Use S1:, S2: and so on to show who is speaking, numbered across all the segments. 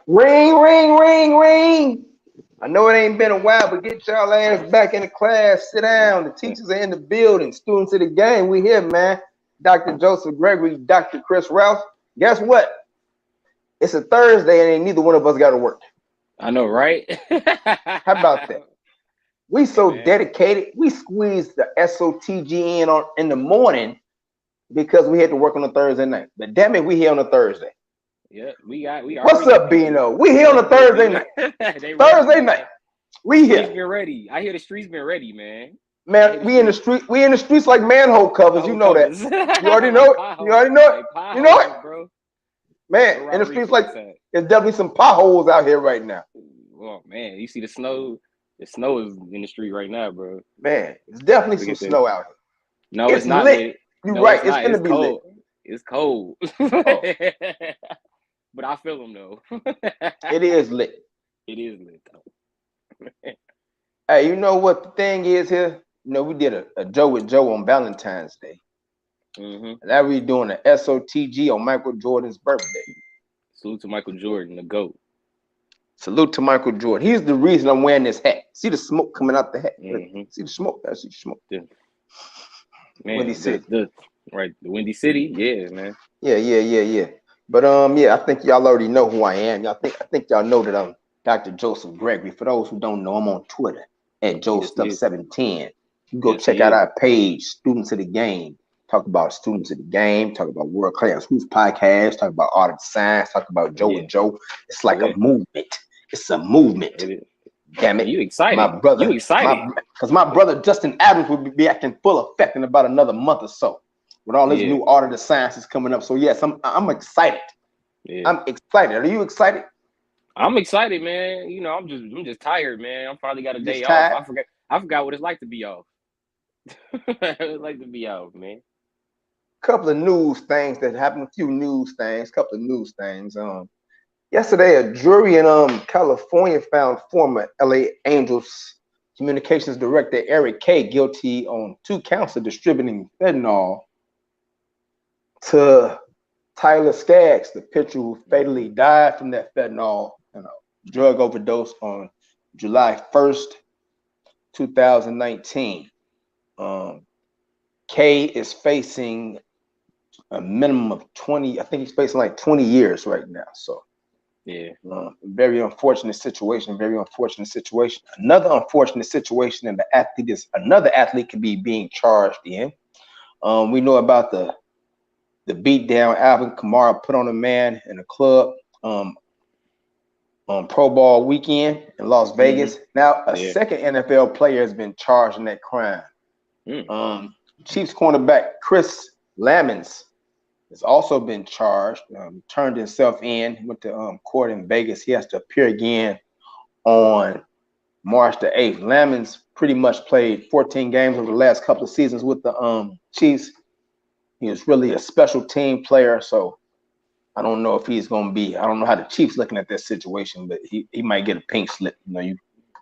S1: Ring, ring, ring, ring. I know it ain't been a while, but get y'all ass back in the class. Sit down. The teachers are in the building. Students of the game. We here, man. Dr. Joseph Gregory, Dr. Chris Rouse. Guess what? It's a Thursday and ain't neither one of us got to work.
S2: I know, right?
S1: How about that? We so
S2: man.
S1: dedicated. We squeezed the Sotg in the morning because we had to work on a Thursday night. But damn it, we here on a Thursday.
S2: Yeah, we
S1: What's up, Bino? We here on a Thursday night. Thursday night. We here.
S2: Been ready. I hear the streets been ready, man.
S1: Man, we in the street. We in the streets like manhole covers. You know that. You already know it. You already know it. You know it,
S2: bro.
S1: Man, in the streets like there's definitely some potholes out here right now.
S2: Oh man, you see the snow. The snow is in the street right now, bro.
S1: Man, it's definitely some snow out here.
S2: No, it's not lit.
S1: You're right. It's gonna be lit.
S2: It's cold. But I feel them though.
S1: It is lit.
S2: It is lit though.
S1: Hey, you know what the thing is here? You know, we did a Joe with Joe on Valentine's Day.
S2: Mm-hmm.
S1: Now we're doing a Sotg on Michael Jordan's birthday.
S2: Salute to Michael Jordan, the GOAT.
S1: Salute to Michael Jordan. He's the reason I'm wearing this hat. See the smoke coming out the hat?
S2: Mm-hmm.
S1: See the smoke? I see the smoke.
S2: Yeah. Man,
S1: Windy City.
S2: The Windy City? Yeah, man.
S1: Yeah. But yeah, I think y'all already know who I am. I think y'all know that I'm Dr. Joseph Gregory. For those who don't know, I'm on Twitter at JoeStuff710. You go check out our page, Students of the Game. Talk about students of the game, talk about World Class Hoops podcast, talk about art of science, talk about Joe with Joe. It's like a movement. It's a movement. Damn it.
S2: You excited.
S1: My brother.
S2: You excited.
S1: Because my brother Justin Adams will be acting full effect in about another month or so. With all this new art of the sciences coming up. So yes, I'm excited. Yeah. I'm excited. Are you excited?
S2: I'm excited, man. You know, I'm just tired, man. I finally got a day off. I forgot what it's like to be off. It's like to be off, man.
S1: Couple of news things that happened. Couple of news things. Yesterday, a jury in California found former LA Angels communications director Eric Kay guilty on 2 counts of distributing fentanyl to Tyler Skaggs, the pitcher who fatally died from that fentanyl drug overdose on July 1st, 2019. Kay is facing a minimum of 20. I think he's facing like 20 years right now. So, very unfortunate situation. Another unfortunate situation, and another athlete could be being charged in. We know about the beat down Alvin Kamara put on a man in a club on Pro Bowl weekend in Las Vegas. Now a second NFL player has been charged in that crime. Chiefs cornerback Chris Lamons has also been charged. Turned himself in. Went to court in Vegas. He has to appear again on March the 8th. Lamons pretty much played 14 games over the last couple of seasons with the Chiefs. He was really a special team player, so I don't know if he's going to be. I don't know how the Chiefs looking at that situation, but he might get a pink slip. You know,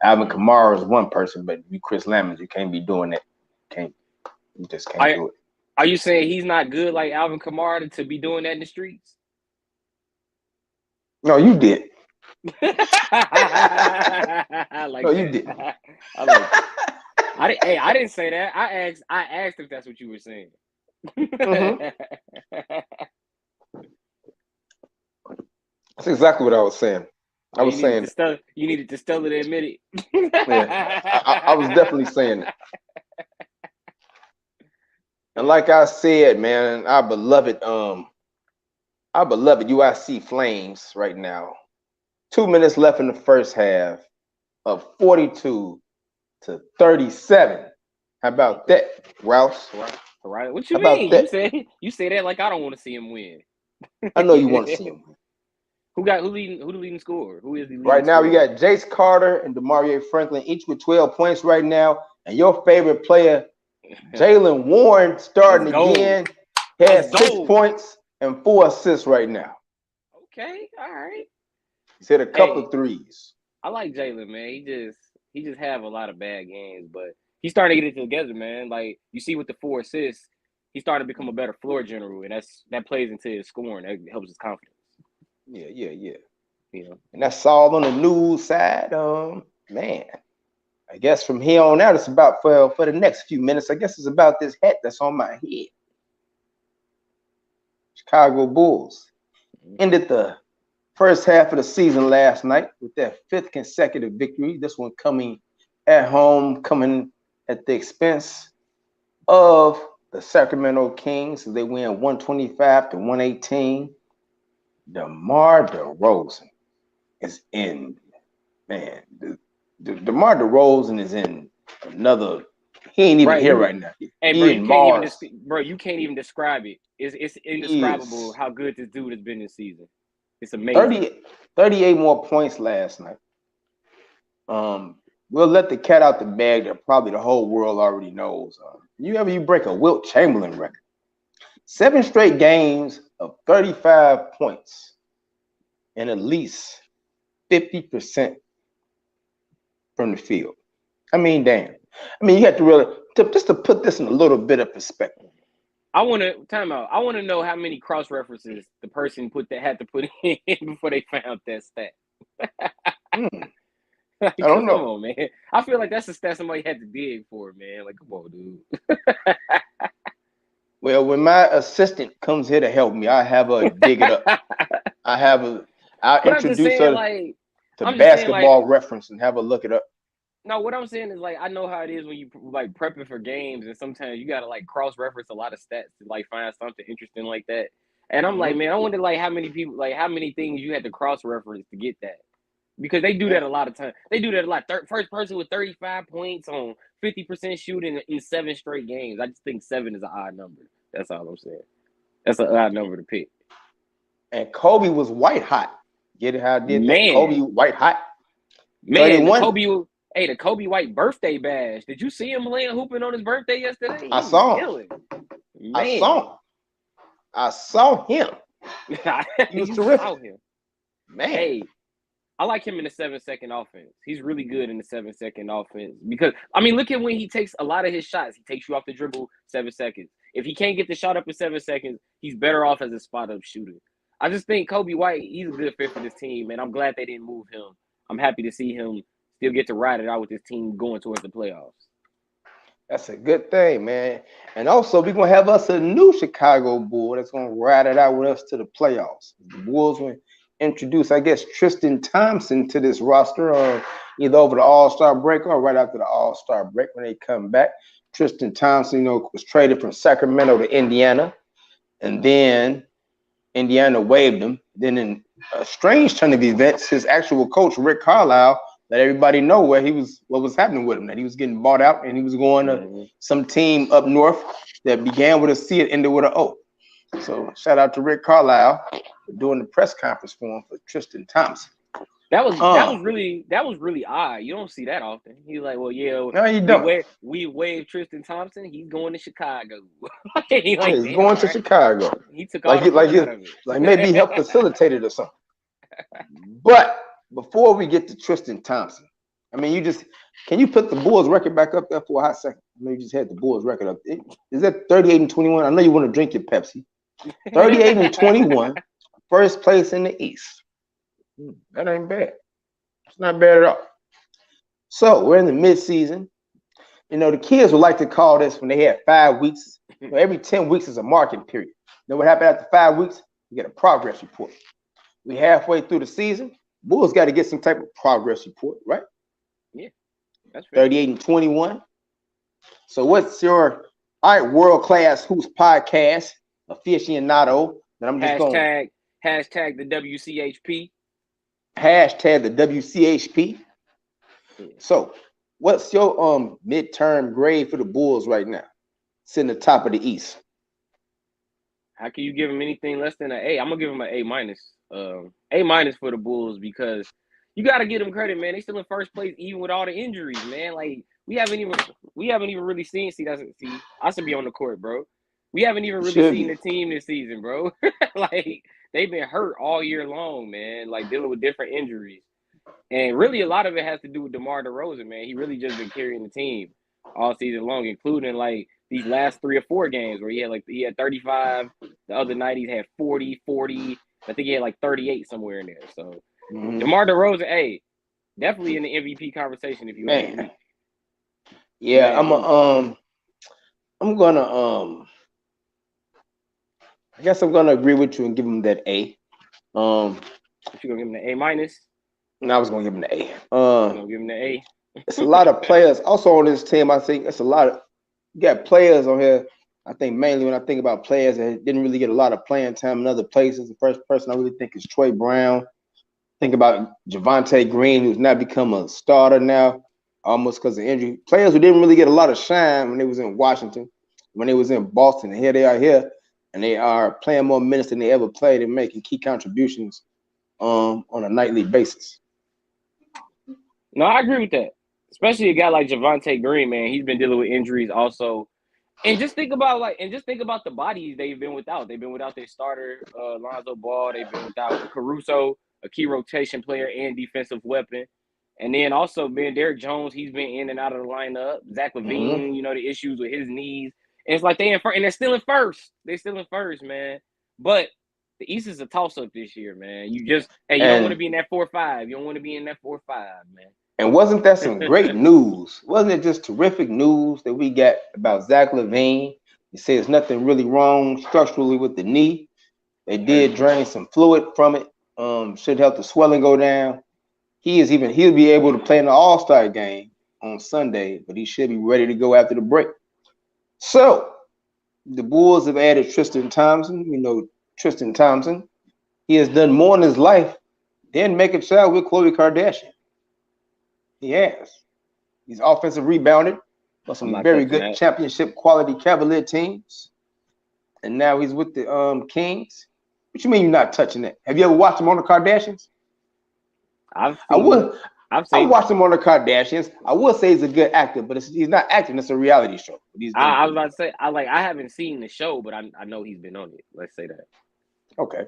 S1: Alvin Kamara is one person, but you Chris Lamons, you can't be doing that. You just can't do it.
S2: Are you saying he's not good like Alvin Kamara to be doing that in the streets?
S1: No, you did.
S2: You did. I didn't say that. I asked if that's what you were saying.
S1: That's exactly what I was saying. I was saying
S2: you needed to still it admit it.
S1: I was definitely saying it. And like I said, man, our beloved UIC Flames right now. 2 minutes left in the first half of 42-37. How about that, Rouse?
S2: Right. What you mean? You say that like I don't want to see him win.
S1: I know you want to see him win.
S2: Who the leading scorer? Who is the leading
S1: right now?
S2: scorer?
S1: We got Jace Carter and Demario Franklin, each with 12 points right now. And your favorite player, Jalen Warren, starting again. He has 6 points and 4 assists right now.
S2: Okay, all right.
S1: He's hit a couple of threes.
S2: I like Jalen, man. He just have a lot of bad games, but he's starting to get it together, man. Like you see with the 4 assists, he's starting to become a better floor general, and that plays into his scoring. That helps his confidence.
S1: Yeah.
S2: You know,
S1: and that's all on the news side. Man, I guess from here on out, it's about for the next few minutes. I guess it's about this hat that's on my head. Chicago Bulls ended the first half of the season last night with their 5th consecutive victory. This one coming at home, coming at the expense of the Sacramento Kings. They win 125-118. DeMar DeRozan is in, man. DeMar DeRozan is in another. He ain't even here right now.
S2: Hey, bro, you can't even you can't even describe it. It's indescribable how good this dude has been this season. It's amazing.
S1: 38 more points last night. We'll let the cat out the bag that probably the whole world already knows. You break a Wilt Chamberlain record. 7 straight games of 35 points and at least 50% from the field. I mean, damn. I mean, you have to really just to put this in a little bit of perspective.
S2: I want to know how many cross references the person had to put in before they found that stat. Like, I don't know. Come on, man. I feel like that's a stat somebody had to dig for, man. Like, come on, dude.
S1: Well, when my assistant comes here to help me, I have her dig it up. I'll introduce her to Basketball Reference and have her look it up.
S2: No, what I'm saying is, like, I know how it is when you like prepping for games, and sometimes you gotta like cross reference a lot of stats to like find something interesting like that. And I'm like, man, I wonder like how many things you had to cross reference to get that, because they do that a lot of times. They do that a lot. First person with 35 points on 50% shooting in 7 straight games. I just think 7 is an odd number. That's all I'm saying. That's an odd number to pick.
S1: And Kobe was white hot. Get it how I did that? Kobe white hot.
S2: Man, the Kobe White birthday bash. Did you see him laying hooping on his birthday yesterday?
S1: I saw him. I saw him. He was terrific. Man.
S2: Hey, I like him in the 7-second offense. He's really good in the 7-second offense because, I mean, look at when he takes a lot of his shots. He takes you off the dribble 7 seconds. If he can't get the shot up in 7 seconds, he's better off as a spot-up shooter. I just think Kobe White, he's a good fit for this team, and I'm glad they didn't move him. I'm happy to see him still get to ride it out with this team going towards the playoffs.
S1: That's a good thing, man. And also, we're going to have us a new Chicago Bull that's going to ride it out with us to the playoffs. The Bulls will introduce, I guess, Tristan Thompson to this roster either over the All-Star break or right after the All-Star break when they come back. Tristan Thompson, was traded from Sacramento to Indiana, and then Indiana waived him. Then in a strange turn of events, his actual coach, Rick Carlisle, let everybody know what was happening with him, that he was getting bought out and he was going to some team up north that began with a C and ended with an O. So shout out to Rick Carlisle for doing the press conference for him for Tristan Thompson.
S2: That was really odd. You don't see that often. He's like, well, yeah,
S1: no, you don't.
S2: We waived Tristan Thompson. He's going to Chicago.
S1: He's going to Chicago.
S2: He took all the fun out of it.
S1: Like maybe he helped facilitate it or something. But before we get to Tristan Thompson, I mean, can you put the Bulls record back up there for a hot second? I know you just had the Bulls record up. Is that 38-21? I know you want to drink your Pepsi. 38-21, first place in the East. That ain't bad. It's not bad at all. So we're in the midseason. The kids would like to call this when they had 5 weeks. Every 10 weeks is a marking period. Then what happened after 5 weeks? You get a progress report. We halfway through the season. Bulls got to get some type of progress report, right?
S2: Yeah, that's fair.
S1: 38-21. So what's your world-class hoops podcast aficionado that I'm just going
S2: hashtag the WCHP.
S1: Hashtag the WCHP. So what's your midterm grade for the Bulls right now? Sitting at the top of the East.
S2: How can you give them anything less than an A? I'm gonna give them an A-. A- for the Bulls because you got to give them credit, man. They still in first place even with all the injuries, man. Like we haven't even really seen. I should be on the court, bro. We haven't even really seen the team this season, bro. Like they've been hurt all year long, man. Like dealing with different injuries, and really a lot of it has to do with DeMar DeRozan, man. He really just been carrying the team all season long, including like these last 3 or 4 games where he had 35. The other night he had 40, 40. I think he had like 38 somewhere in there. So DeMar DeRozan, hey, definitely in the MVP conversation if you ask me.
S1: Yeah, I'm gonna I guess I'm gonna agree with you and give him that A.
S2: If you're gonna give him the A-.
S1: And I was gonna give him the A.
S2: Gonna give him the A.
S1: It's a lot of players also on this team. I think it's a lot of you got players on here. I think mainly when I think about players that didn't really get a lot of playing time in other places, the first person I really think is Troy Brown. Think about Javonte Green, who's now become a starter now, almost because of injury. Players who didn't really get a lot of shine when they was in Washington, when they was in Boston, and here they are here, and they are playing more minutes than they ever played and making key contributions on a nightly basis.
S2: No, I agree with that. Especially a guy like Javonte Green, man. He's been dealing with injuries also. And just think about the bodies they've been without. They've been without their starter, Lonzo Ball. They've been without Caruso, a key rotation player and defensive weapon. And then also, man, Derrick Jones, he's been in and out of the lineup. Zach LaVine, you know, the issues with his knees. And it's like they're still in first. They're still in first, man. But the East is a toss-up this year, man. You don't want to be in that 4-5. You don't want to be in that 4-5, man.
S1: And wasn't that some great news? Wasn't it just terrific news that we got about Zach LaVine? He says there's nothing really wrong structurally with the knee. They did drain some fluid from it. Should help the swelling go down. He'll be able to play in the All-Star game on Sunday, but he should be ready to go after the break. So the Bulls have added Tristan Thompson. You know Tristan Thompson. He has done more in his life than make a child with Khloe Kardashian. He has. He's offensive rebounded for some very good championship quality Cavalier teams. And now he's with the Kings. What you mean you're not touching that? Have you ever watched him on the Kardashians?
S2: I watched
S1: him on the Kardashians. I will say he's a good actor, but he's not acting. It's a reality show.
S2: I was about to say I haven't seen the show, but I know he's been on it. Let's say that.
S1: Okay.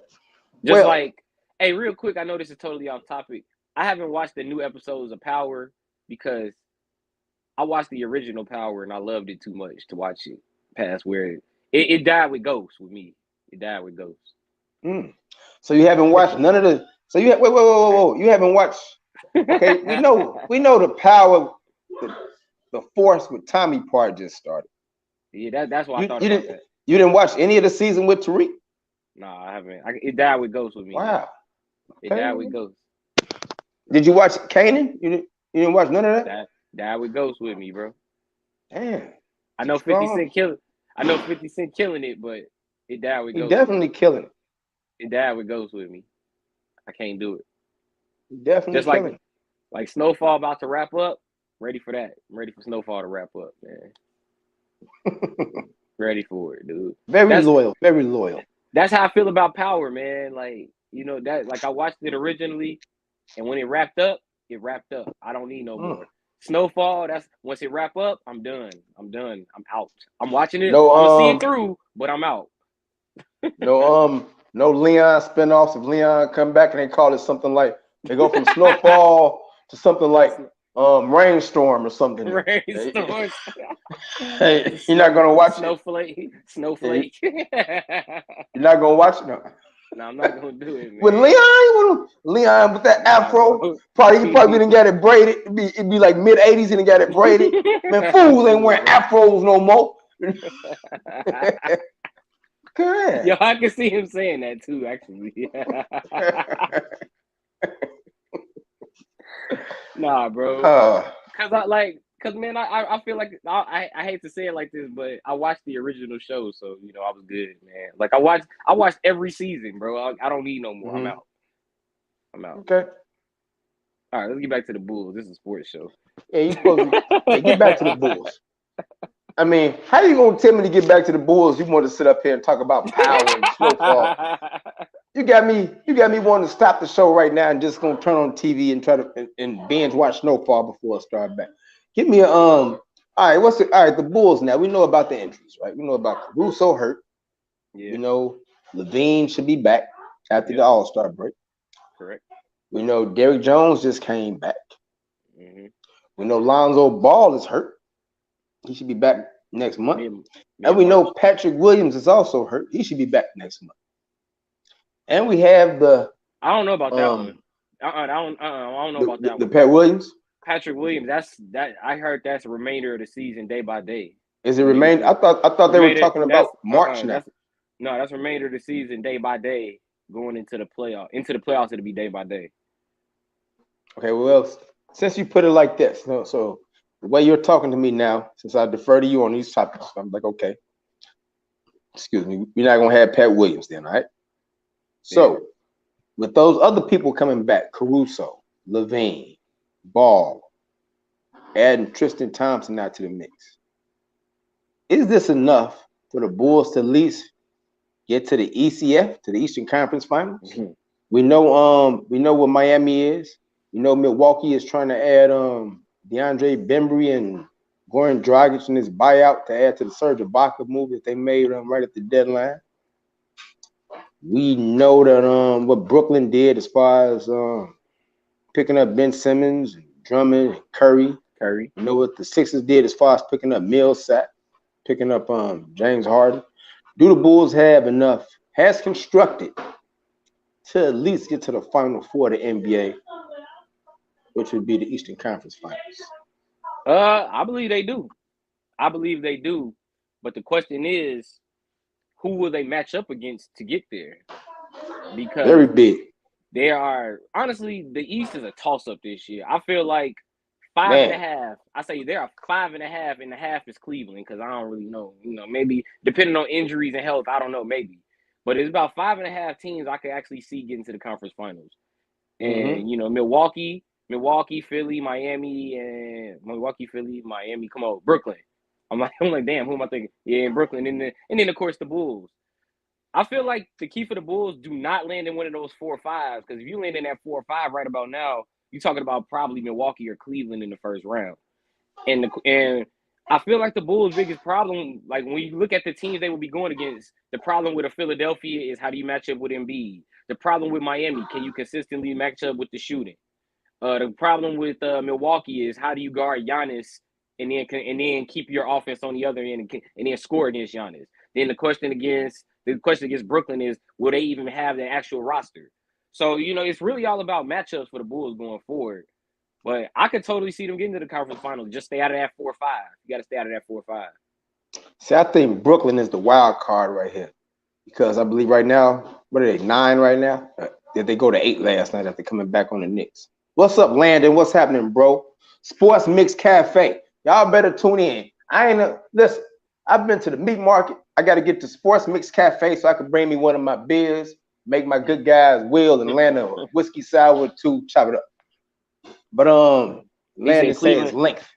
S2: Hey, real quick, I know this is totally off topic. I haven't watched the new episodes of Power because I watched the original Power and I loved it too much to watch it past where it died with Ghost with me. It died with Ghost.
S1: So you haven't watched none of the. So you whoa! You haven't watched. Okay, we know the Power, the Force with Tommy part just started.
S2: Yeah, that's why I thought about that.
S1: You didn't watch any of the season with Tariq?
S2: No, I haven't. It died with Ghost with me.
S1: Wow.
S2: It died with Ghost.
S1: Did you watch Kanan? You didn't watch none of that?
S2: Died with Ghost with me, bro.
S1: Damn.
S2: I know 50 Cent killing. I know 50 Cent killing it, but it died with Ghost.
S1: He definitely killing it.
S2: It died with Ghost with me. I can't do it.
S1: He definitely
S2: just killing it. Like Snowfall about to wrap up. Ready for that. I'm ready for Snowfall to wrap up, man. Ready for it, dude.
S1: Very loyal.
S2: That's how I feel about Power, man. Like, you know, that like I watched it originally, and when it wrapped up, it wrapped up. I don't need no more. Snowfall, that's once it wrap up, I'm done. I'm out. I'm watching it. I'm gonna see it through, but I'm out.
S1: No Leon spinoffs. If Leon come back and they call it something like they go from Snowfall to something like Rainstorm or something.
S2: Rainstorm.
S1: Hey, you're not gonna watch
S2: it. Snowflake.
S1: You're not gonna watch it.
S2: No, I'm not gonna do it, man.
S1: With Leon with that afro, he probably didn't get it braided. It'd be like mid '80s and he got it braided. Man, fools ain't wearing afros no more. Good.
S2: Yo, I can see him saying that too, actually. Nah, bro. Cause man, I feel like I hate to say it like this, but I watched the original show, so you know I was good, man. Like I watched every season, bro. I don't need no more. I'm out.
S1: Okay.
S2: All right, let's get back to the Bulls. This is a sports show.
S1: Yeah, you supposed to get back to the Bulls. I mean, how you gonna tell me to get back to the Bulls? You want to sit up here and talk about Power and Snowfall? You got me wanting to stop the show right now and just gonna turn on TV and try to and binge watch Snowfall before I start back. Give me a all right. The Bulls now. We know about the injuries, right? We know about Caruso hurt.
S2: Yeah.
S1: You know, LaVine should be back after the All-Star break.
S2: Correct.
S1: We know Derrick Jones just came back.
S2: Mm-hmm.
S1: We know Lonzo Ball is hurt. He should be back Next month. And we
S2: Mid-March.
S1: know Patrick Williams is also hurt. He should be back next month. And we have the
S2: I don't know about that one. I don't know about that
S1: the
S2: one.
S1: Pat Williams.
S2: Patrick Williams, that I heard that's the remainder of the season day by day.
S1: Is it remain? I thought they were talking about March now.
S2: That's remainder of the season day by day going into the playoffs. Into the playoffs, it'll be day by day.
S1: Okay, well, since you put it like this, so the way you're talking to me now, since I defer to you on these topics, I'm like, okay, excuse me, we're not gonna have Pat Williams then, all right? So with those other people coming back, Caruso, Levine, Ball, adding Tristan Thompson now to the mix, is this enough for the Bulls to at least get to the ECF, to the Eastern Conference Finals? Mm-hmm. We know what Miami is. You know, Milwaukee is trying to add DeAndre Bembry and Goran Dragic in his buyout to add to the Serge Ibaka move that they made right at the deadline. We know that what Brooklyn did as far as picking up Ben Simmons, and Drummond, and Curry. You know what the Sixers did as far as picking up Millsap, picking up James Harden. Do the Bulls have enough, has constructed, to at least get to the Final Four of the NBA, which would be the Eastern Conference Finals?
S2: I believe they do. But the question is, who will they match up against to get there? Because
S1: very big.
S2: They are honestly, the East is a toss-up this year. I feel like 5.5. I say there are 5.5, and the half is Cleveland because I don't really know. You know, maybe depending on injuries and health, I don't know, maybe. But it's about 5.5 teams I could actually see getting to the conference finals. And you know, Milwaukee, Philly, Miami. Come on, Brooklyn. I'm like, damn, who am I thinking? Yeah, Brooklyn, and then of course the Bulls. I feel like the key for the Bulls, do not land in one of those 4 or 5s, because if you land in that 4 or 5 right about now, you're talking about probably Milwaukee or Cleveland in the first round. And I feel like the Bulls' biggest problem, like when you look at the teams they will be going against, the problem with a Philadelphia is how do you match up with Embiid? The problem with Miami, can you consistently match up with the shooting? The problem with Milwaukee is how do you guard Giannis and then keep your offense on the other end and then score against Giannis? Then the question against Brooklyn is, will they even have the actual roster? So, you know, it's really all about matchups for the Bulls going forward. But I could totally see them getting to the conference finals. Just stay out of that 4 or 5. You got to stay out of that 4 or 5.
S1: See, I think Brooklyn is the wild card right here, because I believe right now, what are they, 9 right now? Did they go to 8 last night after coming back on the Knicks? What's up, Landon? What's happening, bro? Sports Mix Cafe. Y'all better tune in. Listen, I've been to the meat market. I got to get to Sports Mix Cafe so I can bring me one of my beers, make my good guys Will and Landon a whiskey sour too, chop it up. But Landon says length.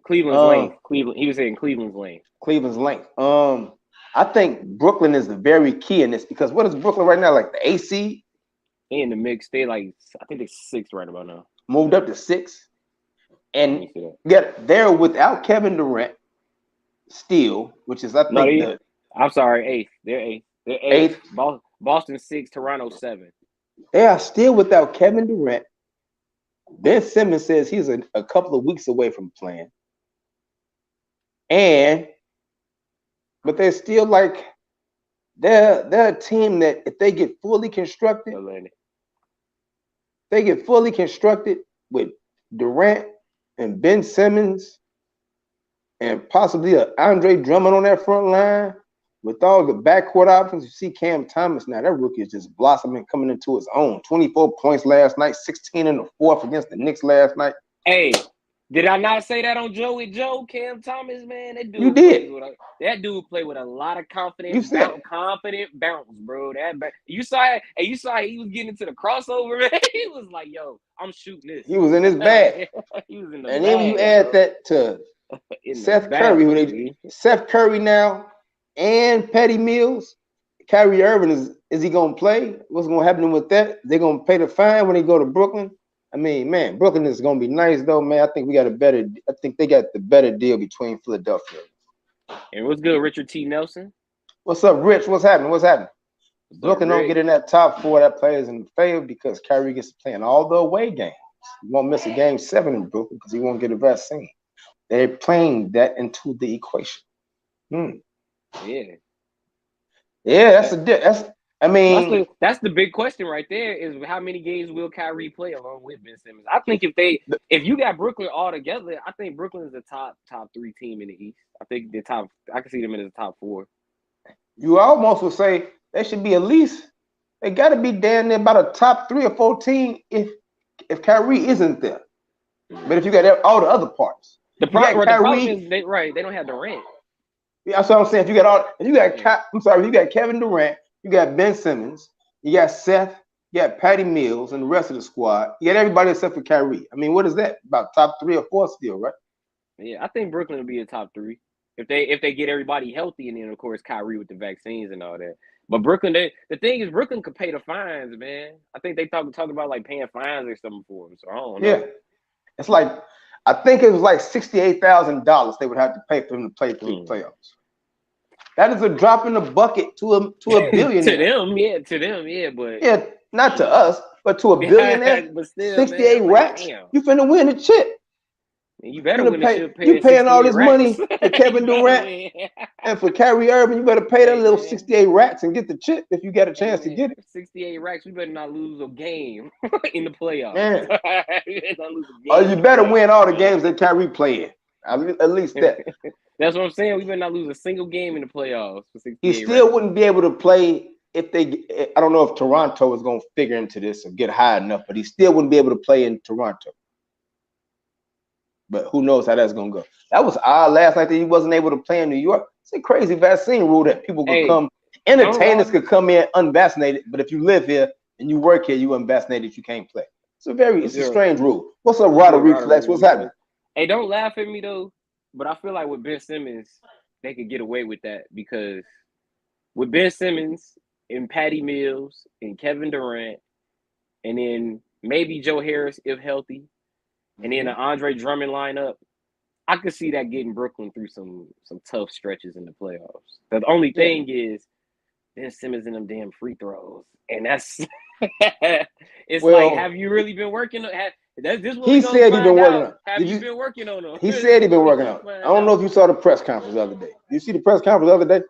S2: Cleveland's length. He was saying Cleveland's length.
S1: Cleveland's length. I think Brooklyn is the very key in this, because what is Brooklyn right now? Like the AC?
S2: They in the mix. They I think they're 6th right about now.
S1: Moved up to 6. And they're without Kevin Durant still, which is
S2: I'm sorry, 8th. They're 8th. They're 8th. Boston 6, Toronto 7.
S1: They are still without Kevin Durant. Ben Simmons says he's a couple of weeks away from playing. But they're still they're a team that if they get fully constructed, with Durant and Ben Simmons and possibly Andre Drummond on that front line, with all the backcourt options. You see Cam Thomas now, that rookie is just blossoming, coming into his own. 24 points last night, 16 in the 4th against the Knicks last night.
S2: Hey, did I not say that on Joe with Joe? Cam Thomas, man, that dude.
S1: You did.
S2: That dude played with a lot of confidence. Confident bounce, bro. You saw it. Hey, you saw he was getting into the crossover, man. He was like, "Yo, I'm shooting this."
S1: He was in his bag.
S2: He was in the
S1: and
S2: bag,
S1: then you add that to Seth Curry, Seth Curry now, and Patty Mills. Kyrie Irving is he gonna play? What's gonna happen with that? They're gonna pay the fine when they go to Brooklyn. I mean, man, Brooklyn is gonna be nice though, man. I think they got the better deal between Philadelphia.
S2: And what's good, Richard T. Nelson?
S1: What's up, Rich? What's happening? Brooklyn don't get in that top 4 that plays in favor because Kyrie gets to play in all the away games. He won't miss a game 7 in Brooklyn because he won't get a vaccine. They're playing that into the equation. Yeah.
S2: Yeah,
S1: that's
S2: the big question right there is how many games will Kyrie play along with Ben Simmons? I think if you got Brooklyn all together, I think Brooklyn is the top 3 team in the East. I think I can see them in the top 4.
S1: You almost would say they should be at least. They got to be damn near about a top 3 or 4 team if Kyrie isn't there. But if you got all the other parts,
S2: the problem is they don't have Durant.
S1: Yeah, that's what I'm saying. If you got Kevin Durant, you got Ben Simmons, you got Seth, you got Patty Mills, and the rest of the squad. You got everybody except for Kyrie. I mean, what is that? About top 3 or 4 still, right?
S2: Yeah, I think Brooklyn will be a top 3 if they get everybody healthy, and then of course Kyrie with the vaccines and all that. But Brooklyn, the thing is, Brooklyn could pay the fines, man. I think they talk about like paying fines or something for them. So I don't know.
S1: Yeah, it's like I think it was like $68,000 they would have to pay for them to play through the playoffs. That is a drop in the bucket to a billionaire.
S2: to them, but
S1: not to us, but to a billionaire.
S2: But still,
S1: 68 racks.
S2: Damn.
S1: You finna win the chip.
S2: You better win the chip.
S1: You paying all this money for Kevin Durant and for Kyrie Irving. You better pay that little 68 racks and get the chip if you get a chance to get it.
S2: 68 racks. We better not lose a game in the playoffs.
S1: Or you better win all the games that Kyrie playing. At least that.
S2: That's what I'm saying. We better not lose a single game in the playoffs. For 68
S1: he still wouldn't be able to play if they. I don't know if Toronto is going to figure into this or get high enough, but he still wouldn't be able to play in Toronto. But who knows how that's going to go. That was odd last night that he wasn't able to play in New York. It's a crazy vaccine rule that people could come, entertainers could come in unvaccinated, but if you live here and you work here, you unvaccinated, you can't play. It's a strange rule. What's up, Ryder Reflex? What's happening?
S2: Hey, don't laugh at me though, but I feel like with Ben Simmons, they could get away with that because with Ben Simmons and Patty Mills and Kevin Durant, and then maybe Joe Harris if healthy, and then an Andre Drummond lineup, I could see that getting Brooklyn through some tough stretches in the playoffs. The only thing is Ben Simmons and them damn free throws, and that's like, have you really been working?
S1: He said he's been working on.
S2: Have you been working on them?
S1: He said he's been working on it. I don't know if you saw the press conference the other day. You see the press conference the other day?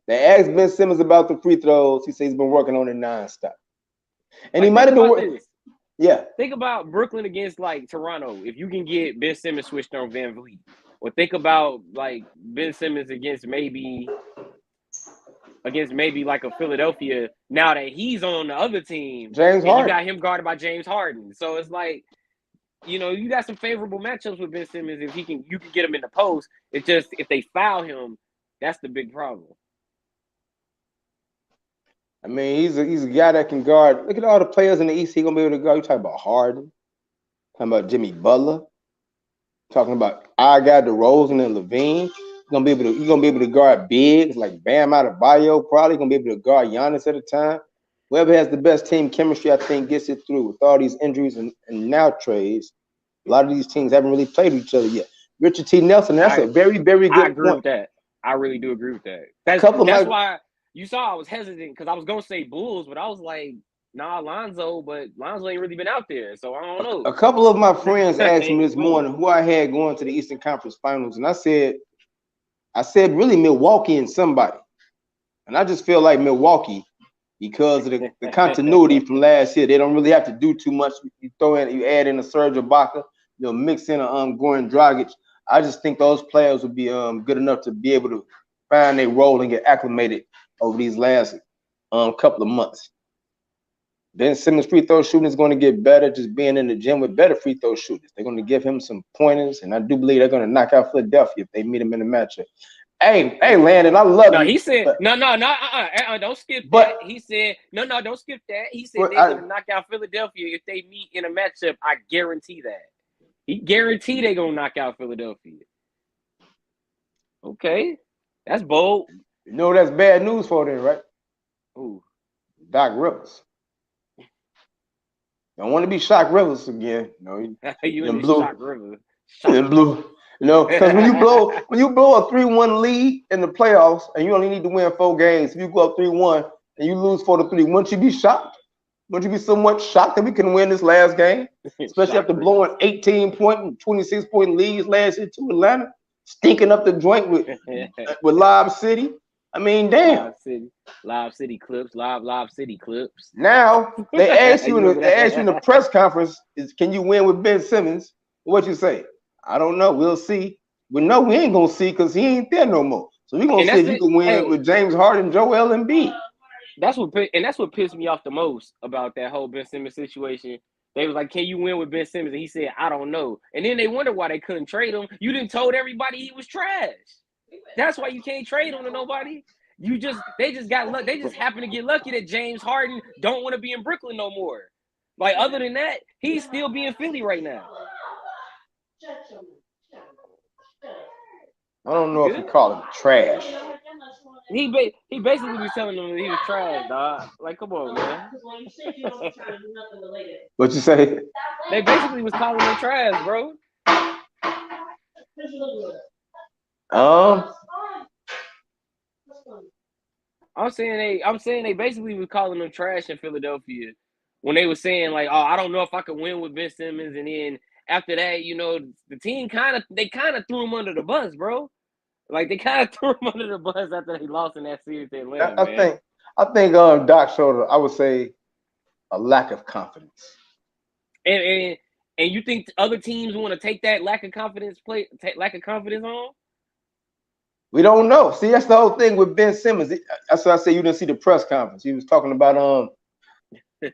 S1: They asked Ben Simmons about the free throws. He said he's been working on it nonstop, and he might have been working. Yeah.
S2: Think about Brooklyn against like Toronto. If you can get Ben Simmons switched on Van Vliet, or think about like Ben Simmons against maybe like a Philadelphia. Now that he's on the other team,
S1: James Harden.
S2: You got him guarded by James Harden. So it's like, you got some favorable matchups with Ben Simmons if you can get him in the post. It's just if they foul him, that's the big problem.
S1: I mean, he's a guy that can guard. Look at all the players in the East. He's gonna be able to guard. You talking about Harden, talking about Jimmy Butler, talking about our guy DeRozan and Levine. You're gonna be able to guard bigs like Bam Adebayo. Probably gonna be able to guard Giannis at a time. Whoever has the best team chemistry, I think, gets it through. With all these injuries and now trades, a lot of these teams haven't really played with each other yet. Richard T. Nelson, that's a very, very good point.
S2: I agree with that. I really do agree with that. That's why you saw I was hesitant because I was gonna say Bulls, but I was like, nah, Lonzo, but Lonzo ain't really been out there, so I don't know.
S1: A couple of my friends asked me this morning who I had going to the Eastern Conference Finals, and I said really Milwaukee and somebody. And I just feel like Milwaukee, because of the continuity from last year, they don't really have to do too much. You add in a Serge Ibaka, mix in a Goran Dragic. I just think those players would be good enough to be able to find their role and get acclimated over these last couple of months. Ben Simmons' free throw shooting is going to get better just being in the gym with better free throw shooters. They're going to give him some pointers, and I do believe they're going to knock out Philadelphia if they meet him in the matchup. Hey, Landon, I love you.
S2: He said, no, don't skip that. He said, no, don't skip that. He said they're going to knock out Philadelphia if they meet in a matchup. I guarantee that. He guaranteed they're going to knock out Philadelphia. Okay, that's bold.
S1: You know that's bad news for them, right?
S2: Ooh.
S1: Doc Rivers. Don't want to be Shock Rivers again.
S2: You in blue. Shock Rivers.
S1: In blue. Because when you blow a 3-1 lead in the playoffs and you only need to win 4 games, if you go up 3-1 and you lose 4-3, wouldn't you be shocked? Wouldn't you be somewhat shocked that we can win this last game? Especially after blowing 18-point and 26-point leads last year to Atlanta. stinking up the joint with Lob City. I mean, damn.
S2: Live City clips. Live City clips.
S1: Now they ask you in the press conference, can you win with Ben Simmons? What you say? I don't know. We'll see. We know we ain't gonna see because he ain't there no more. So we're gonna see if you can win with James Harden, Joel Embiid.
S2: That's what pissed me off the most about that whole Ben Simmons situation. They was like, "Can you win with Ben Simmons?" And he said, "I don't know." And then they wonder why they couldn't trade him. You didn't told everybody he was trash. That's why you can't trade him to nobody. They just got luck. They just happen to get lucky that James Harden don't want to be in Brooklyn no more. Like other than that, he's still being Philly right now.
S1: I don't know if you call him trash.
S2: He basically was telling them that he was trash, dog. Like, come on, man.
S1: What you say?
S2: They basically was calling him trash, bro. I'm saying they basically was calling him trash in Philadelphia when they were saying like, "Oh, I don't know if I can win with Ben Simmons," and then after that, the team kind of threw him under the bus, bro. Like they kind of threw him under the bus after they lost in that series to Atlanta.
S1: I think Doc showed, I would say, a lack of confidence.
S2: And you think other teams want to take that lack of confidence on?
S1: We don't know. See, that's the whole thing with Ben Simmons. That's why I say you didn't see the press conference. He was talking about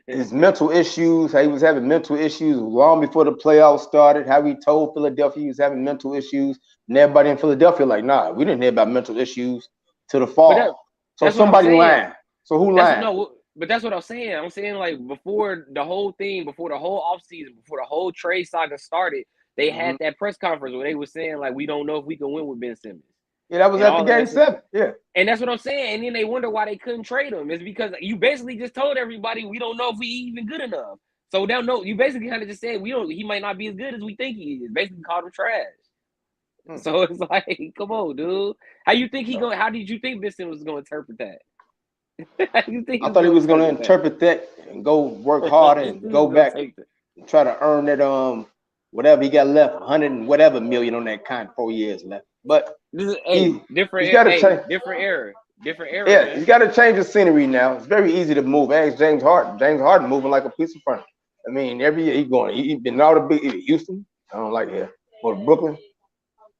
S1: his mental issues, how he was having mental issues long before the playoffs started, how he told Philadelphia he was having mental issues. And everybody in Philadelphia like, nah, we didn't hear about mental issues till the fall. So somebody lying. So who lying?
S2: But that's what I'm saying. I'm saying like before the whole offseason, before the whole trade saga started, they had that press conference where they were saying like, we don't know if we can win with Ben Simmons.
S1: Yeah, that was at the game 7. Yeah.
S2: And that's what I'm saying. And then they wonder why they couldn't trade him. It's because you basically just told everybody we don't know if we even good enough. So they'll know. You basically kind of just said he might not be as good as we think he is. Basically called him trash. So it's like, come on, dude. How did you think Ben Simmons was gonna interpret that?
S1: I thought he was gonna interpret that and go work hard and go back and try to earn that whatever he got left, 100 and whatever million on that contract, 4 years left. But
S2: this is different era.
S1: Yeah, man. He's got to change the scenery now. It's very easy to move. Ask James Harden. James Harden moving like a piece of furniture. I mean, every year he's been all the big Houston. I don't like it. Or Brooklyn.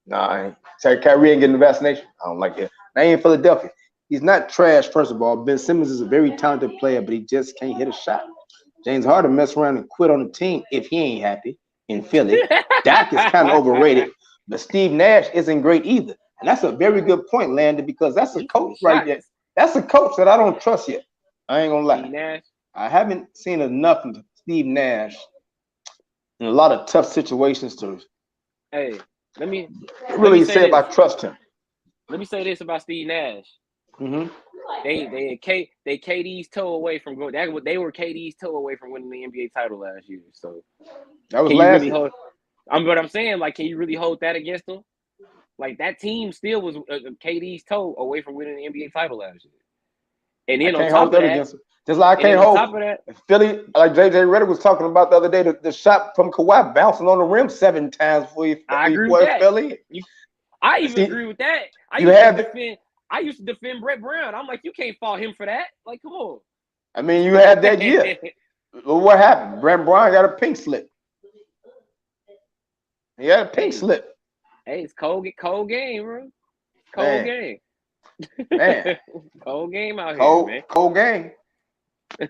S1: Nah, I ain't. Say Kyrie ain't getting the vaccination. I don't like it. I ain't in Philadelphia. He's not trash, first of all. Ben Simmons is a very talented player, but he just can't hit a shot. James Harden mess around and quit on the team if he ain't happy in Philly. Dak is kind of overrated. But Steve Nash isn't great either. And that's a very good point, Landon, because that's a coach right there. That's a coach that I don't trust yet. I ain't gonna lie.
S2: Steve Nash.
S1: I haven't seen enough of Steve Nash in a lot of tough situations to
S2: let me
S1: say if I trust him.
S2: Let me say this about Steve Nash.
S1: Mm-hmm.
S2: They KD's toe away from going. They were KD's toe away from winning the NBA title last year. So
S1: that was last year.
S2: But I'm saying, like, can you really hold that against them? Like, that team still was KD's toe away from winning the NBA title last year. And then on top of that, against them.
S1: Just like I can't hold Philly, like JJ Redick was talking about the other day, the shot from Kawhi bouncing on the rim 7 times before he fell in.
S2: I even agree with that. I used to defend Brett Brown. I'm like, you can't fault him for that. Like, come on.
S1: I mean, you had that year. Well, what happened? Brett Brown got a pink slip. He had a pink slip.
S2: Hey, it's cold game, bro. Game.
S1: Man.
S2: Cold game out here, man.
S1: Cold game.
S2: I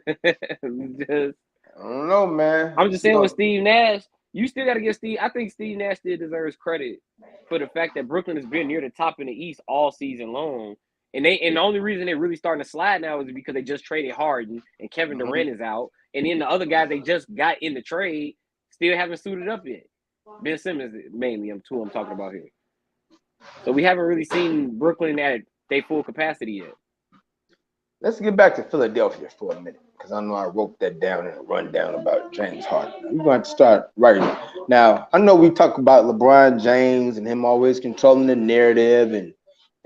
S1: don't know, man.
S2: I'm just saying with Steve Nash, you still got to give Steve. I think Steve Nash still deserves credit for the fact that Brooklyn has been near the top in the East all season long. And the only reason they're really starting to slide now is because they just traded Harden and Kevin Durant is out. And then the other guys they just got in the trade still haven't suited up yet. Ben Simmons mainly, I'm talking about here. So we haven't really seen Brooklyn at their full capacity yet.
S1: Let's get back to Philadelphia for a minute, because I know I wrote that down in a rundown about James Harden. We're going to start right now. I know we talk about LeBron James and him always controlling the narrative and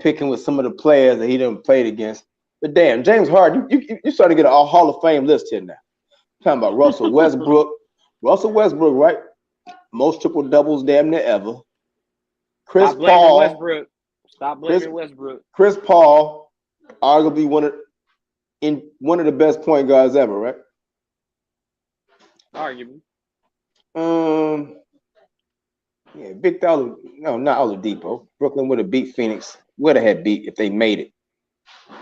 S1: picking with some of the players that he didn't play against. But damn, James Harden, you starting to get a Hall of Fame list here now. Talking about Russell Westbrook. Russell Westbrook, right? Most triple doubles damn near ever. Chris
S2: Stop blaming
S1: Paul.
S2: Westbrook. Stop blaming Westbrook.
S1: Chris Paul, arguably one of the best point guards ever, right?
S2: Arguably.
S1: Yeah, not Oladipo. Brooklyn would have beat Phoenix. Would have had beat if they made it.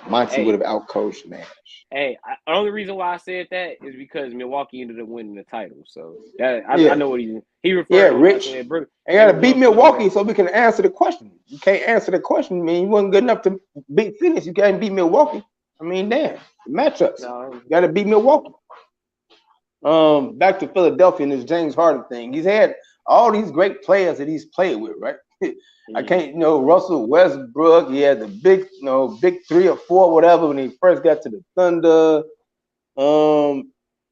S1: Monty would have outcoached Nash.
S2: Hey, the only reason why I said that is because Milwaukee ended up winning the title. So I know what he referred to.
S1: Rich. And got to beat Milwaukee so we can answer the question. You can't answer the question. I mean, you wasn't good enough to beat Phoenix. You can't beat Milwaukee. I mean, damn, the matchups. You got to beat Milwaukee. Back to Philadelphia and this James Harden thing. He's had all these great players that he's played with, right? I can't, Russell Westbrook. He had the big 3 or 4, whatever, when he first got to the Thunder.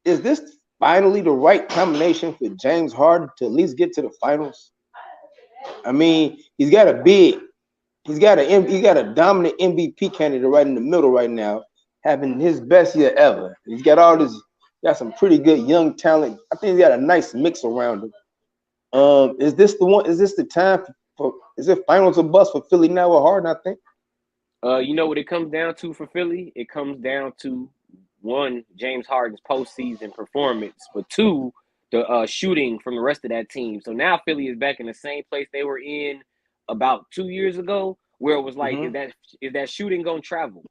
S1: Is this finally the right combination for James Harden to at least get to the finals? I mean, he's got a big, he's got a dominant MVP candidate right in the middle right now, having his best year ever. He's got got some pretty good young talent. I think he's got a nice mix around him. Is this the one? Is this the time is it finals or bust for Philly now with Harden? I think.
S2: You know what it comes down to for Philly? It comes down to, one, James Harden's postseason performance, but two, the shooting from the rest of that team. So now Philly is back in the same place they were in about 2 years ago, where it was like, is that shooting gonna travel?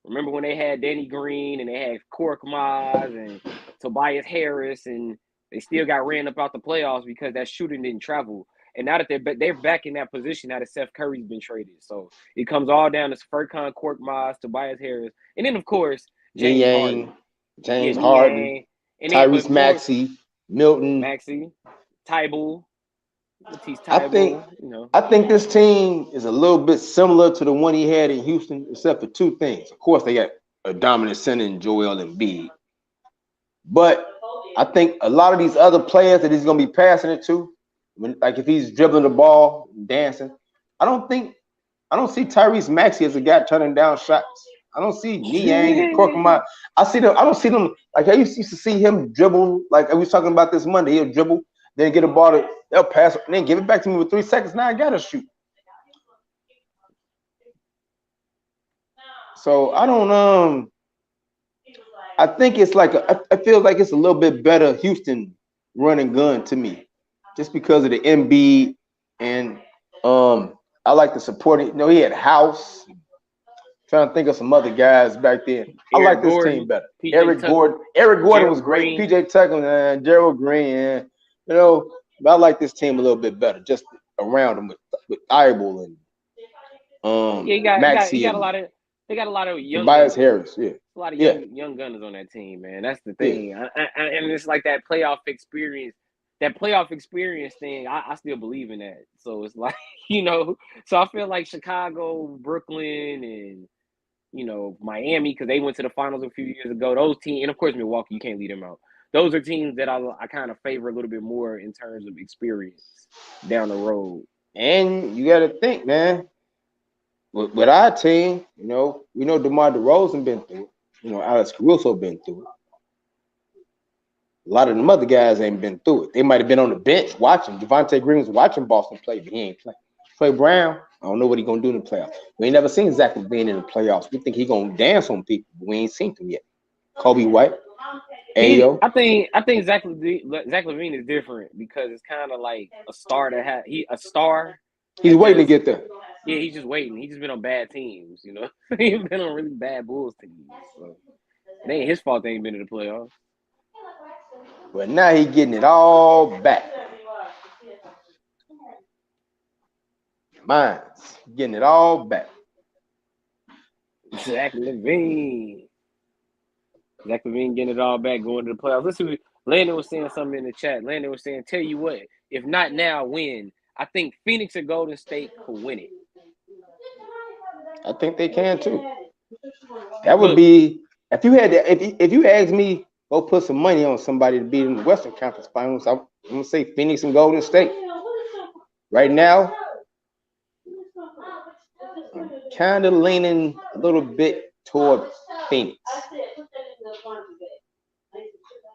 S2: Remember when they had Danny Green and they had Korkmaz and Tobias Harris, and they still got ran up out the playoffs because that shooting didn't travel. And now that they're back in that position, now that Seth Curry's been traded, so it comes all down to Furkan Korkmaz, Tobias Harris, and then of course James Harden,
S1: and Tyrese Maxey, Milton,
S2: Tybal.
S1: I think this team is a little bit similar to the one he had in Houston, except for two things. Of course, they got a dominant center in Joel Embiid, but I think a lot of these other players that he's going to be passing it to, like if he's dribbling the ball, dancing, I don't see Tyrese Maxey as a guy turning down shots. I don't see Niang and Korkmaz. I don't see them like I used to see him dribble. Like I was talking about this Monday, he'll dribble, then get a ball, they'll pass, and then give it back to me with 3 seconds. Now I gotta shoot. So I don't. I think it's like I feel like it's a little bit better Houston run and gun to me, just because of the Embiid and I like the supporting. He had House. Trying to think of some other guys back then. I like this team better. Eric Gordon was great. PJ Tucker, Gerald Green. But I like this team a little bit better, just around them with Tybal and Maxey.
S2: They got a lot of young
S1: Tobias Harris. Yeah,
S2: a lot of young gunners on that team, man. That's the thing. And it's like that playoff experience. That playoff experience thing, I still believe in that. So it's like, so I feel like Chicago, Brooklyn, and Miami, because they went to the finals a few years ago. Those teams, and of course Milwaukee, you can't leave them out. Those are teams that I kind of favor a little bit more in terms of experience down the road.
S1: And you got to think, man, with our team, we know DeMar DeRozan been through it. Alex Caruso been through it. A lot of them other guys ain't been through it. They might have been on the bench watching. Javonte Green was watching Boston play, but he ain't playing. Trey Brown, I don't know what he gonna do in the playoffs. We ain't never seen Zach LaVine in the playoffs. We think he gonna dance on people, but we ain't seen him yet. Kobe White, Ayo.
S2: I think Zach LaVine is different because it's kind of like a star a star.
S1: He's waiting to get there.
S2: Yeah, he's just waiting. He's just been on bad teams, He's been on really bad Bulls teams. So it ain't his fault they ain't been in the playoffs.
S1: But now he's getting it all back. Mine's getting it all back.
S2: Zach LaVine getting it all back, going to the playoffs. Listen, Landon was saying something in the chat. Landon was saying, tell you what, if not now, when? I think Phoenix or Golden State could win it.
S1: I think they can too. That would be, if you had that, if you asked me, go put some money on somebody to beat in the Western Conference Finals, I'm going to say Phoenix and Golden State. Right now, I'm kind of leaning a little bit toward Phoenix.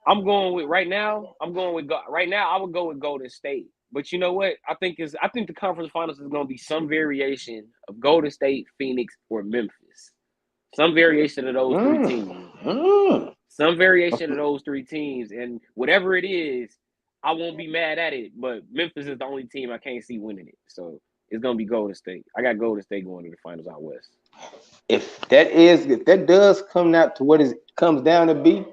S2: I'm going with right now. I would go with Golden State But you know what? I think the conference finals is going to be some variation of Golden State, Phoenix, or Memphis. Some variation of those three teams. Some variation of those three teams, and whatever it is, I won't be mad at it. But Memphis is the only team I can't see winning it, so it's gonna be Golden State. I got Golden State going to the finals out west.
S1: If that does come out to what it comes down to be,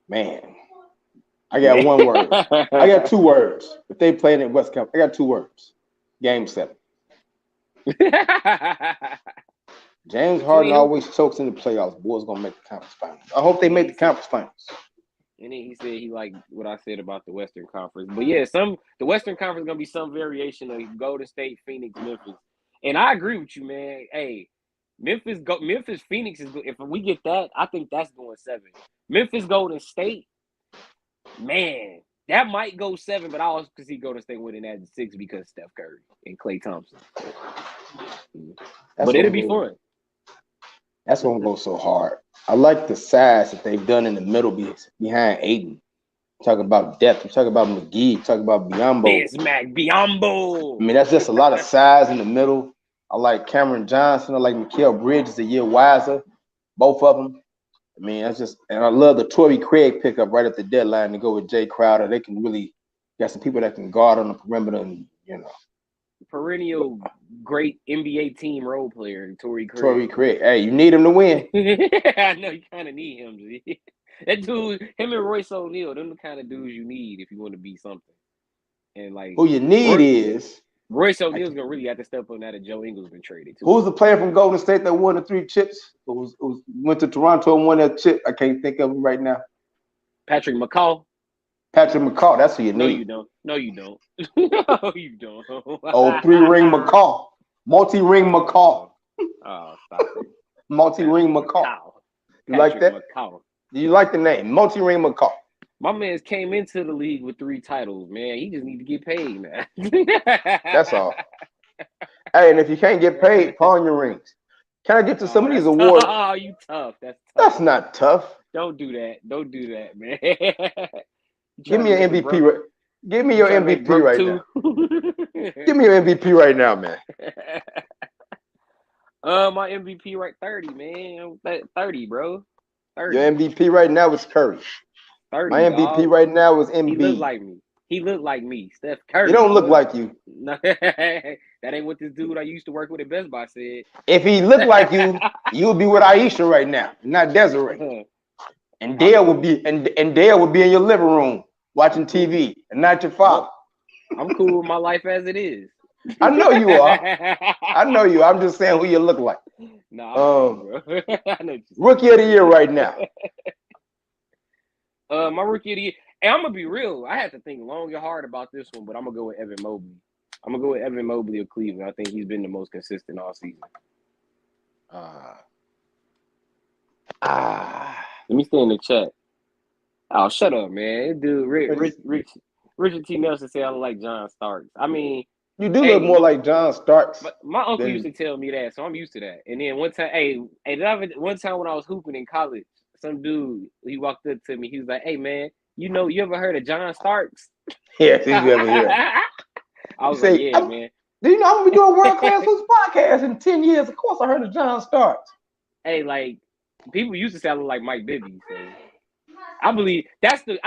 S1: man, I got one word. I got 2 words. If they playing in West Camp, I got 2 words. Game 7. James Harden always chokes in the playoffs. Boys gonna make the conference finals. I hope they make the conference finals.
S2: And then he said he liked what I said about the Western Conference. But yeah, the Western Conference is gonna be some variation of Golden State, Phoenix, Memphis. And I agree with you, man. Hey, Memphis, Phoenix is good. If we get that, I think that's going 7. Memphis, Golden State, man, that might go 7, but I also could see Golden State winning at 6 because Steph Curry and Klay Thompson. But it'll be fun.
S1: That's gonna go so hard. I like the size that they've done in the middle behind Aiden. Talking about depth. We're talking about McGee. Talking about Biyombo.
S2: Bismack Biyombo.
S1: I mean, that's just a lot of size in the middle. I like Cameron Johnson. I like Mikal Bridges, a year wiser. Both of them. I mean, that's just, and I love the Torrey Craig pickup right at the deadline to go with Jay Crowder. They can really got some people that can guard on the perimeter, and
S2: perennial great NBA team role player, Torrey Craig.
S1: Torrey Craig. Hey, you need him to win.
S2: I know you kind of need him. G. That dude, him and Royce O'Neal, them the kind of dudes you need if you want to be something. And like,
S1: who you need is
S2: Royce O'Neal's gonna really have to step up now that Joe Ingles been traded too.
S1: Who's the player from Golden State that won the 3 chips? Who went to Toronto and won that chip? I can't think of him right now.
S2: Patrick McCaw.
S1: Patrick McCaw, that's who you need.
S2: No, you don't. No, you don't. No, you don't.
S1: Oh, 3-ring McCaw. Multi-ring McCaw.
S2: Oh, stop it.
S1: Multi-ring McCaw. You like that?
S2: McCaw.
S1: Do you like the name? Multi-ring McCaw.
S2: My man's came into the league with 3 titles, man. He just need to get paid, man.
S1: That's all. Hey, and if you can't get paid, pawn your rings. Can I get to some of these awards?
S2: Oh, you tough. That's tough.
S1: That's not tough.
S2: Don't do that. Don't do that, man.
S1: Give me an MVP. Give me your MVP right now. Give me your MVP right now, man.
S2: My MVP right 30, man. 30, bro. 30.
S1: Your MVP right now is Curry.
S2: 30,
S1: my MVP
S2: dog.
S1: right now is Embiid.
S2: He looked like me. Steph Curry.
S1: He don't look like you.
S2: No, that ain't what this dude I used to work with at Best Buy said.
S1: If he looked like you, you would be with Aisha right now, not Desiree. And Dale would be in your living room watching TV, and not your father.
S2: I'm cool with my life as it is.
S1: I know you are. I know you. I'm just saying who you look like.
S2: Bro.
S1: Rookie of the year right now.
S2: My rookie of the year. And I'm gonna be real. I had to think long and hard about this one, but I'm gonna go with Evan Mobley. I'm gonna go with Evan Mobley of Cleveland. I think he's been the most consistent all season. Let me stay in the chat. Oh, shut up, man. Dude, Richard T. Nelson said I look like John Starks. I mean,
S1: you do look more like John Starks.
S2: My uncle used to tell me that, so I'm used to that. And then one time when I was hooping in college, some dude, he walked up to me. He was like, "Hey, man, you ever heard of John Starks?"
S1: Yeah, he's ever heard.
S2: I was like, "Yeah, man."
S1: Do you know I'm gonna be doing World Class Hoops podcast in 10 years? Of course, I heard of John Starks.
S2: Hey, like people used to say I look like Mike Bibby, so I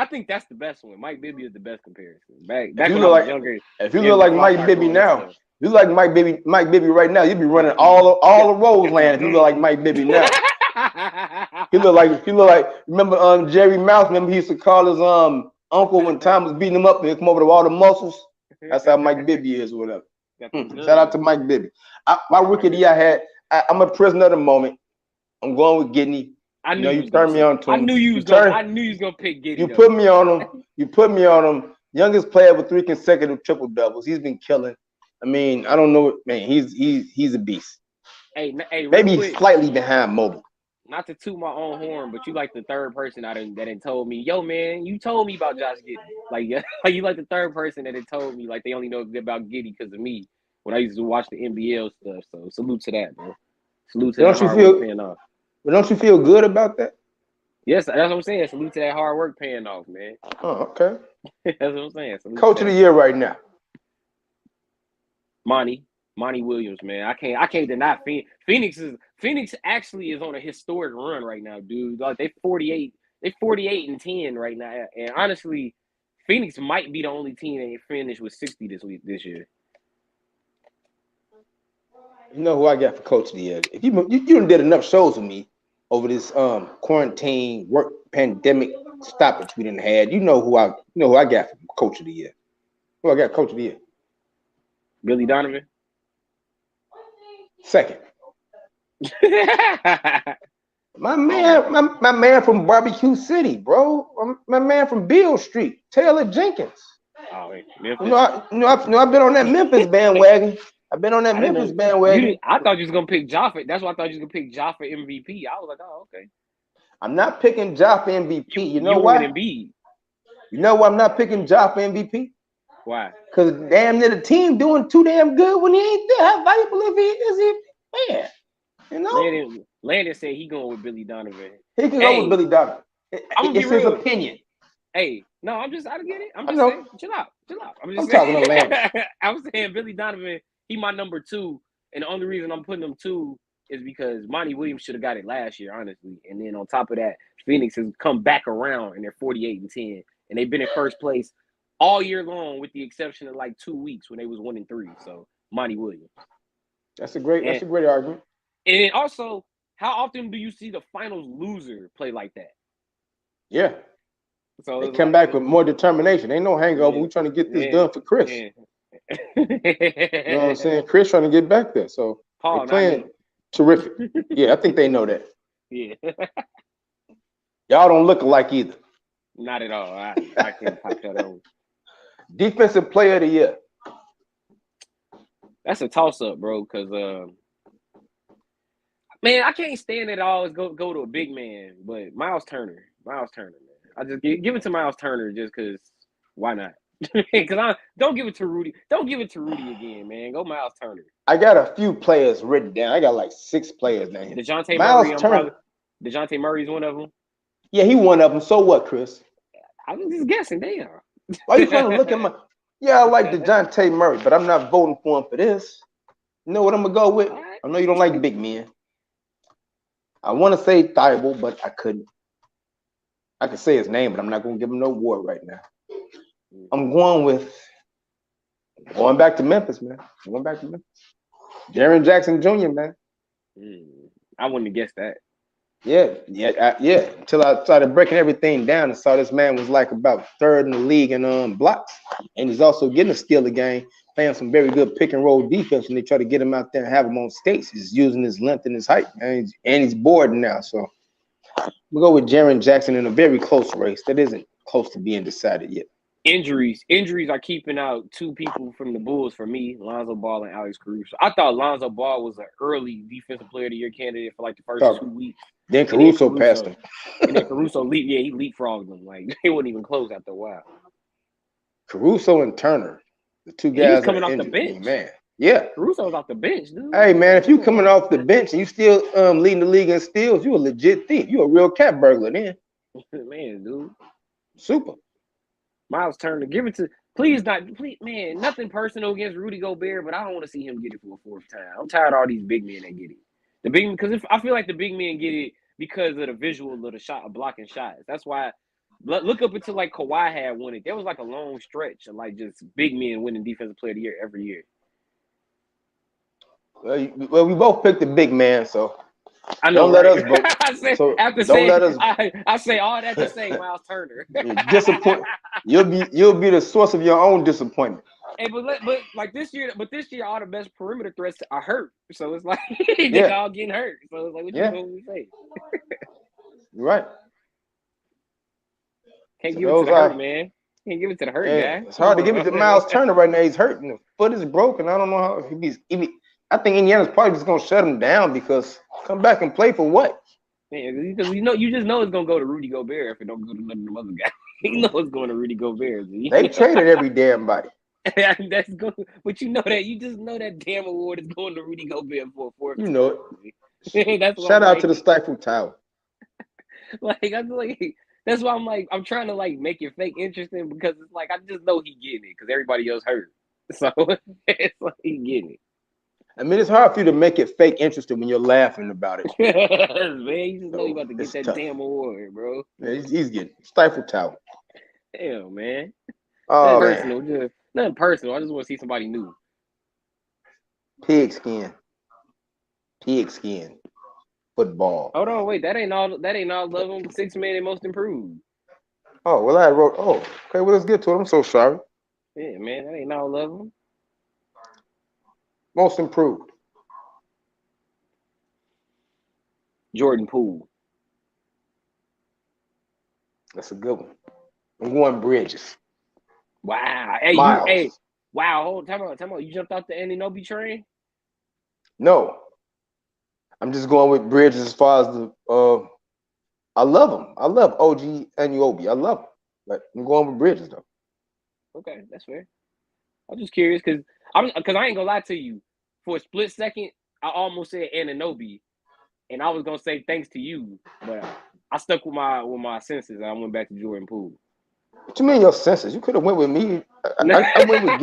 S2: think that's the best one. Mike Bibby is the best comparison. Back when I was younger.
S1: If you look like Mike Bibby now, you like Mike Bibby right now, you'd be running all the Roseland if you look like Mike Bibby now. He look like remember Jerry Mouse, remember he used to call his uncle when Tom was beating him up and he'd come over to all the muscles. That's how Mike Bibby is or whatever. Shout out to Mike Bibby. My rookie of the year I'm a prisoner of the moment. I'm going with Gidney.
S2: I knew
S1: you turned me on to him.
S2: I knew you was gonna pick Giddy.
S1: You put me on him. You put me on him. Youngest player with 3 consecutive triple doubles. He's been killing. I mean, I don't know, man. He's a beast.
S2: Hey,
S1: maybe slightly behind Mobley.
S2: Not to toot my own horn, but you like the third person that told me, yo, man, you told me about Josh Giddey. Like you like the third person that had told me, like they only know about Giddey because of me when I used to watch the NBL stuff. So salute to that, bro. Salute to that.
S1: Don't you feel good about that?
S2: Yes, that's what I'm saying. Salute to that hard work paying off, man.
S1: Oh, okay.
S2: That's what I'm saying. Salute
S1: Coach of the year right now.
S2: Monty Williams, man. I can't deny Phoenix actually is on a historic run right now, dude. Like they 48-10 right now. And honestly, Phoenix might be the only team that finished with 60 this year.
S1: You know who I got for coach of the year? If you done did enough shows with me over this quarantine work pandemic stoppage we didn't had, you know who I got for coach of the year. Who I got coach of the year?
S2: Billy Donovan.
S1: Second. my man from Barbecue City, bro. My man from Beale Street, Taylor Jenkins.
S2: Oh, wait, Memphis.
S1: I've been on that Memphis bandwagon. I've been on that Memphis bandwagon.
S2: I thought you was gonna pick Jaffa. That's why I thought you was gonna pick Jaffa MVP. I was like, oh, okay.
S1: I'm not picking Jaffa MVP. You know why?
S2: You
S1: know why I'm not picking Jaffa MVP?
S2: Why?
S1: Because damn near the team doing too damn good when he ain't there. How valuable is he? Man, you know.
S2: Landon said he going with Billy Donovan.
S1: He can go with Billy Donovan. It's his opinion.
S2: Hey, no, I get it. I'm just saying, chill out. I'm
S1: talking to Landon.
S2: I'm saying Billy Donovan, he my number 2, and the only reason I'm putting him 2 is because Monty Williams should have got it last year, honestly. And then on top of that, Phoenix has come back around and they're 48-10, and they've been in first place all year long, with the exception of like 2 weeks when they was 1-3. So Monty Williams.
S1: That's a great argument.
S2: And then also, how often do you see the finals loser play like that?
S1: Yeah. So they come back with more determination. Ain't no hangover. We're trying to get this done for Chris.
S2: Yeah.
S1: You know what I'm saying? Chris trying to get back there. So they're playing terrific. Yeah, I think they know that.
S2: Yeah.
S1: Y'all don't look alike either.
S2: Not at all. I can't pop that over.
S1: Defensive player of the year.
S2: That's a toss-up, bro, because man, I can't stand it always go to a big man, but Miles Turner, man. I just give it to Miles Turner just because why not? Because don't give it to Rudy. Don't give it to Rudy again, man. Go Miles Turner.
S1: I got a few players written down. I got like 6 players down here.
S2: DeJounte Murray's one of them.
S1: Yeah, he one of them. So what, Chris?
S2: I was just guessing. Damn.
S1: Why are you trying to look at my? Yeah, I like DeJounte Murray, but I'm not voting for him for this. You know what I'm gonna go with? Right. I know you don't like big men. I want to say Thibault, but I couldn't. I could say his name, but I'm not gonna give him no award right now. I'm going back to Memphis, man. Jaren Jackson Jr., man.
S2: I wouldn't have guessed that.
S1: Yeah. Until I started breaking everything down and saw this man was like about 3rd in the league in blocks, and he's also getting a skill of game, playing some very good pick and roll defense. When they try to get him out there and have him on skates, he's using his length and his height, and he's boarding now. So we'll go with Jaren Jackson in a very close race that isn't close to being decided yet.
S2: Injuries are keeping out 2 people from the Bulls for me, Lonzo Ball and Alex Caruso. I thought Lonzo Ball was an early defensive player of the year candidate for like the first 2 weeks.
S1: Then Caruso passed him.
S2: And then Caruso he leapfrogged them. Like they wouldn't even close after a while.
S1: Caruso and Turner, the 2 guys,
S2: he was coming off the bench.
S1: Man, yeah.
S2: Caruso was off the bench, dude.
S1: Hey man, if you coming off the bench and you still leading the league in steals, you a legit thief. You a real cat burglar then.
S2: Man, dude.
S1: Super.
S2: Miles Turner, give it to please, man. Nothing personal against Rudy Gobert, but I don't want to see him get it for a 4th time. I'm tired of all these big men that get it. Because I feel like the big men get it because of the visual of the shot, of blocking shots. That's why. Look up until like Kawhi had won it. There was like a long stretch of like just big men winning Defensive Player of the Year every year.
S1: Well, we both picked the big man, so
S2: I know.
S1: Don't let us vote.
S2: I say all that to say Miles Turner.
S1: Disappoint. You'll be the source of your own disappointment.
S2: Hey, but like this year, all the best perimeter threats are hurt. So it's like they're all getting hurt. So it's like, what you going to say?
S1: Right.
S2: Can't give it to the hurt, man. Can't give it to the hurt guy.
S1: It's hard to give it to Miles Turner right now. He's hurting. The foot is broken. I don't know how I think Indiana's probably just gonna shut him down because come back and play for what?
S2: Man, because you just know it's gonna go to Rudy Gobert if it don't go to none of them other guys. You know it's going to Rudy Gobert.
S1: They traded every damn body.
S2: That's good, but you just know that damn award is going to Rudy Gobert for a 4th.
S1: You know it. Shout out to the Stifle Tower.
S2: Like I'm like that's why I'm like I'm trying to like make it fake interesting because it's like I just know he getting it because everybody else hurt. So it's like he getting it.
S1: I mean, it's hard for you to make it fake interesting when you're laughing about it.
S2: Man, you just know you about to get that
S1: tough.
S2: damn award, bro.
S1: Yeah, he's getting stifled talent.
S2: Damn, man.
S1: Oh,
S2: Nothing
S1: man.
S2: personal, just nothing personal. I just want to see somebody new.
S1: Pigskin football.
S2: Hold on, wait. That ain't all of them. 6 man and most improved.
S1: Oh, well, I wrote. Oh, okay. Well, let's get to it. I'm so sorry.
S2: Yeah, man. That ain't all of them.
S1: Most improved.
S2: Jordan Poole.
S1: That's a good one. I'm going Bridges.
S2: Wow. Hey,
S1: Miles.
S2: Wow. Hold time out. You jumped off the Ananobi train?
S1: No. I'm just going with Bridges as far as the I love him. I love OG Anunoby. I love him. But I'm going with Bridges though.
S2: Okay, that's fair. I'm just curious because I ain't gonna lie to you. For a split second, I almost said Ananobi, and I was gonna say thanks to you, but I stuck with my senses and I went back to Jordan Poole.
S1: What you mean your senses? You could have went with me. I went with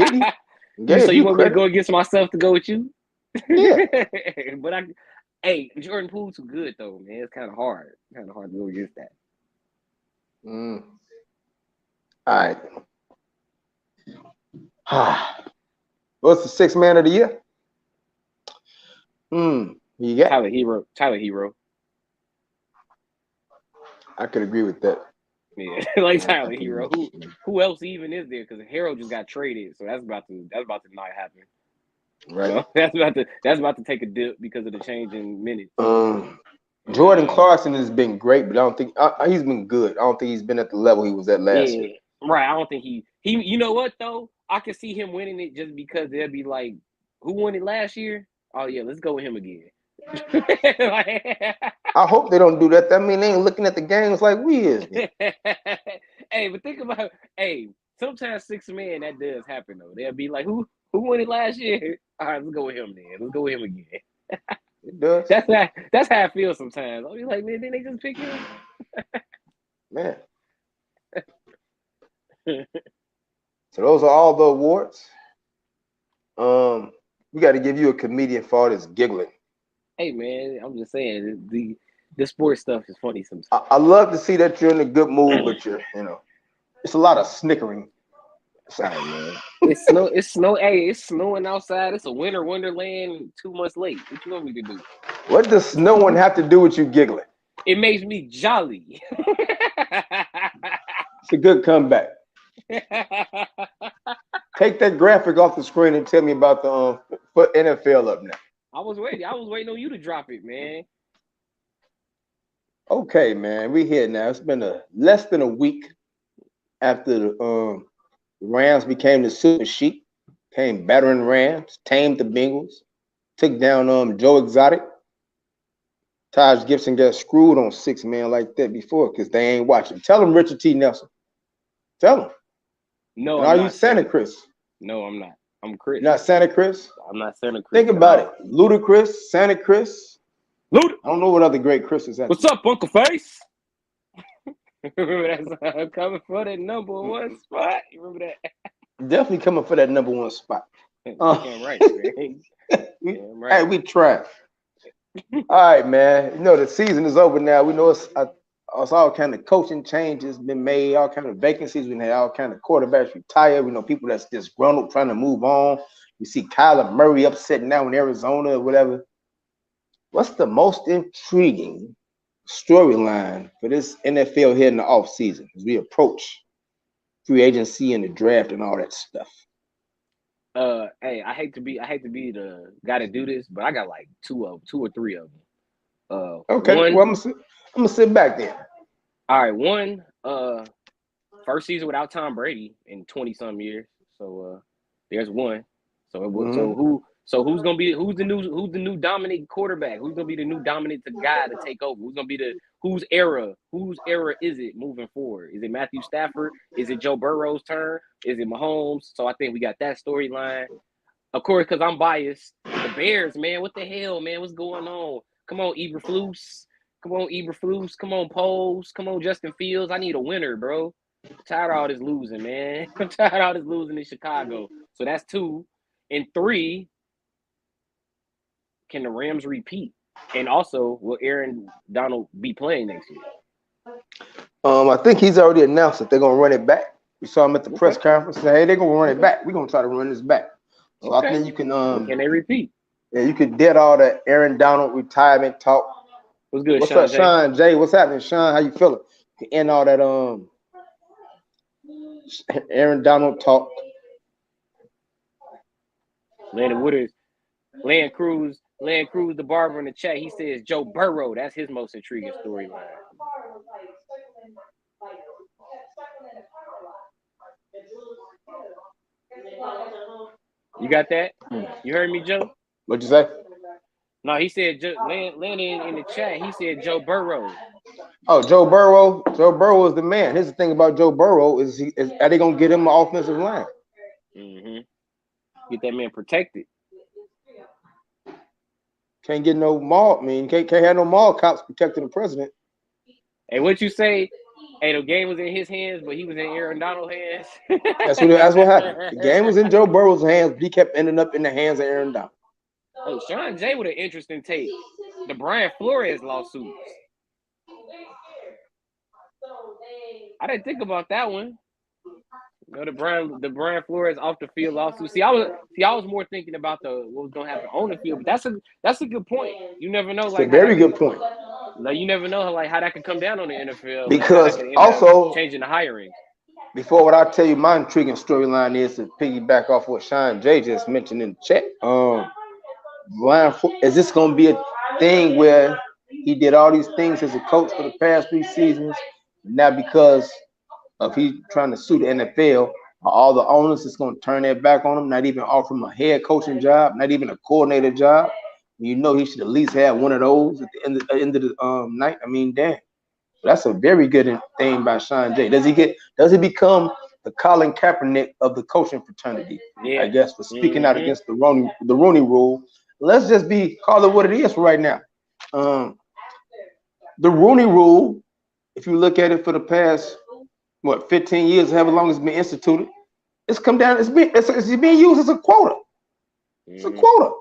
S1: Giddy.
S2: So you want me to go against myself to go with you?
S1: Yeah.
S2: But hey, Jordan Poole's too good though, man. It's kind of hard. Kind of hard to go against that.
S1: All right. What's the 6th man of the year? You got
S2: Tyler Hero.
S1: I could agree with that.
S2: Yeah, like Tyler Hero. Who else even is there? Because Hero just got traded, so that's about to not happen.
S1: Right.
S2: So that's about to take a dip because of the change in minutes.
S1: Jordan Clarkson has been great, but I don't think he's been good. I don't think he's been at the level he was at last year.
S2: Right. I don't think he. You know what though? I can see him winning it just because they'll be like, "Who won it last year? Oh yeah, let's go with him again."
S1: I hope they don't do that. That mean they ain't looking at the games like we is.
S2: Hey, but think about sometimes 6 man that does happen though. They'll be like, "Who won it last year? All right, let's go with him then. Let's go with him again."
S1: It does.
S2: That's how I feel sometimes. I'll be like, man, didn't they just pick him?
S1: Man. So those are all the awards. We got to give you a comedian for all this giggling.
S2: Hey man, I'm just saying the sports stuff is funny sometimes.
S1: I love to see that you're in a good mood, but it's a lot of snickering.
S2: Sorry, man. It's snow. Hey, it's snowing outside. It's a winter wonderland 2 months late. What you want me to do?
S1: What does snowing have to do with you giggling?
S2: It makes me jolly.
S1: It's a good comeback. Take that graphic off the screen and tell me about the NFL up now.
S2: I was waiting on you to drop it, man.
S1: Okay, man, we here now. It's been less than a week after the Rams became the Super Sheep, came battering Rams, tamed the Bengals, took down Joe Exotic. Taj Gibson got screwed on 6 man like that before because they ain't watching. Tell him Richard T. Nelson. Tell him.
S2: No,
S1: and are you Santa Chris?
S2: No, I'm not. I'm Chris.
S1: You're not Santa Chris?
S2: I'm not Santa Chris.
S1: Think about it. Ludacris, Santa Chris.
S2: Luda.
S1: I don't know what other great Chris's have.
S2: What's up, Uncle Face? Remember that coming for that number 1 spot? You remember that?
S1: Definitely coming for that number 1 spot.
S2: Damn right, man. Damn right.
S1: Hey, we tried. All right, man. The season is over now. We know it's all kind of coaching changes been made, all kind of vacancies. We had all kind of quarterbacks retired. We know people that's disgruntled trying to move on. We see Kyler Murray upset now in Arizona or whatever. What's the most intriguing storyline for this NFL here in the offseason as we approach free agency and the draft and all that stuff?
S2: Hey, I hate to be the guy to do this, but I got like 2 or 3 of them.
S1: Okay, well, I'm gonna sit back then.
S2: All right, one, first season without Tom Brady in 20-some years. So there's one. So who's the new dominant quarterback? Who's gonna be the new dominant guy to take over? Whose era is it moving forward? Is it Matthew Stafford? Is it Joe Burrow's turn? Is it Mahomes? So I think we got that storyline. Of course, because I'm biased. The Bears, man, what the hell, man? What's going on? Come on, Eberflus. Come on, Eberflus. Come on, Poles. Come on, Justin Fields. I need a winner, bro. I'm tired of all this losing, man. I'm tired of all this losing in Chicago. So that's 2. And 3, can the Rams repeat? And also, will Aaron Donald be playing next year?
S1: I think he's already announced that they're gonna run it back. We saw him at the press conference say, "Hey, they're gonna run it back. We're gonna try to run this back." So I think you can.
S2: Can they repeat?
S1: Yeah, you could dead all that Aaron Donald retirement talk.
S2: What's good,
S1: What's
S2: Sean
S1: up,
S2: J?
S1: Sean J? What's happening, Sean? How you feeling? You can end all that Aaron Donald talk.
S2: Landon Wooders, Land Cruz, the barber in the chat. He says Joe Burrow. That's his most intriguing storyline. You got that? You heard me, Joe?
S1: What'd you say?
S2: No, he said Landon in the chat. He said Joe Burrow.
S1: Oh, Joe Burrow. Joe Burrow is the man. Here's the thing about Joe Burrow is are they gonna get him an offensive line?
S2: Get that man protected.
S1: Can't get no mall. I mean, can't have no mall cops protecting the president.
S2: Hey, what you say? Hey, the game was in his hands, but he was in Aaron Donald's hands.
S1: That's what happened. The game was in Joe Burrow's hands, but he kept ending up in the hands of Aaron Donald.
S2: Oh, Sean J with an interesting take. The Brian Flores lawsuits. I didn't think about that one. You know, the Brian Flores off the field lawsuit. I was more thinking about what was gonna happen on the field, but that's a good point. You never know, like
S1: a very good point.
S2: Like you never know how that could come down on the NFL.
S1: Because also
S2: changing the hiring.
S1: Before what I tell you, my intriguing storyline is to piggyback off what Sean J just mentioned in the chat. Is this gonna be a thing where he did all these things as a coach for the past 3 seasons? Now because of he trying to sue the NFL, all the owners is going to turn their back on him, not even offer him a head coaching job, not even a coordinator job. You know he should at least have one of those at the end of the night. I mean, damn, that's a very good thing by Sean J. Does he become the Colin Kaepernick of the coaching fraternity? Yeah. I guess for speaking out against the Rooney Rule. Let's just call it what it is right now. The Rooney Rule, if you look at it for the past 15 years, however long it's been instituted, it's come down. It's being used as a quota. It's a quota.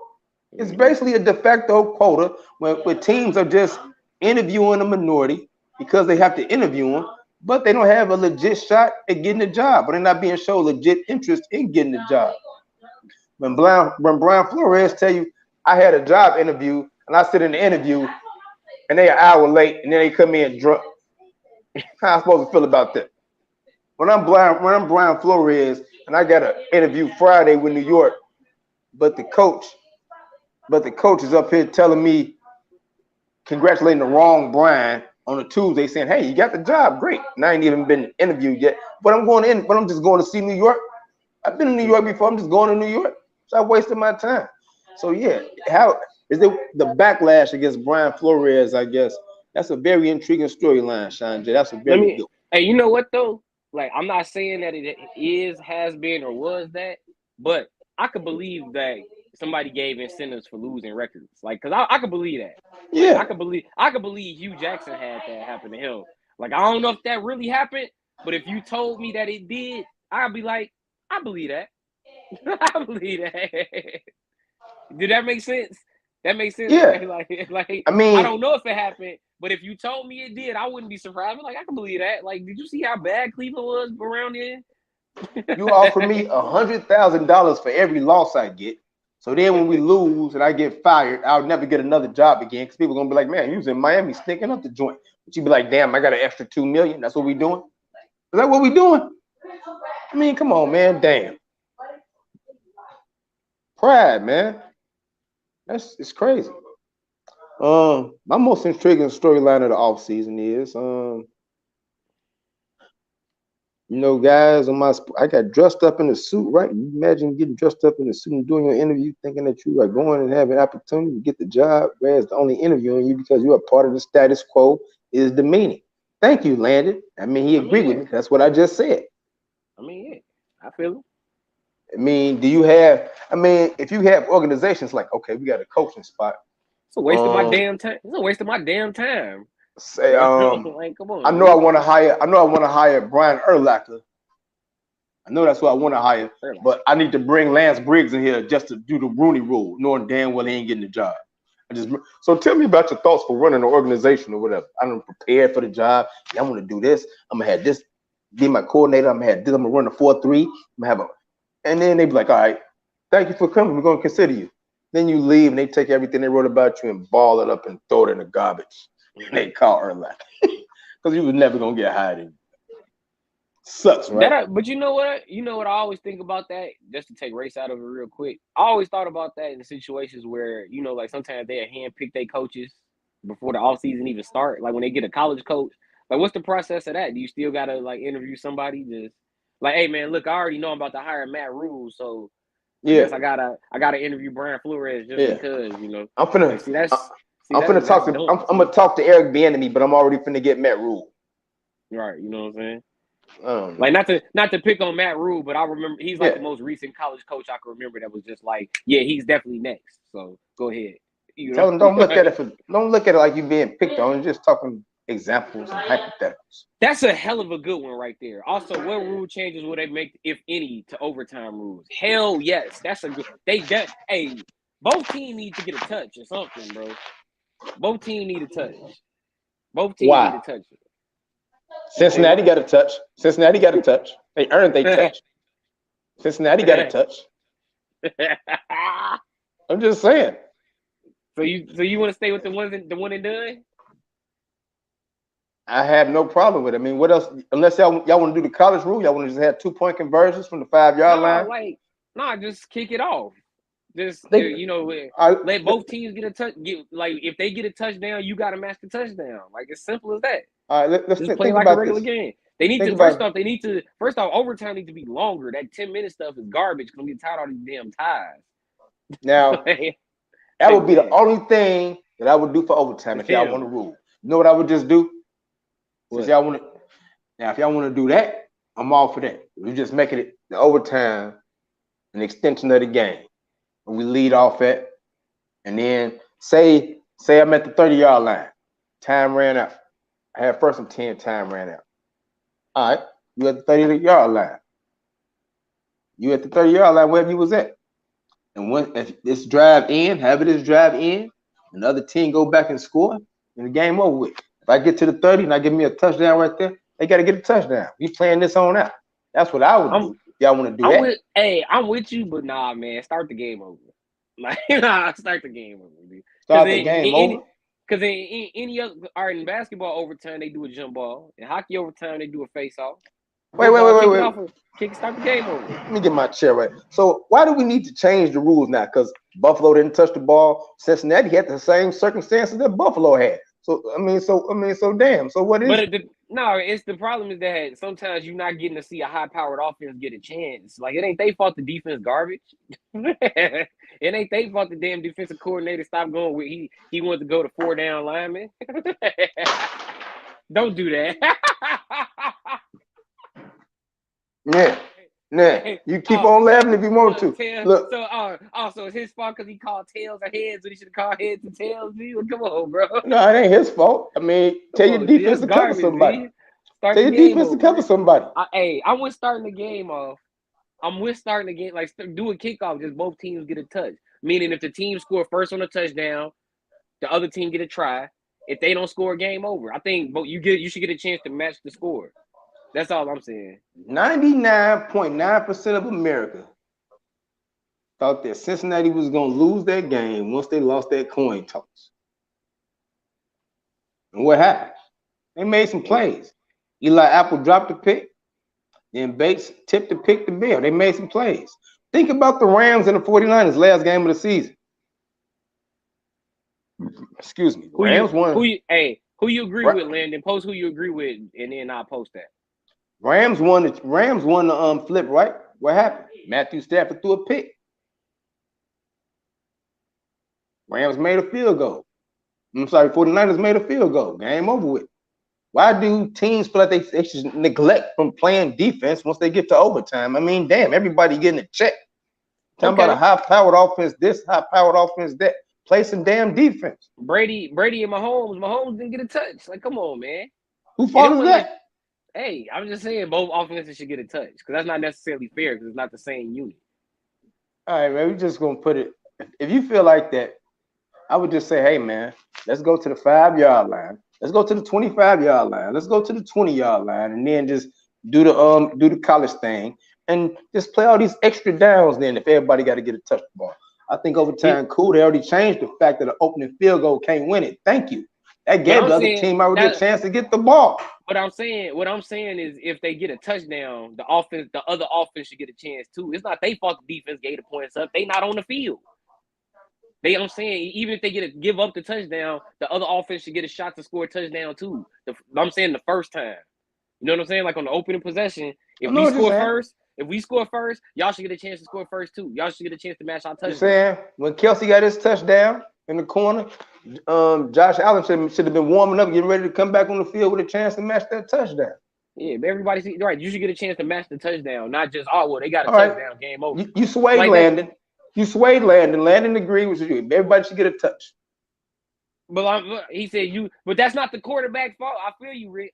S1: It's basically a de facto quota where teams are just interviewing a minority because they have to interview them, but they don't have a legit shot at getting a job, but they're not being shown legit interest in getting a job. When Brian Flores tell you, I had a job interview and I sit in the interview and they an hour late and then they come in drunk. How am I supposed to feel about that? When I'm Brian Flores and I got an interview Friday with New York, but the coach is up here telling me, congratulating the wrong Brian on a Tuesday, saying, "Hey, you got the job, great." And I ain't even been interviewed yet, but I'm just going to see New York. I've been in New York before. I'm just going to New York, so I wasted my time. So yeah, how is it the backlash against Brian Flores? I guess that's a very intriguing storyline, Sean J. That's a very good.
S2: Hey, you know what though? Like, I'm not saying that it is, has been, or was that, but I could believe that somebody gave incentives for losing records. Like, cause I could believe that.
S1: Yeah,
S2: I could believe Hugh Jackson had that happen to him. Like, I don't know if that really happened, but if you told me that it did, I'd be like, I believe that. I believe that. Did that make sense? That makes sense.
S1: Yeah.
S2: Like
S1: I mean,
S2: I don't know if it happened, but if you told me it did, I wouldn't be surprised. Like, I can believe that. Like, did you see how bad Cleveland was around then?
S1: You offer me $100,000 for every loss I get. So then when we lose and I get fired, I'll never get another job again because people are gonna be like, man, you was in Miami stinking up the joint. But you'd be like, damn, I got an extra $2 million. That's what we doing? Is that what we doing? I mean, come on, man. Damn. Pride, man. It's crazy. My most intriguing storyline of the offseason is you know, guys, I got dressed up in a suit, right? You imagine getting dressed up in a suit and doing your interview, thinking that you are going and have an opportunity to get the job, whereas the only interviewing you because you are part of the status quo is demeaning. Thank you, Landon. I mean, he agreed with me. That's what I just said.
S2: I mean, yeah, I feel it.
S1: I mean, if you have organizations like, okay, we got a coaching spot.
S2: It's a waste of my damn time. It's a waste of my damn time.
S1: Say,
S2: like, come on,
S1: I know I want to hire Brian Urlacher. I know that's who I want to hire, but I need to bring Lance Briggs in here just to do the Rooney Rule, knowing damn well he ain't getting the job. So tell me about your thoughts for running an organization or whatever. I'm prepared for the job. Yeah, I'm gonna do this. I'm gonna have this be my coordinator. I'm gonna have this. I'm gonna run a 4-3. I'm gonna have a, and then they be like, all right, thank you for coming. We're gonna consider you. Then you leave and they take everything they wrote about you and ball it up and throw it in the garbage. And they call Urlacher because you was never gonna get hired anymore. Sucks, right?
S2: But you know what? You know what I always think about that? Just to take race out of it real quick. I always thought about that in situations where, you know, like sometimes they hand pick their coaches before the offseason even start. Like when they get a college coach. Like what's the process of that? Do you still gotta like interview somebody? Just like, hey man, look, I already know I'm about to hire Matt Rule, so I guess I gotta interview Brian Flores just because, you know.
S1: I'm gonna talk to Eric Bieniemy, but I'm already finna get Matt Rule.
S2: Right, you know what I'm saying? Like not to pick on Matt Rule, but I remember he's like the most recent college coach I can remember that was just like, yeah, he's definitely next. So go ahead. You know?
S1: Tell them don't look at it like you being picked on. You're just talking examples and hypotheticals.
S2: That's a hell of a good one right there. Also, what rule changes will they make, if any, to overtime rules? Hell yes, that's a good. Hey, both teams need to get a touch or something, bro. Both teams need a touch. Both teams need a touch.
S1: Cincinnati got a touch. They earned their touch. Cincinnati got a touch. I'm just saying.
S2: So you want to stay with the one and done?
S1: I have no problem with it. I mean, what else? Unless y'all want to do the college rule, y'all want to just have 2-point conversions from the 5-yard line.
S2: Just kick it off. Just let both teams get a touch. If they get a touchdown, you got to match the touchdown. Like it's simple as that.
S1: All right, let's
S2: just play like a regular game. They need to first off, overtime needs to be longer. That 10-minute stuff is garbage because I'm getting tired of all these damn ties.
S1: Now, that would be the only thing that I would do for overtime if y'all want to rule. You know what I would just do? If y'all want to do that, I'm all for that. We just making it the overtime an extension of the game. And we lead off at, and then say I'm at the 30-yard line. Time ran out. I had first and 10, time ran out. All right, you at the 30-yard line. You at the 30-yard line, wherever you was at. And if this drive in, another team go back and score, and the game over with. If I get to the 30 and I give me a touchdown right there, they got to get a touchdown. We playing this on out. That's what I would do. Y'all want to do that?
S2: I'm with you, but nah, man. Start the game over. Like, start the game over, dude.
S1: Start the game over?
S2: Because in any other, all right, in basketball overtime, they do a jump ball. In hockey overtime, they do a face-off.
S1: Wait.
S2: Start the game over.
S1: Let me get my chair right. So why do we need to change the rules now? Because Buffalo didn't touch the ball. Cincinnati had the same circumstances that Buffalo had. So damn. So what is?
S2: It's the problem is that sometimes you're not getting to see a high-powered offense get a chance. Like it ain't their fault the defense garbage. It ain't their fault the damn defensive coordinator stopped going with he wanted to go to 4-down linemen. Don't do that.
S1: Yeah. You keep on laughing if you want to. Look.
S2: So it's his fault because he called tails or heads when he should have called heads and tails. Dude. Come on, bro.
S1: No, it ain't his fault. I mean, tell your defense to cover somebody. Tell your defense to cover somebody.
S2: I'm with starting the game off. I'm with starting the game, like do a kickoff, just both teams get a touch. Meaning if the team score first on a touchdown, the other team get a try. If they don't score, game over. I think you should get a chance to match the score. That's all I'm saying.
S1: 99.9% of America thought that Cincinnati was going to lose that game once they lost that coin toss. And what happened? They made some plays. Eli Apple dropped the pick. Then Bates tipped the pick to Bill. They made some plays. Think about the Rams and the 49ers last game of the season. Excuse me. Rams won.
S2: Who you agree with, Landon? Post who you agree with, and then I'll post that.
S1: Rams won the flip, right? What happened? Matthew Stafford threw a pick. Rams made a field goal. 49ers made a field goal. Game over with. Why do teams feel like they should neglect from playing defense once they get to overtime? I mean, damn, everybody getting a check. Talking about a high-powered offense, this high-powered offense, that. Play some damn defense.
S2: Brady and Mahomes didn't get a touch. Like, come on, man.
S1: Who fault is that?
S2: Hey, I'm just saying both offenses should get a touch because that's not necessarily fair because it's not the same unit.
S1: All right, man. We're just gonna put it. If you feel like that, I would just say, hey, man, let's go to the 5-yard line. Let's go to the 25-yard line. Let's go to the 20-yard line, and then just do the college thing, and just play all these extra downs. Then, if everybody got to get a touch ball, I think over time, cool. They already changed the fact that an opening field goal can't win it. Thank you. That gave the other team already a chance to get the ball.
S2: What I'm saying is, if they get a touchdown, the other offense should get a chance too. It's not their fault the defense gave the points up. They not on the field. I'm saying, even if they give up the touchdown, the other offense should get a shot to score a touchdown too. I'm saying the first time. You know what I'm saying? Like on the opening possession, if we score first, y'all should get a chance to score first too. Y'all should get a chance to match our touchdown.
S1: You saying when Kelsey got his touchdown in the corner, Josh Allen should have been warming up, getting ready to come back on the field with a chance to match that touchdown.
S2: Yeah, but everybody's right. You should get a chance to match the touchdown, not just they got a touchdown, game over.
S1: You swayed like Landon. You swayed Landon. Landon agreed with you. Everybody should get a touch.
S2: But he said but that's not the quarterback's fault. I feel you, Rick.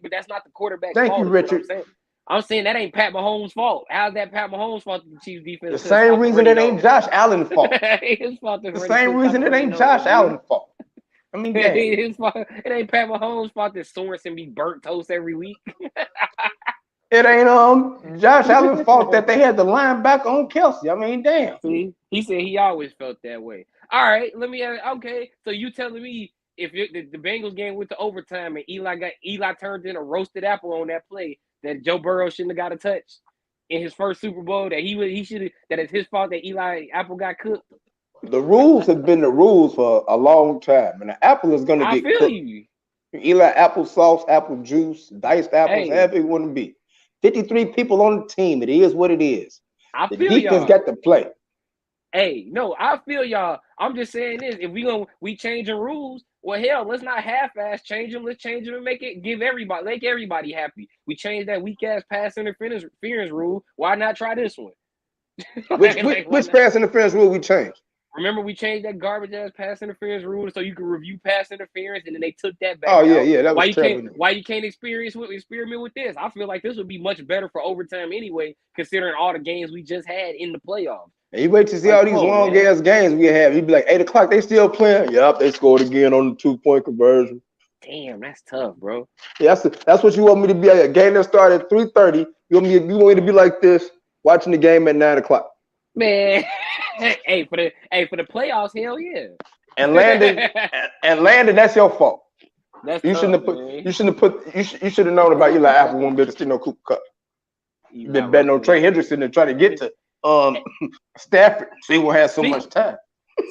S2: But that's not the quarterback's fault.
S1: Thank you, Richard.
S2: I'm saying that ain't Pat Mahomes' fault. How's that Pat Mahomes' fault that the Chiefs defense?
S1: The same reason it ain't Josh Allen's fault.
S2: His fault.
S1: The same reason it ain't Josh Allen's fault. I mean,
S2: his fault. It ain't Pat Mahomes' fault that Sorensen be burnt toast every week.
S1: It ain't Josh Allen's fault that they had the linebacker on Kelsey. I mean, damn.
S2: See, he said he always felt that way. All right, let me okay. So you telling me if the Bengals game went to overtime and Eli turned in a roasted apple on that play, that Joe Burrow shouldn't have got a touch in his first Super Bowl, that he should have, that it's his fault that Eli Apple got cooked?
S1: The rules have been the rules for a long time, and the apple is going to get cooked. You. Eli applesauce, apple juice, diced apples, however you want to be. 53 people on the team. It is what it is. The defense got to play.
S2: Hey, no, I feel y'all. I'm just saying this. If we changing rules, well, hell, let's not half-ass change them. Let's change them and make everybody happy. We changed that weak-ass pass interference rule. Why not try this one?
S1: Which pass interference rule we changed?
S2: Remember, we changed that garbage-ass pass interference rule so you can review pass interference, and then they took that back.
S1: Oh, yeah, that was terrible.
S2: Why you can't experiment with this? I feel like this would be much better for overtime anyway, considering all the games we just had in the playoffs.
S1: And you wait to see all these long-ass games we have. You'd be like, 8 o'clock, they still playing? Yup, they scored again on the 2-point conversion.
S2: Damn, that's tough, bro.
S1: Yeah, that's what you want me to be. A game that started at 3:30. You want me to be like this, watching the game at 9 o'clock.
S2: Man, hey, for the playoffs, hell yeah.
S1: And Landon, that's your fault. You should have known about Eli Apple won't be able to steal no Cooper Kupp. You've been betting on Trey Hendrickson and trying to get to Stafford, so he won't have so much time.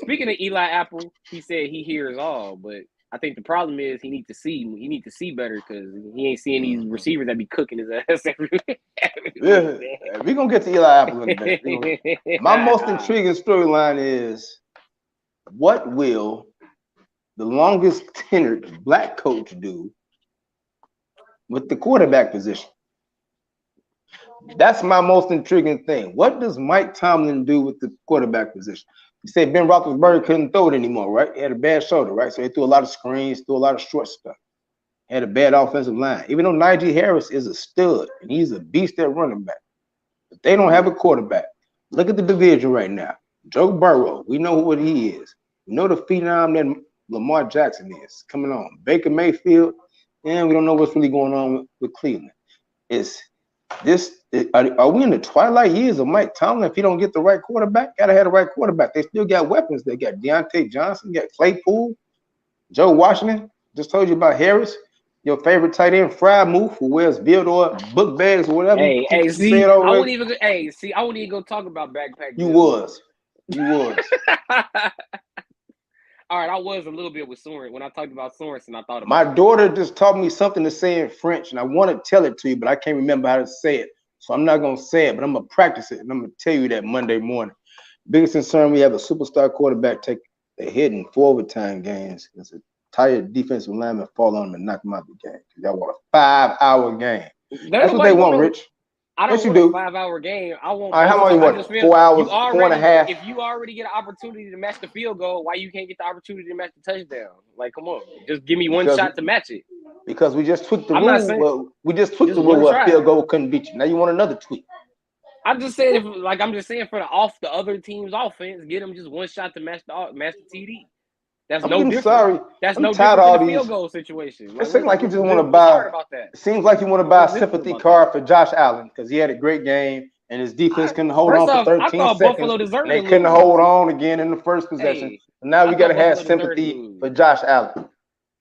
S2: Speaking of Eli Apple, he said he hears all, but I think the problem is he needs to see better because he ain't seeing these receivers that be cooking his ass every week.
S1: Yeah, we're gonna get to Eli Apple in a bit. My most intriguing storyline is what will the longest tenured black coach do with the quarterback position? That's my most intriguing thing. What does Mike Tomlin do with the quarterback position? You say Ben Roethlisberger couldn't throw it anymore, right? He had a bad shoulder, right? So he threw a lot of screens, threw a lot of short stuff. He had a bad offensive line. Even though Najee Harris is a stud and he's a beast at running back, but they don't have a quarterback. Look at the division right now. Joe Burrow, we know what he is. We know the phenom that Lamar Jackson is coming on. Baker Mayfield, and we don't know what's really going on with Cleveland. Are we in the twilight years of Mike Tomlin? If he don't get the right quarterback, gotta have the right quarterback. They still got weapons. They got Deontay Johnson, got Claypool, Joe Washington. Just told you about Harris, your favorite tight end, Frymouth, who wears beard or book bags or whatever.
S2: I wouldn't even go talk about backpack.
S1: You was.
S2: All right, I was a little bit with Sorensen. When I talked about Sorensen, I thought about
S1: my daughter just taught me something to say in French, and I want to tell it to you, but I can't remember how to say it. So I'm not going to say it, but I'm going to practice it, and I'm going to tell you that Monday morning. Biggest concern, we have a superstar quarterback take a hit in 4 overtime games. It's a tired defensive lineman fall on him and knock him out of the game. Y'all want a 5-hour game. That's what they want, Rich.
S2: I don't
S1: Yes, you
S2: want a
S1: do.
S2: 5-hour game. I want
S1: All right, how
S2: both.
S1: long you
S2: I
S1: want?
S2: just feel
S1: 4 hours,
S2: you already,
S1: 4.5.
S2: if you already get an opportunity to match the field goal, why you can't get the opportunity to match the touchdown? Like, come on, just give me one shot to match it.
S1: Because we just tweaked the
S2: I'm
S1: rule.
S2: not saying
S1: Well, we just tweaked
S2: just
S1: the rule
S2: one
S1: where
S2: try.
S1: field goal couldn't beat you. Now you want another tweak.
S2: I'm just saying, I'm just saying for the other team's offense, get them just one shot to match the TD. That's
S1: I'm
S2: no
S1: getting
S2: different.
S1: sorry.
S2: That's
S1: I'm
S2: no
S1: tired
S2: different
S1: of
S2: than
S1: all
S2: the
S1: these.
S2: field goal situation.
S1: It seems like you just want to
S2: What's
S1: buy.
S2: hard about that?
S1: It seems like you want to buy a
S2: What's different
S1: sympathy
S2: about
S1: card for Josh Allen because he had a great game and his defense couldn't hold
S2: First
S1: on for
S2: off, I
S1: 13
S2: thought
S1: seconds
S2: Buffalo deserved
S1: and they
S2: to
S1: couldn't
S2: lose.
S1: hold on again in the first possession.
S2: Hey,
S1: Now we got to have
S2: Buffalo deserved to
S1: sympathy
S2: lose.
S1: for Josh Allen.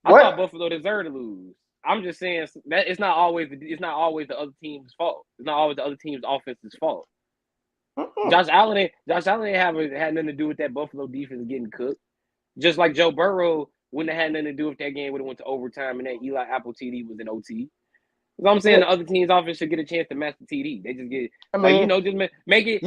S2: I thought Buffalo deserved to lose. I'm just saying that it's not always the other team's fault. It's not always the other team's offense's fault. Josh Allen ain't had nothing to do with that Buffalo defense getting cooked. Just like Joe Burrow wouldn't have had nothing to do if that game would have went to overtime and that Eli Apple TD was in OT. So I'm saying the other team's offense should get a chance to match the TD. They just get, just make it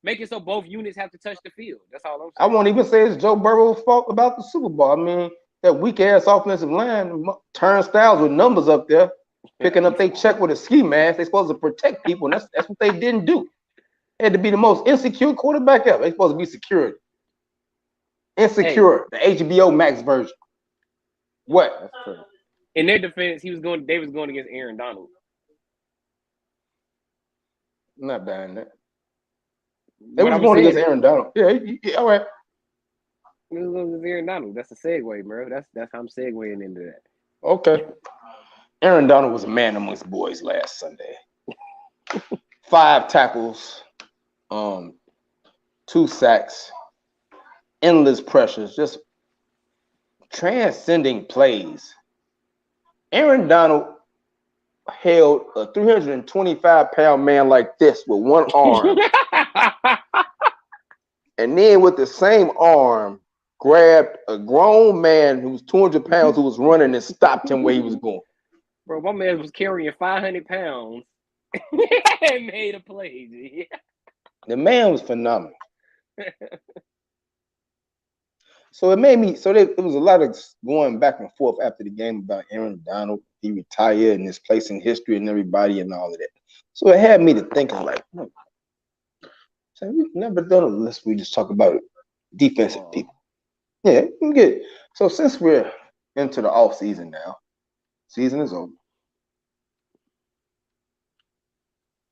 S2: make it so both units have to touch the field. That's all I'm saying.
S1: I won't even say it's Joe Burrow's fault about the Super Bowl. I mean, that weak ass offensive line turnstiles with numbers up there, picking up they check with a ski mask. They're supposed to protect people, and that's what they didn't do. They had to be the most insecure quarterback ever. They're supposed to be security. Insecure, the HBO Max version. What?
S2: That's true. In their defense, they was going against Aaron Donald.
S1: I'm not buying that. They was going against Aaron Donald. Yeah, all right.
S2: It was going against Aaron Donald. That's a segue, bro. That's how I'm segueing into that.
S1: Okay. Aaron Donald was a man amongst boys last Sunday. 5 tackles, 2 sacks, endless pressures, just transcending plays. Aaron Donald held a 325-pound man like this with one arm. And then with the same arm, grabbed a grown man who was 200 pounds who was running and stopped him where he was going.
S2: Bro, my man was carrying 500 pounds and made a play. G.
S1: The man was phenomenal. So it was a lot of going back and forth after the game about Aaron Donald. He retired and his place in history and everybody and all of that. So it had me to thinking like, so we've never done a list. We just talk about defensive people. Yeah, good. So since we're into the off season now, season is over.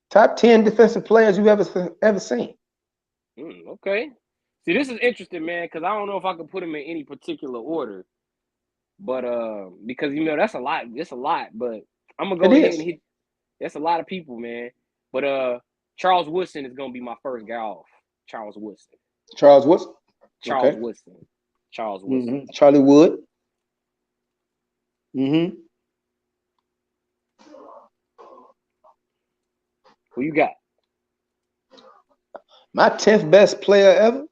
S1: Top 10 defensive players you've ever seen.
S2: Okay. See, this is interesting, man, because I don't know if I can put them in any particular order. But because that's a lot. It's a lot, but I'm gonna go ahead and hit. That's a lot of people, man. But Charles Woodson is gonna be my first guy off. Charles Woodson.
S1: Charles Woodson.
S2: Woodson. Charles Woodson.
S1: Mm-hmm. Charlie Wood. Mm-hmm.
S2: Who you got?
S1: My 10th best player ever.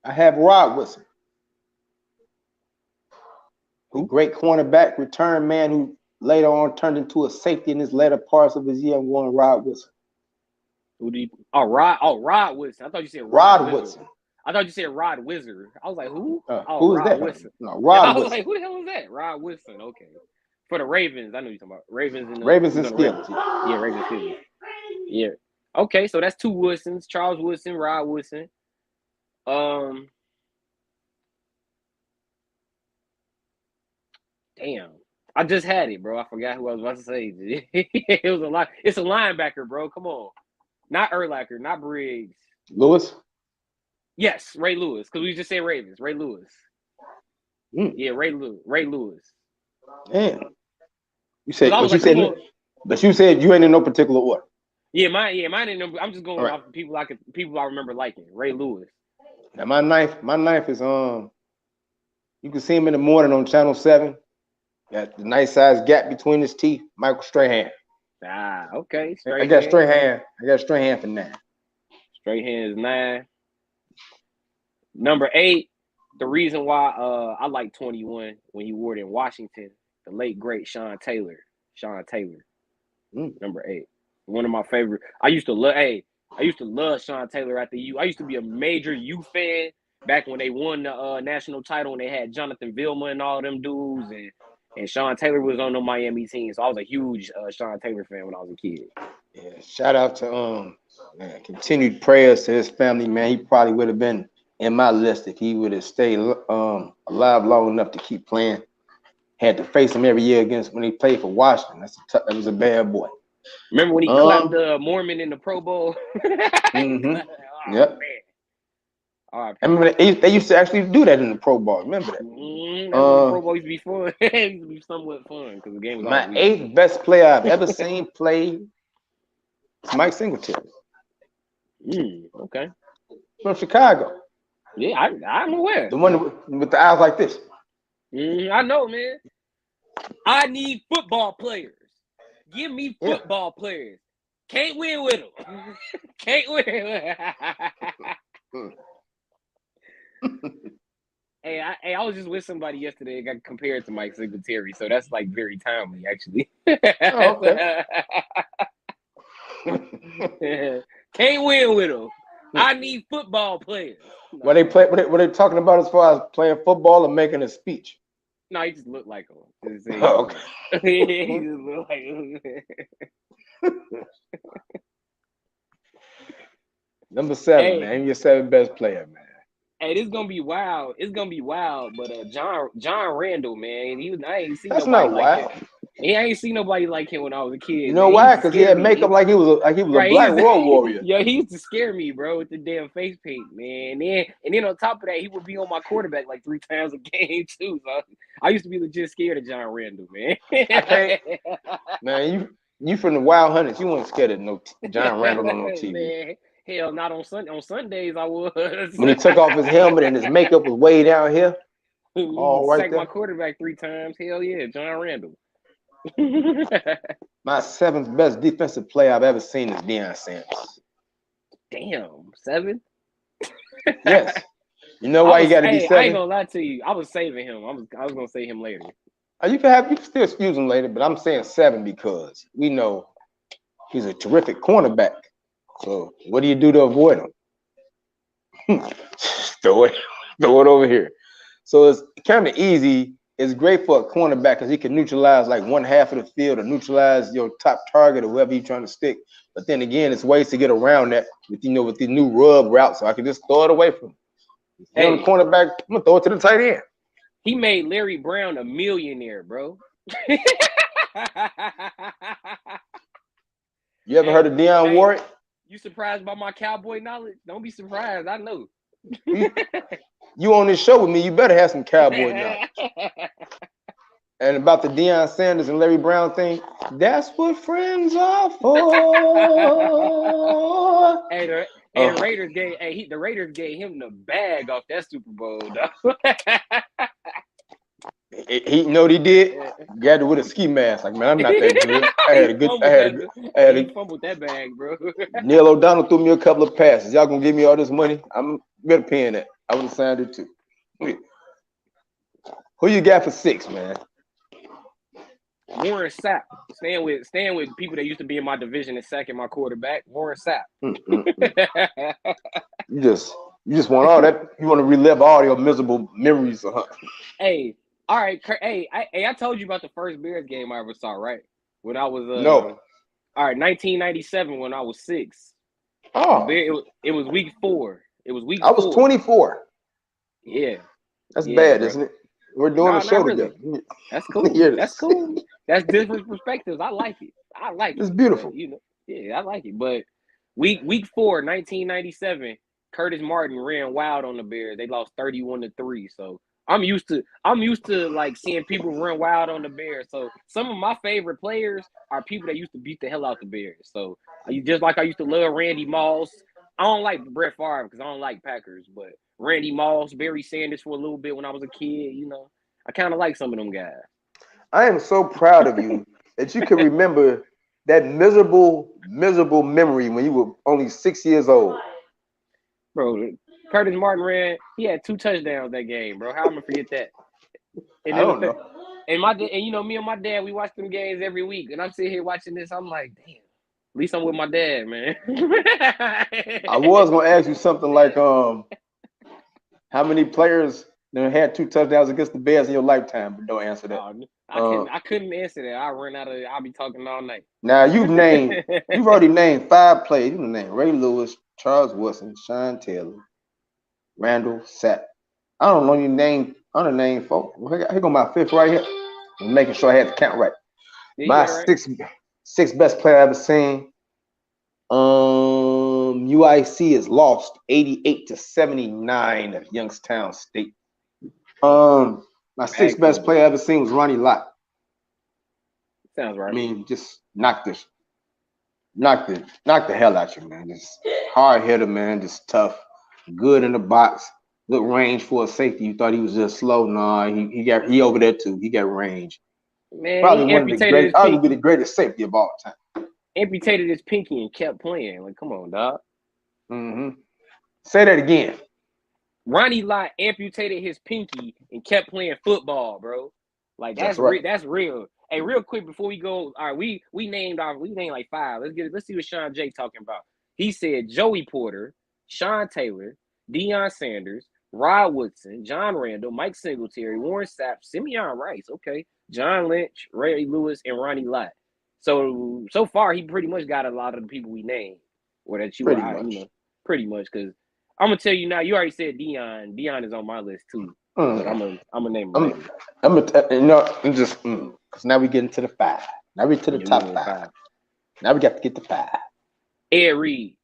S1: I have Rod Woodson. A great cornerback, return man who later on turned into a safety in his later parts of his year. I'm going Rod Woodson.
S2: Rod Woodson. I thought you said
S1: Rod Woodson.
S2: I thought you said Rod Wizard. I was like, who?
S1: Who is
S2: Rod
S1: that?
S2: Woodson.
S1: No, Rod
S2: I was
S1: Woodson.
S2: like, who the hell is that? Rod Woodson. Okay. For the Ravens. I know you're talking about Ravens and
S1: Steelers.
S2: Yeah, Ravens Steelers. Yeah. Okay, so that's 2 Woodsons. Charles Woodson, Rod Woodson. Damn. I just had it, bro. I forgot who I was about to say. It was a lot. It's a linebacker, bro. Come on. Not Urlacher, not Briggs.
S1: Lewis?
S2: Yes, Ray Lewis. Because we just said Ravens. Ray Lewis. Yeah, Ray Lewis.
S1: Damn. You said but you said you ain't in no particular order.
S2: Yeah, mine ain't I'm just going off people I remember liking. Ray Lewis.
S1: Now my knife is you can see him in the morning on Channel 7. Got the nice size gap between his teeth. Michael Strahan.
S2: Okay.
S1: I got Strahan. I got Strahan for 9.
S2: Strahan is 9. Number 8. The reason why I like 21 when he wore it in Washington, the late great Sean Taylor. Number 8. One of my favorite. I used to love Sean Taylor at the U. I used to be a major U fan back when they won the national title and they had Jonathan Vilma and all them dudes and Sean Taylor was on the Miami team. So I was a huge Sean Taylor fan when I was a kid.
S1: Yeah, shout out to man, continued prayers to his family, man. He probably would have been in my list if he would have stayed alive long enough to keep playing. Had to face him every year against when he played for Washington. That was a bad boy.
S2: Remember when he clapped the Mormon in the Pro Bowl?
S1: Mm-hmm.
S2: Oh,
S1: Yep.
S2: man. I
S1: remember they used to actually do that in the Pro Bowl. Remember that?
S2: That's when the Pro Bowl used to be fun. It used to be somewhat fun because the game was
S1: my
S2: always
S1: eighth best player I've ever seen play is Mike Singletary.
S2: Okay.
S1: From Chicago.
S2: Yeah, I'm aware.
S1: The one with the eyes like this.
S2: I know, man. I need football players. Give me football players. Can't win with them. Can't win. Hey, I was just with somebody yesterday and got compared to Mike Singletary, so that's like very timely, actually.
S1: Oh, okay.
S2: Can't win with them. I need football players.
S1: What they talking about as far as playing football or making a speech?
S2: No, he just looked like him.
S1: Oh, okay.
S2: He just looked like him.
S1: Number 7, man. Your 7th best player, man.
S2: Hey, this is gonna be wild. It's gonna be wild. But John Randall, man, I ain't seen
S1: That's
S2: nobody
S1: not
S2: like
S1: wild.
S2: him. I ain't seen nobody like him when I was a kid.
S1: You know why? Because he had makeup like he was a black road warrior.
S2: Yeah, he used to scare me, bro, with the damn face paint, man. And then on top of that, he would be on my quarterback like 3 times a game too. So I used to be legit scared of John Randall, man.
S1: Man, you from the Wild Hunters. You weren't scared of no John Randall on no TV.
S2: Man, hell, not on Sunday. On Sundays, I was.
S1: When he took off his helmet and his makeup was way down here.
S2: All right there. My quarterback 3 times. Hell yeah, John Randall.
S1: My 7th best defensive player I've ever seen is Deion Sanders.
S2: Damn, 7?
S1: Yes. You know why you got to be 7?
S2: I ain't gonna lie to you. I was saving him. I was gonna say him later.
S1: You can still excuse him later, but I'm saying 7 because we know he's a terrific cornerback. So what do you do to avoid him? throw it over here. So it's kind of easy. It's great for a cornerback because he can neutralize like one half of the field or neutralize your top target or whoever you're trying to stick. But then again, it's ways to get around that with these new rub routes. So I can just throw it away from him. Hey, on the cornerback, I'm gonna throw it to the tight end.
S2: He made Larry Brown a millionaire, bro.
S1: You ever heard of Deion Warwick?
S2: You surprised by my cowboy knowledge? Don't be surprised. I know.
S1: You on this show with me, you better have some cowboy knowledge. And about the Deion Sanders and Larry Brown thing, that's what friends are for.
S2: The Raiders gave him the bag off that Super Bowl, though.
S1: He know what he did? Got it with a ski mask. Like, man, I'm not that good. I
S2: fumbled that bag, bro.
S1: Neil O'Donnell threw me a couple of passes. Y'all gonna give me all this money? I'm better paying that. I would have signed it too. Who you got for 6, man?
S2: Warren Sapp. Staying with people that used to be in my division and sacking my quarterback. Warren Sapp.
S1: You just want all that. You want to relive all your miserable memories.
S2: Hey, all right. Hey, I told you about the first Bears game I ever saw, right? When I was
S1: no.
S2: All right, 1997 when I was 6.
S1: Oh.
S2: It was week 4. It was week 4.
S1: I was 24.
S2: Yeah.
S1: That's bad, bro. Isn't it? We're doing a show together.
S2: That's cool. That's cool. That's different perspectives. I like it.
S1: It's beautiful.
S2: I like it. But week 4, 1997, Curtis Martin ran wild on the Bears. They lost 31-3. So I'm used to like seeing people run wild on the Bears. So some of my favorite players are people that used to beat the hell out the Bears. So just like I used to love Randy Moss. I don't like Brett Favre because I don't like Packers, but Randy Moss, Barry Sanders for a little bit when I was a kid, I kind of like some of them guys.
S1: I am so proud of you that you can remember that miserable memory when you were only 6 years old.
S2: Bro, Curtis Martin he had 2 touchdowns that game, bro. How am I gonna forget that?
S1: And I don't know.
S2: And me and my dad, we watch them games every week. And I'm sitting here watching this, I'm like, damn. At least I'm with my dad, man.
S1: I was gonna ask you something like, how many players Never had 2 touchdowns against the Bears in your lifetime, but don't answer that.
S2: I couldn't answer that. I'll be talking all night.
S1: Now you've already named 5 players. You named Ray Lewis, Charles Woodson, Sean Taylor, Randall Sapp. I don't know your name. I don't name folks. Here go my 5th right here. I'm making sure I had the count right. My
S2: right.
S1: sixth best player I ever seen. UIC is lost 88-79 at Youngstown State. My 6th best player I ever seen was Ronnie Lott.
S2: Sounds right.
S1: I mean, just knocked the hell out you, man. Just hard hitter, man. Just tough, good in the box, good range for a safety. You thought he was just slow. Nah, he over there too. He got range.
S2: Man,
S1: probably one of the great, arguably the greatest safety of all time.
S2: Amputated his pinky and kept playing. Like, come on, dog.
S1: Say that again.
S2: Ronnie Lott amputated his pinky and kept playing football, bro. Like that's right. That's real. Hey, real quick before we go, all right, we named like 5. Let's see what Sean J talking about. He said Joey Porter, Sean Taylor, Deion Sanders, Rod Woodson, John Randall, Mike Singletary, Warren Sapp, Simeon Rice, okay, John Lynch, Ray Lewis, and Ronnie Lott. So far he pretty much got a lot of the people we named, or that you pretty much, because I'm gonna tell you now. You already said Deion. Deion is on my list too. But I'm gonna name him.
S1: Because now we get into the 5. Now we to the top 5. Now we got to get the 5.
S2: Ed Reed.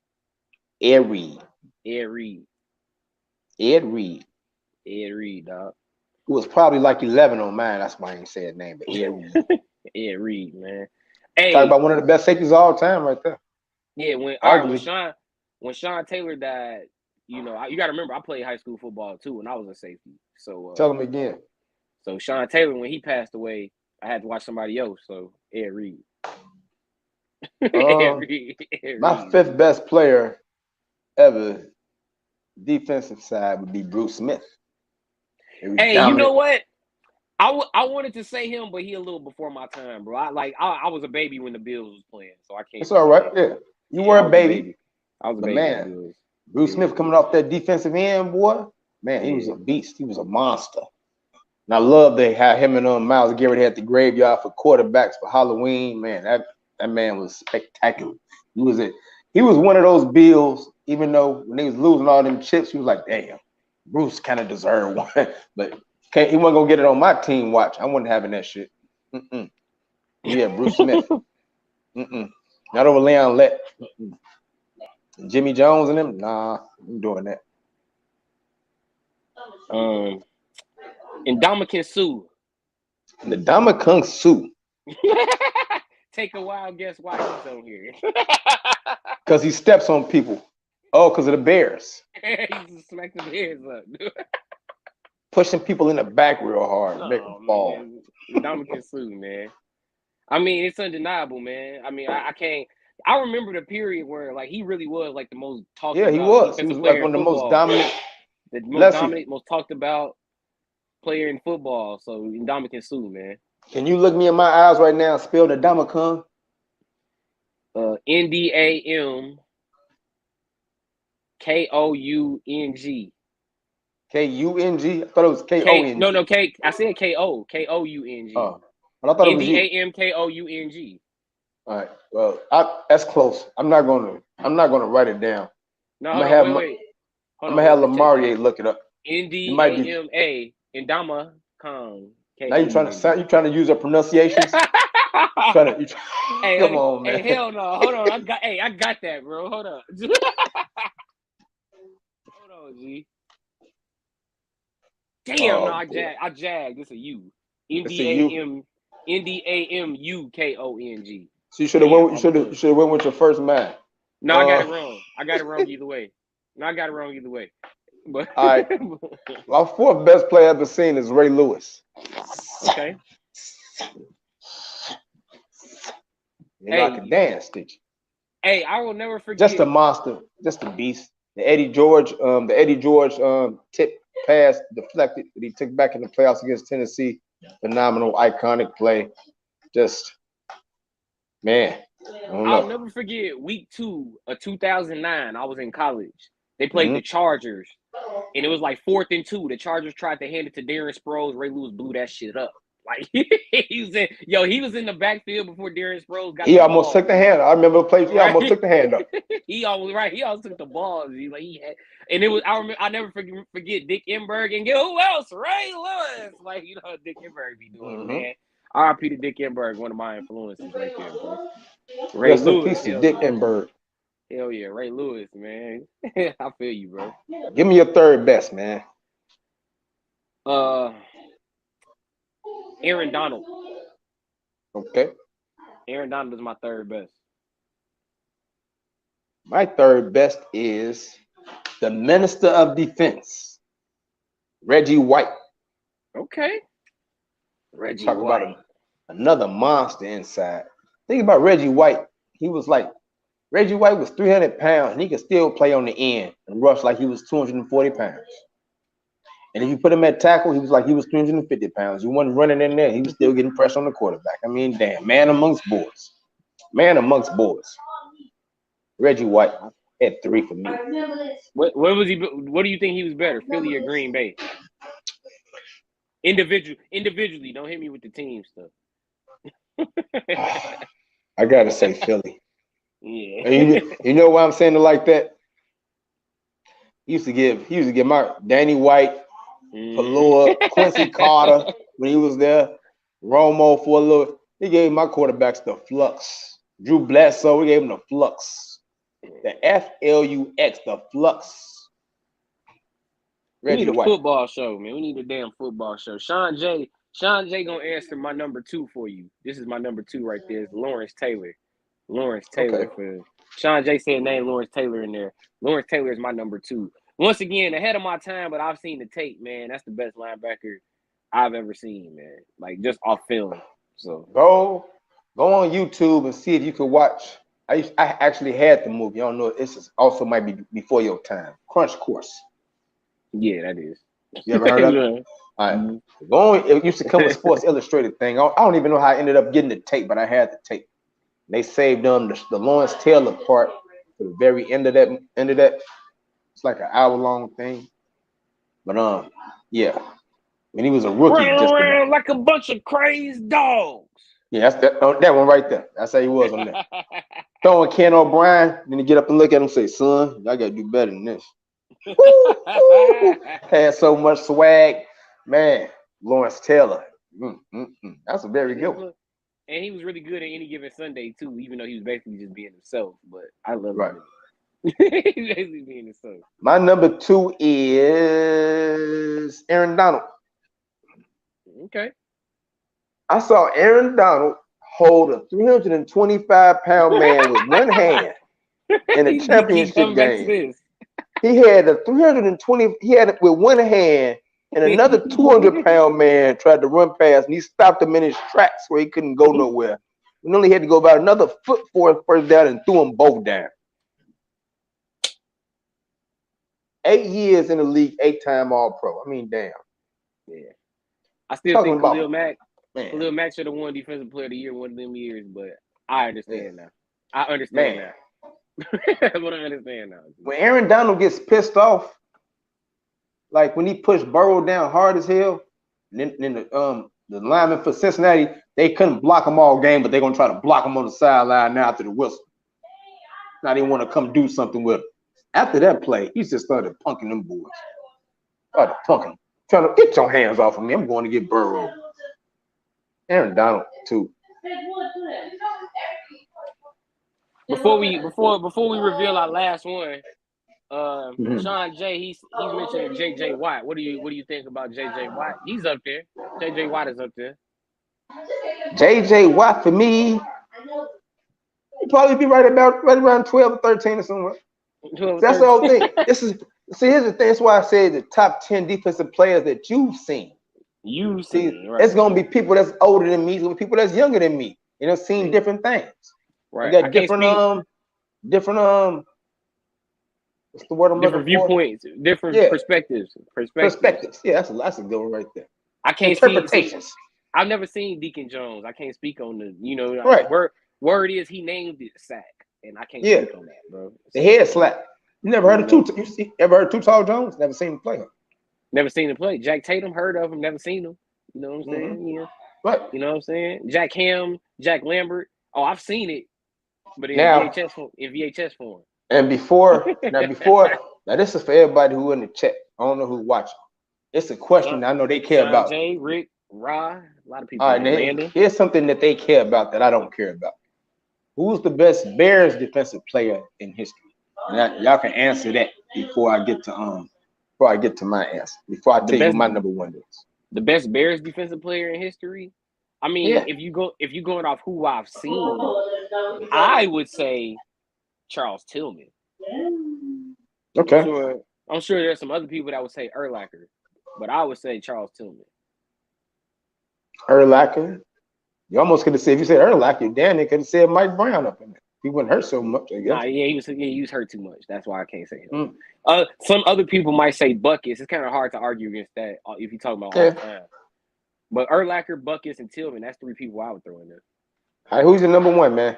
S1: Ed Reed,
S2: dog.
S1: Who was probably like 11 on mine. That's why I ain't say his name, but Ed Reed.
S2: Ed Reed, man. Hey,
S1: talk about one of the best safeties of all time, right there.
S2: Yeah, when Sean Taylor died, you got to remember I played high school football too, and I was a safety. So
S1: tell him again.
S2: So Sean Taylor, when he passed away, I had to watch somebody else. So Ed Reed.
S1: My 5th best player ever, defensive side, would be Bruce Smith.
S2: Hey, dominant. You know what? I wanted to say him, but he a little before my time, bro. I was a baby when the Bills was playing, so I can't.
S1: It's all right. Yeah, you were a baby.
S2: I was a baby.
S1: Man, Bruce Smith coming off that defensive end, boy. Man, he was a beast. He was a monster. And I love they had him and Miles Garrett at the graveyard for quarterbacks for Halloween. Man, that man was spectacular. He was one of those Bills, even though when they was losing all them chips, he was like, damn, Bruce kind of deserved one. But he wasn't gonna get it on my team watch. I wasn't having that shit. Yeah, Bruce Smith. Not over Leon Lett. Jimmy Jones and them. Nah, I'm doing that.
S2: Ndamukong Suh.
S1: Ndamukong Suh.
S2: Take a wild guess why he's on here.
S1: Because he steps on people. Oh, because of the Bears.
S2: He just smacked the Bears up, dude.
S1: Pushing people in the back real hard, make them fall.
S2: Ndamukong Suh, man. I mean, it's undeniable, man. I mean, I can't. I remember the period where like he really was like the most talked about.
S1: Yeah, he was. He was like one of the most dominant.
S2: Most talked about player in football. So Ndamukong Suh, man.
S1: Can you look me in my eyes right now and spell the Ndamukong?
S2: Ndamkoung. Koung.
S1: Koung? I thought it was K-O-N-G.
S2: No, K. I said K-O. Koung.
S1: Oh, but I thought it was
S2: Ndamkoung.
S1: All right. Well, that's close. I'm not gonna write it down.
S2: No,
S1: I'm gonna have Lamarier look it up.
S2: Ndama. Ndamukong.
S1: Now you trying to use a pronunciations? Come on, man.
S2: Hey, hell no. Hold on. I got that, bro. Hold on. Hold on, G. Damn, no, I jagged. It's a U. Ndamukong.
S1: So you should have went with your first man.
S2: No, I got it wrong. I got it wrong either way. But
S1: all right. My 4th best player I've ever seen is Ray Lewis.
S2: Okay.
S1: I can dance, did you?
S2: Hey, I will never forget.
S1: Just a monster, just a beast. The Eddie George tip pass deflected that he took back in the playoffs against Tennessee. Phenomenal, iconic play. Just, man.
S2: I'll never forget week 2 of 2009. I was in college. They played the Chargers, and it was like 4th and 2. The Chargers tried to hand it to Darren Sproles. Ray Lewis blew that shit up. Like he was in the backfield before Darren Sproles got.
S1: He almost took the hand. I remember the play. He almost took the hand up.
S2: He almost took the ball. And it was. I never forget Dick Enberg and get who else? Ray Lewis. Like what Dick Enberg be doing, man. R.I.P. to Dick Enberg, one of my influences right there, bro. Ray Lewis,
S1: Dick Enberg.
S2: Hell yeah, Ray Lewis, man. I feel you, bro.
S1: Give me your third best, man.
S2: Aaron Donald.
S1: Okay.
S2: Aaron Donald is my third best.
S1: My third best is the Minister of Defense, Reggie White.
S2: Okay. Reggie
S1: Talk
S2: White.
S1: about another monster inside. Think about Reggie White. Reggie White was 300 pounds, and he could still play on the end and rush like he was 240 pounds. And if you put him at tackle, he was 350 pounds. You wasn't running in there. He was still getting pressure on the quarterback. I mean, damn, man amongst boys. Man amongst boys. Reggie White had 3 for me.
S2: What was he? What do you think he was better, Philly or Green Bay? Individually, don't hit me with the team stuff.
S1: I gotta say Philly.
S2: Yeah.
S1: You know why I'm saying it like that? He used to give my Danny White, Palua, Quincy Carter when he was there, Romo for a little. He gave my quarterbacks the flux. Drew Bledsoe, we gave him the flux. The FLUX, the flux.
S2: Reggie we need a football show, man. We need a damn football show. Sean J gonna answer my number 2 for you. This is my number 2 right there. It's Lawrence Taylor. Okay. For Sean J said name Lawrence Taylor in there. Lawrence Taylor is my number 2. Once again, ahead of my time, but I've seen the tape, man. That's the best linebacker I've ever seen, man. Like just off film. So
S1: go on YouTube and see if you could watch. I actually had the movie. I don't know. This is also might be before your time. Crunch Course.
S2: Yeah, that is.
S1: You ever heard of it? All right. Go on. It used to come with Sports Illustrated thing. I don't even know how I ended up getting the tape, but I had the tape. They saved the Lawrence Taylor part for the very end of that. It's like an hour-long thing. But yeah. When he was a rookie,
S2: running around like a bunch of crazed dogs.
S1: Yeah, that's that one right there. That's how he was on that. Throwing Ken O'Brien, then you get up and look at him and say, son, I gotta do better than this. Had so much swag. Man, Lawrence Taylor. That's a very good one.
S2: And he was really good at any given Sunday, too, even though he was basically just being himself. But I love
S1: him.
S2: He was basically being himself.
S1: My number 2 is Aaron Donald.
S2: Okay.
S1: I saw Aaron Donald hold a 325-pound man with one hand in a championship game. He had a 320. He had it with one hand, and another 200-pound man tried to run past, and he stopped him in his tracks where he couldn't go nowhere. And only had to go about another foot for his first down and threw them both down. 8 years in the league, 8-time All-Pro. I mean, damn.
S2: Yeah. I still think Khalil Mack should have won Defensive Player of the Year one of them years, but I understand now. I understand now. That's what I understand now.
S1: When Aaron Donald gets pissed off, like when he pushed Burrow down hard as hell, and then the lineman for Cincinnati, they couldn't block him all game, but they're gonna try to block him on the sideline now after the whistle. Now they want to come do something with him. After that play, he just started punking them boys. Started punking, trying to get your hands off of me. I'm going to get Burrow. Aaron Donald too.
S2: Before we reveal our last one, Sean J, he's mentioning J.J. Watt. What do you think about J.J. Watt? He's up there. J.J. Watt is up there.
S1: J.J. Watt for me, he'd probably be right around 12 or 13 or somewhere. That's the whole thing. Here's the thing. That's why I say the top 10 defensive players that you've seen.
S2: Right.
S1: It's gonna be people that's older than me, it's gonna be people that's younger than me. You know, seeing different things.
S2: Right.
S1: You got different what's the word I'm looking for?
S2: Viewpoints, different perspectives.
S1: Yeah, that's a good one right there.
S2: I can't
S1: interpretations.
S2: I've never seen Deacon Jones. I can't speak on the
S1: right.
S2: Word is he named it sack, and I can't speak on that, bro.
S1: The head slap. You never heard of ever heard of Too Tall Jones? Never seen him play.
S2: Never seen him play. Jack Tatum, heard of him, never seen him. You know what I'm saying? Yeah.
S1: Right.
S2: You know what I'm saying? Jack Ham, Jack Lambert. Oh, I've seen it, but in VHS form.
S1: And before this is for everybody who in the chat. I don't know who's watching. It's a question I know they care about.
S2: Jay, Rick, Ra, a lot of people.
S1: All right, here's something that they care about that I don't care about. Who's the best Bears defensive player in history? Y'all can answer that before I get to my answer. Before I tell you who my number one is.
S2: The best Bears defensive player in history. I mean, if you going off who I've seen, I would say Charles Tillman.
S1: Okay.
S2: I'm sure there's some other people that would say Urlacher, but I would say Charles Tillman.
S1: Urlacher? You almost could have said, if you said Urlacher, damn, they could have said Mike Brown up in there. He wouldn't hurt so much, I guess.
S2: Nah, he was hurt too much. That's why I can't say him. Some other people might say Buckets. It's kind of hard to argue against that if you talk about all time. But Urlacher, Buckets, and Tillman, that's three people I would throw in there.
S1: All right, who's your number one, man?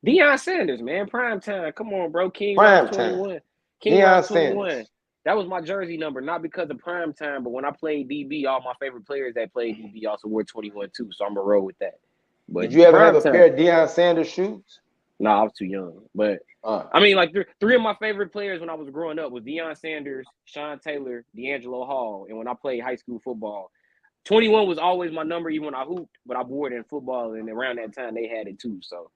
S2: Deion Sanders, man. Prime time. Come on, bro. King
S1: Prime
S2: Ross
S1: time.
S2: 21. King Ross 21.
S1: Sanders.
S2: That was my jersey number, not because of prime time, but when I played DB, all my favorite players that played DB also wore 21 too. So I'm gonna roll with that. But
S1: did you ever have a pair of Deion Sanders shoes?
S2: No, I was too young. But I mean, like three of my favorite players when I was growing up was Deion Sanders, Sean Taylor, D'Angelo Hall, and when I played high school football, 21 was always my number, even when I hooped. But I wore it in football, and around that time they had it too. So,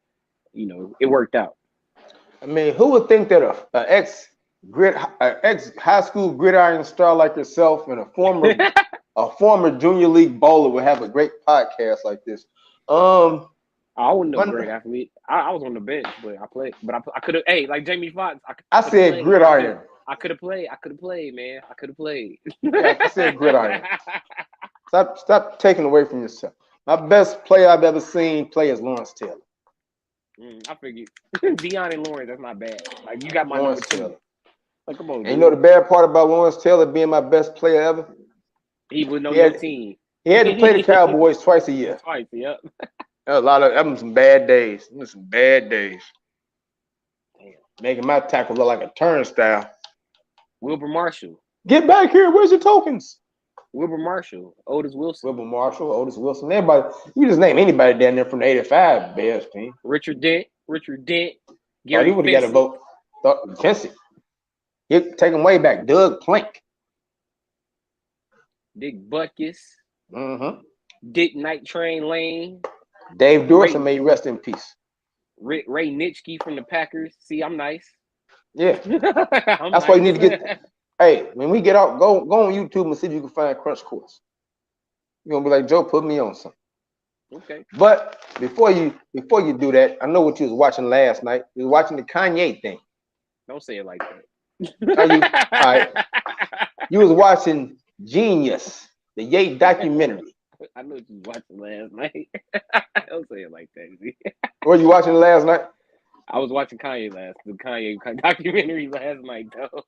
S2: you know, it worked out.
S1: I mean, who would think that an ex high school gridiron star like yourself and a former junior league bowler would have a great podcast like this?
S2: I wasn't a great athlete. I was on the bench, but I played. But I could have. Hey, like Jamie Foxx.
S1: I said gridiron.
S2: I could have played. I could have played, man. I could have played.
S1: Yeah, I said gridiron. Stop taking away from yourself. My best player I've ever seen play is Lawrence Taylor.
S2: I figured Deion and Lawrence. That's not bad. Like you got my
S1: Lawrence
S2: number
S1: Taylor.
S2: Like, come on.
S1: And you know the bad part about Lawrence Taylor being my best player ever?
S2: He would know your team.
S1: He had to play the Cowboys twice a year.
S2: Twice, yep.
S1: A lot of some bad days. Some bad days. Damn. Making my tackle look like a turnstile.
S2: Wilbur Marshall.
S1: Get back here. Where's your tokens?
S2: Wilbur Marshall. Otis Wilson.
S1: Wilbur Marshall. Otis Wilson. Everybody. You just name anybody down there from the 85 Bears team.
S2: Richard Dent.
S1: Gary he would have got a vote. Quincy. Take him way back. Doug Plank.
S2: Dick Butkus. Dick Night Train Lane.
S1: Dave Dorson may rest in peace.
S2: Ray Nitschke from the Packers. See, I'm nice.
S1: Yeah. That's why you need to get. Hey, when we get out, go on YouTube and see if you can find Crunch Course. You're gonna be like, Joe, put me on something.
S2: Okay.
S1: But before you do that, I know what you was watching last night. You was watching the Kanye thing.
S2: Don't say it like that.
S1: All right. You was watching Genius, the Ye documentary.
S2: I know what you was watching last night. Don't say it like that.
S1: What were you watching last night?
S2: I was watching the Kanye documentary last night, though.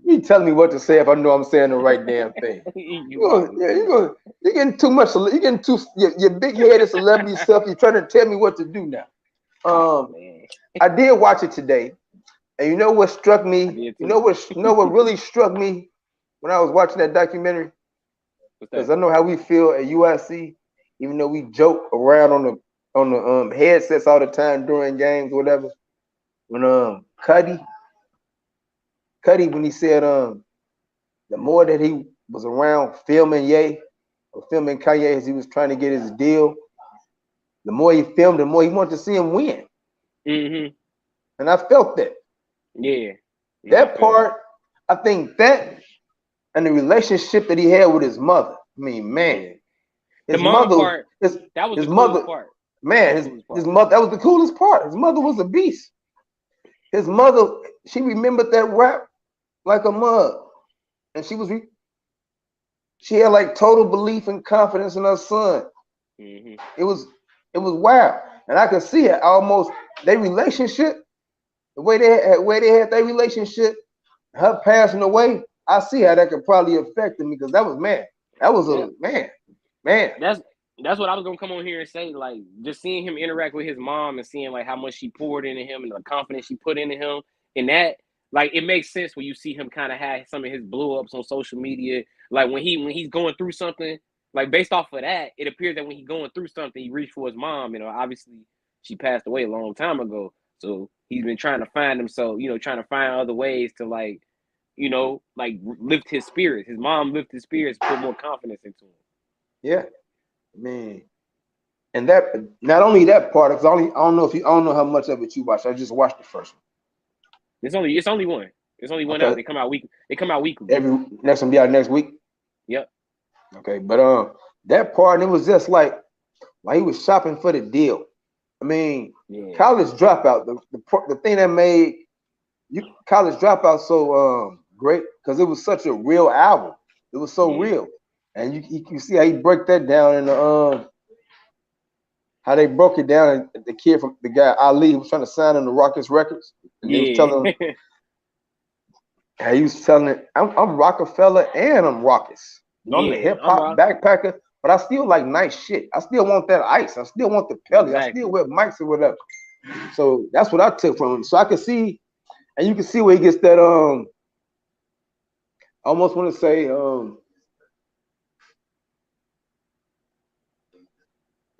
S1: You telling me what to say if I know I'm saying the right damn thing. You're getting too much. You're getting too your big-headed celebrity stuff. You're trying to tell me what to do now. I did watch it today, and you know what struck me? You know what really struck me when I was watching that documentary? Because I know how we feel at USC, even though we joke around on the headsets all the time during games, or whatever. When Cuddy, when he said the more that he was around filming Ye or filming Kanye as he was trying to get his deal, the more he filmed, the more he wanted to see him win. And I felt that.
S2: Yeah.
S1: That part, I think that and the relationship that he had with his mother. I mean, man.
S2: His mother part. That was his mother part.
S1: Man, his mother, that was the coolest part. His mother was a beast. His mother, she remembered that rap like a mug. And she had like total belief and confidence in her son. It was wild. And I could see it almost, their relationship, the way they had their relationship, her passing away, I see how that could probably affect him because that was man.
S2: That's what I was gonna come on here and say. Like just seeing him interact with his mom and seeing like how much she poured into him and the confidence she put into him, in that, like, it makes sense when you see him kind of have some of his blow ups on social media. Like when he's going through something, like based off of that, it appears that when he's going through something, he reached for his mom. You know, obviously she passed away a long time ago, so he's been trying to find himself. You know, trying to find other ways to like, you know, like lift his spirits. His mom lifted his spirits, put more confidence into him.
S1: Yeah, I mean, and that not only that part, because I don't know how much of it you watched. I just watched the first one.
S2: It's only one. It's only one out. They come out weekly.
S1: Next one be out next week.
S2: Yep.
S1: Okay, but that part, it was just like he was shopping for the deal. I mean, College Dropout, the thing that made College Dropout so great, because it was such a real album. It was so real, and you can see how he broke that down in the how they broke it down. And the guy Ali, who was trying to sign in the Rockets records. And he was telling him, how he was telling it, I'm Rockefeller and I'm Rockets. You know, I'm the hip hop backpacker, but I still like nice shit. I still want that ice. I still want the Pelly. I still wear mics or whatever. So that's what I took from him. So I could see, and you can see where he gets that I almost want to say you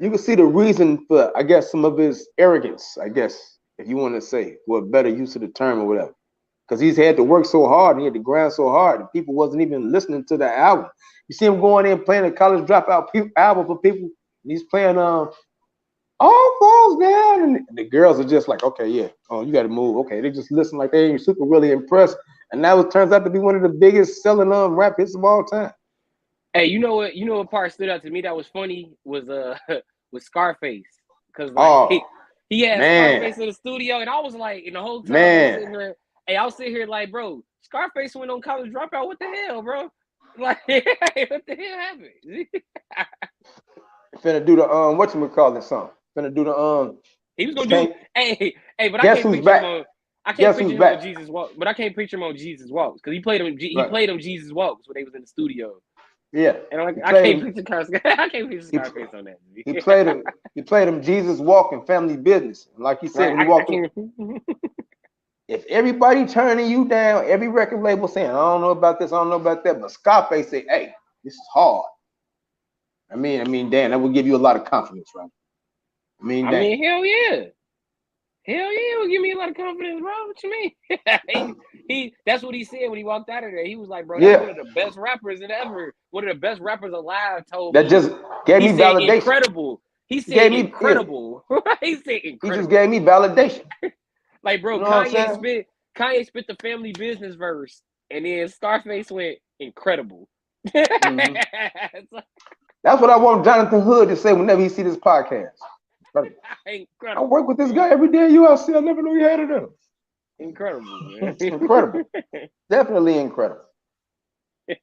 S1: can see the reason for, I guess, some of his arrogance, I guess, if you want to say, for a better use of the term or whatever. Because he's had to work so hard, and he had to grind so hard, and people wasn't even listening to the album. You see him going in playing a College Dropout album for people, and he's playing All Falls Down, and the girls are just like, okay, yeah, oh, you got to move. Okay, they just listen like they ain't super really impressed, and now it turns out to be one of the biggest selling rap hits of all time.
S2: Hey, you know what part stood out to me that was funny was with Scarface, because like he had Scarface in the studio, and I was like, in the whole time I was sitting here like, bro, Scarface went on College Dropout. What the hell, bro? Like, what the hell happened?
S1: Finna do the whatchamacallit song. Finna do the
S2: he was gonna do but I can't picture him on. I can't picture him on Jesus Walks, but I can't picture him on Jesus Walks because he played him. He played him Jesus Walks when they was in the studio.
S1: Yeah,
S2: and I can't picture Scarface on that.
S1: He played him Jesus Walking Family Business, and like he said when he walked in. If everybody turning you down, every record label saying, I don't know about this, I don't know about that, but Scarface say, hey, this is hard. I mean, Dan, that would give you a lot of confidence, right?
S2: I mean, hell yeah. Hell yeah, it would give me a lot of confidence, bro. What you mean? That's what he said when he walked out of there. He was like, bro, that's one of the best rappers one of the best rappers alive told me.
S1: That just gave me validation.
S2: Incredible. He said incredible. He said incredible.
S1: He just gave me validation.
S2: Like, bro, you know Kanye spit the Family Business verse, and then Scarface went incredible.
S1: Mm-hmm. That's what I want Jonathan Hood to say whenever he see this podcast.
S2: Incredible.
S1: I work with this guy every day at USC. I never knew he had it in him.
S2: Incredible, man.
S1: Incredible. Definitely incredible.
S2: Yeah.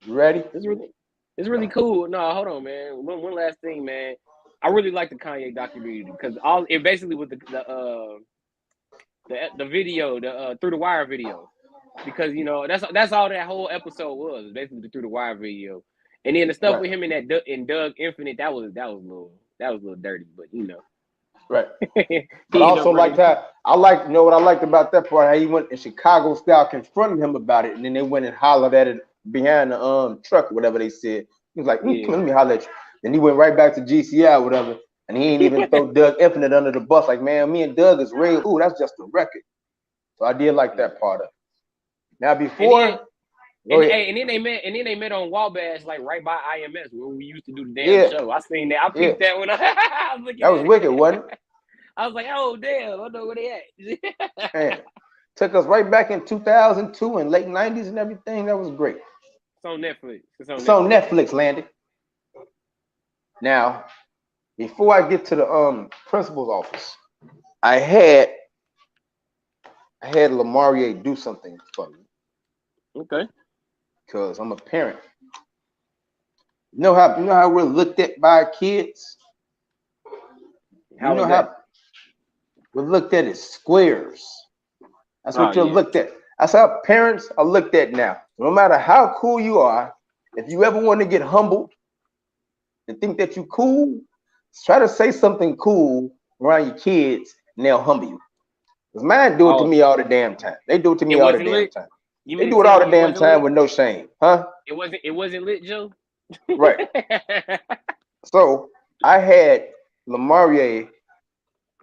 S1: You ready?
S2: It's really cool. No, hold on, man. One last thing, man. I really like the Kanye documentary because it basically was the video, the Through the Wire video, because you know that's all that whole episode was basically the Through the Wire video, and then the stuff with him in Doug Infinite that was a little dirty, but you know.
S1: Right. But I also liked what I liked about that part, how he went in Chicago style, confronted him about it, and then they went and hollered at it behind the truck or whatever they said. He was like, come on, let me holler at you. Then he went right back to GCI or whatever, and he ain't even throw Doug Infinite under the bus. Like, man, me and Doug is real. Ooh, that's just a record. So I did like that part of it. Now before
S2: and then they met on Wabash, like right by IMS where we used to do the damn show. I seen that. I peeped that when I was looking.
S1: That was wicked, wasn't it?
S2: I was like, oh damn, I know where they at.
S1: Man, took us right back in 2002 and late 90s and everything. That was great.
S2: It's on Netflix.
S1: It's on Netflix, Landy. Now, before I get to the principal's office, I had Lamarier do something for me.
S2: Okay.
S1: Because I'm a parent. You know how we're looked at by our kids? How we're looked at as squares. That's what you're looked at. That's how parents are looked at now. No matter how cool you are, if you ever want to get humbled and think that you're cool, Try to say something cool around your kids, and they'll humble you. Because mine do it to me all the damn time. They do it to me all the damn
S2: lit?
S1: time.
S2: You
S1: They
S2: mean
S1: do it all the damn time with no shame, huh?
S2: It wasn't lit, Joe.
S1: Right. So I had Lamarie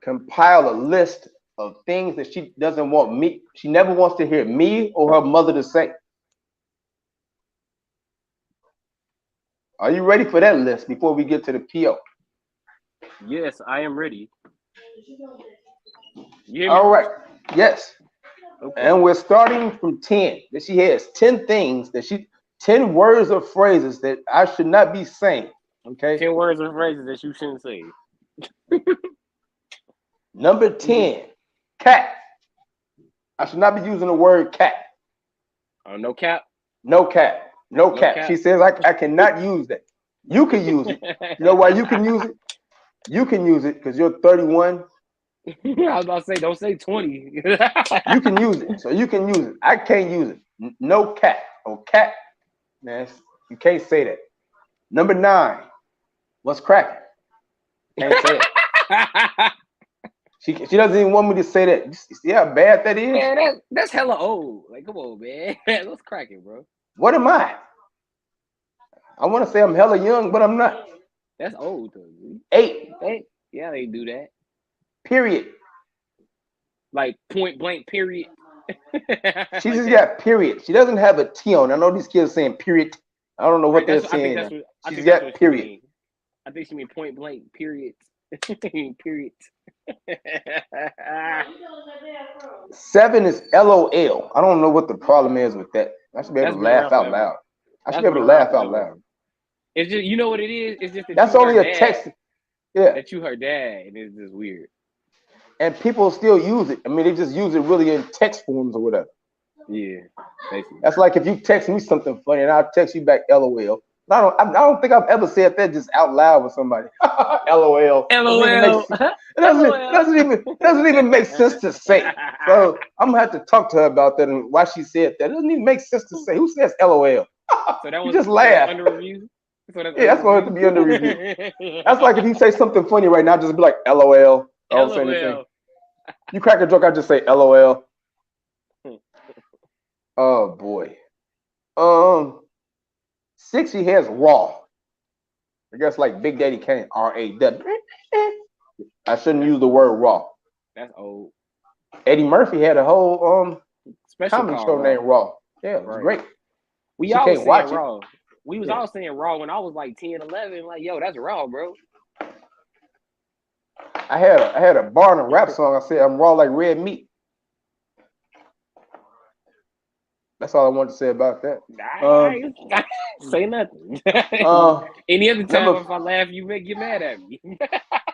S1: compile a list of things that she doesn't want me. She never wants to hear me or her mother to say. Are you ready for that list before we get to the PO?
S2: Yes, I am ready. You hear me?
S1: All right. Yes.
S2: Okay.
S1: And we're starting from 10. That she has 10 things that 10 words or phrases that I should not be saying. Okay.
S2: 10 words or phrases that you shouldn't say.
S1: Number 10, cat. I should not be using the word cat.
S2: Oh, no cap?
S1: No cap. No cap. She says I cannot use that. You can use it. You know why you can use it? You can use it because you're 31.
S2: I was about to say, don't say 20.
S1: You can use it. So you can use it. I can't use it. No cat. Oh, cat. Man, you can't say that. Number 9, what's cracking? Can't say it. She doesn't even want me to say that. You see how bad that is?
S2: Man, that's hella old. Like, come on, man. What's cracking, bro?
S1: What am I? I want to say I'm hella young, but I'm not.
S2: That's old, though.
S1: 8.
S2: Yeah, they do that.
S1: Period.
S2: Like point blank, period.
S1: She just got period. She doesn't have a T on. I know these kids are saying period. I don't know what they're saying. She's got period.
S2: I think she mean point blank, period. Period.
S1: 7 is LOL. I don't know what the problem is with that. I should be able to laugh out loud. I should be able to laugh out loud.
S2: It's just, you know what it is? It's just that
S1: that's only a text. Yeah.
S2: That you her dad, and it's just weird.
S1: And people still use it. I mean, they just use it really in text forms or whatever.
S2: Yeah. Basically.
S1: That's like if you text me something funny and I'll text you back LOL. I don't think I've ever said that just out loud with somebody. LOL.
S2: LOL.
S1: It doesn't even make sense to say. So I'm gonna have to talk to her about that and why she said that. It doesn't even make sense to say. Who says LOL?
S2: So that was
S1: just laugh.
S2: Under review.
S1: That's gonna have to be under review. That's like if you say something funny right now, just be like LOL. I don't say anything. You crack a joke, I just say LOL. Oh boy. 6, he has raw. I guess like Big Daddy Kane, RAW. I shouldn't use the word raw.
S2: That's old.
S1: Eddie Murphy had a whole
S2: special
S1: comedy show named Raw. Yeah, it was great.
S2: We all saying raw. We was all saying raw when I was like 10, 11. Like, yo, that's raw, bro.
S1: I had a bar and a rap song. I said I'm raw like red meat. That's all I wanted to say about that.
S2: Say nothing. Any other time if I laugh, you may get mad at me.